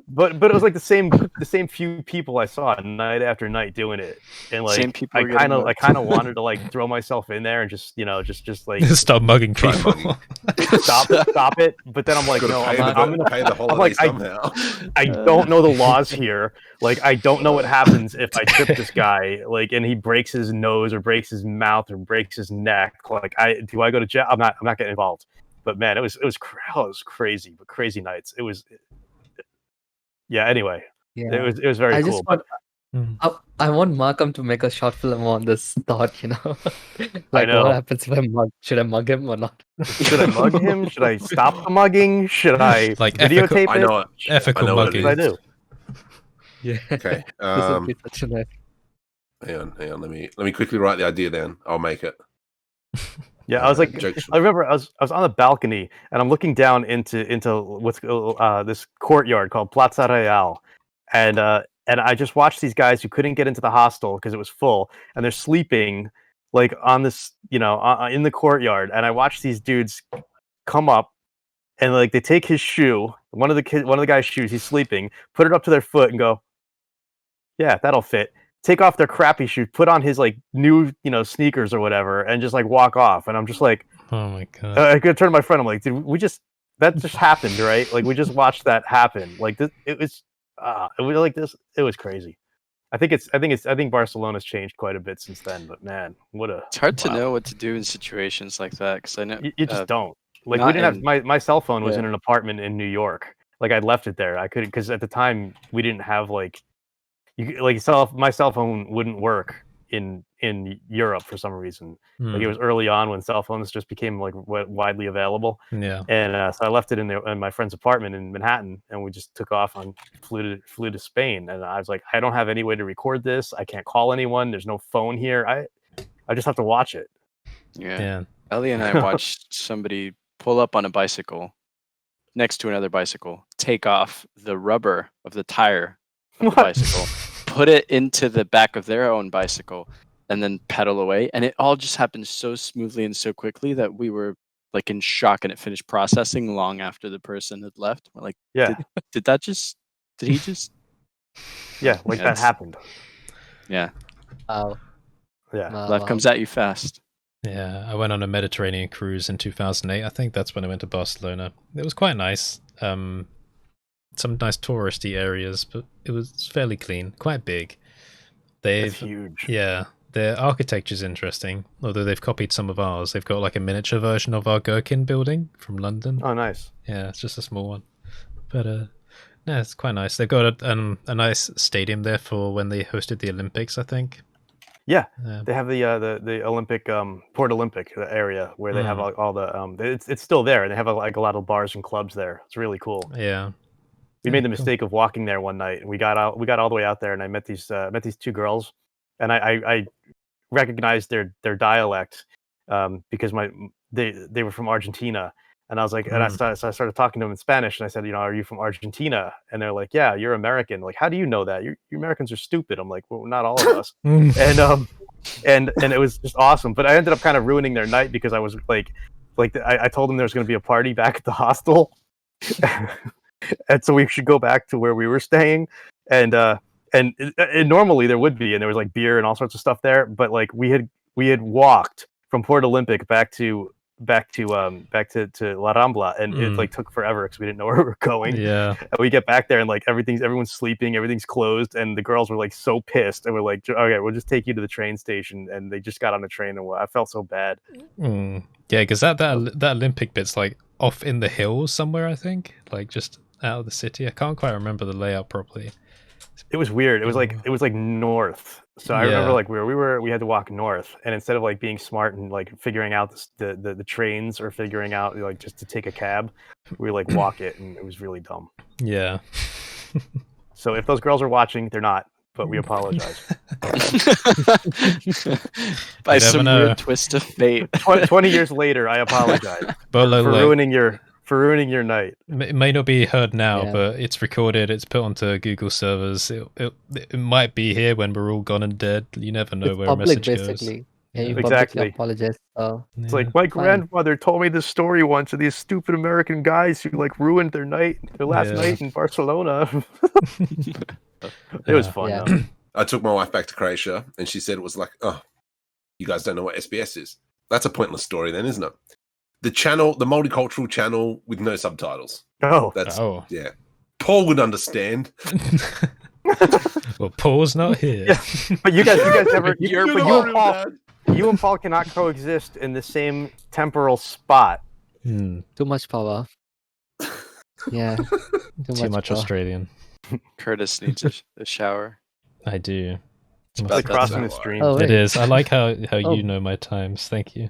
Speaker 2: but it was like the same few people I saw night after night doing it, and like
Speaker 6: Same people
Speaker 2: I kind of wanted to like throw myself in there and just just like
Speaker 3: stop mugging people.
Speaker 2: stop it. But then I'm like, no, I'm gonna
Speaker 7: pay the holiday somehow.
Speaker 2: I don't know the laws here. Like, I don't know what happens if I trip this guy, like, and he breaks his nose or breaks his mouth or breaks his neck. Like, do I go to jail? I'm not getting involved. But man, it was crazy, but crazy nights. Yeah. Anyway, it was very cool.
Speaker 1: I want Markom to make a short film on this thought. Like, what happens if should I mug him or not?
Speaker 2: Should I mug him? Should I stop the mugging? Should I videotape it?
Speaker 7: I know it.
Speaker 3: Ethical mugging.
Speaker 2: What I do?
Speaker 1: Yeah.
Speaker 7: Okay.
Speaker 1: This would be such a nice.
Speaker 7: Hang on. Let me quickly write the idea down. I'll make it.
Speaker 2: Yeah, I was like, I remember I was on the balcony and I'm looking down into what's this courtyard called Plaza Real, and I just watched these guys who couldn't get into the hostel because it was full, and they're sleeping like on this, in the courtyard, and I watched these dudes come up. And like they take his shoe, one of the guy's shoes, he's sleeping, put it up to their foot and go, yeah, that'll fit. Take off their crappy shoe, put on his like new, sneakers or whatever, and just like walk off. And I'm just like,
Speaker 3: oh my god!
Speaker 2: I could turn to my friend. I'm like, dude, that just happened, right? Like we just watched that happen. Like this, it was like this. It was crazy. I think Barcelona's changed quite a bit since then. But man,
Speaker 6: it's hard to know what to do in situations like that because I know
Speaker 2: you just don't. Like we didn't have my cell phone was in an apartment in New York. Like I'd left it there. I couldn't because at the time we didn't have my cell phone wouldn't work in Europe for some reason. Like it was early on when cell phones just became like widely available.
Speaker 3: Yeah.
Speaker 2: And so I left it in my friend's apartment in Manhattan, and we just took off on flew to Spain. And I was like, I don't have any way to record this. I can't call anyone. There's no phone here. I just have to watch it.
Speaker 6: Yeah. Ellie and I watched somebody pull up on a bicycle next to another bicycle, take off the rubber of the tire of the bicycle, put it into the back of their own bicycle, and then pedal away. And it all just happened so smoothly and so quickly that we were like in shock, and it finished processing long after the person had left. We're like, did he just?
Speaker 2: Yeah, like that happened.
Speaker 6: Yeah.
Speaker 2: Yeah.
Speaker 6: Life comes at you fast.
Speaker 3: Yeah, I went on a Mediterranean cruise in 2008. I think that's when I went to Barcelona. It was quite nice. Some nice touristy areas, but it was fairly clean, quite big.
Speaker 2: It's huge.
Speaker 3: Yeah, their architecture's interesting, although they've copied some of ours. They've got like a miniature version of our Gherkin building from London.
Speaker 2: Oh, nice.
Speaker 3: Yeah, it's just a small one. But no, it's quite nice. They've got a nice stadium there for when they hosted the Olympics, I think.
Speaker 2: Yeah, they have the Olympic Port Olympic area where they have all the it's still there, and they have like a lot of bars and clubs there. It's really cool.
Speaker 3: Yeah,
Speaker 2: we made the mistake of walking there one night, and we got all the way out there, and I met these two girls, and I recognized their dialect because they were from Argentina, and I was like, and I started talking to them in Spanish, and I said, are you from Argentina? And they're like, yeah, you're American. Like, how do you know that? You Americans are stupid. I'm like, well, not all of us. and it was just awesome. But I ended up kind of ruining their night because I was I told them there was going to be a party back at the hostel, and so we should go back to where we were staying, and normally there would be, and there was like beer and all sorts of stuff there, but like we had walked from Port Olympic back to La Rambla, and it like took forever because we didn't know where we were going.
Speaker 3: Yeah.
Speaker 2: And we get back there and like everyone's sleeping, everything's closed, and the girls were like so pissed, and we're like, okay, we'll just take you to the train station, and they just got on the train, and I felt so bad.
Speaker 3: Yeah, because that Olympic bit's like off in the hills somewhere, I think, like just out of the city. I can't quite remember the layout properly.
Speaker 2: It was weird. It was like north. So I remember like we had to walk north, and instead of like being smart and like figuring out the trains or figuring out like just to take a cab, we like walk it, and it was really dumb.
Speaker 3: Yeah.
Speaker 2: So if those girls are watching, they're not, but we apologize.
Speaker 6: By some weird twist of fate.
Speaker 2: 20 years later, I apologize
Speaker 3: for
Speaker 2: ruining your night.
Speaker 3: It may not be heard now, but it's recorded. It's put onto Google servers. It might be here when we're all gone and dead. You never know where
Speaker 1: public,
Speaker 3: a message
Speaker 1: basically.
Speaker 3: goes.
Speaker 1: Yeah, you
Speaker 2: exactly.
Speaker 1: Apologize.
Speaker 2: It's like my grandmother told me this story once of these stupid American guys who like ruined their last night in Barcelona. It was fun. Though.
Speaker 7: I took my wife back to Croatia, and she said it was like, oh, you guys don't know what SBS is. That's a pointless story then, isn't it? The multicultural channel with no subtitles. Yeah. Paul would understand.
Speaker 3: Well, Paul's not here.
Speaker 2: Yeah. But you guys never. You and Paul cannot coexist in the same temporal spot.
Speaker 1: Too much power. Yeah.
Speaker 3: Too much Australian.
Speaker 6: Curtis needs a shower.
Speaker 3: I do.
Speaker 2: It's like crossing the stream.
Speaker 3: It is. I like how you know my times. Thank you.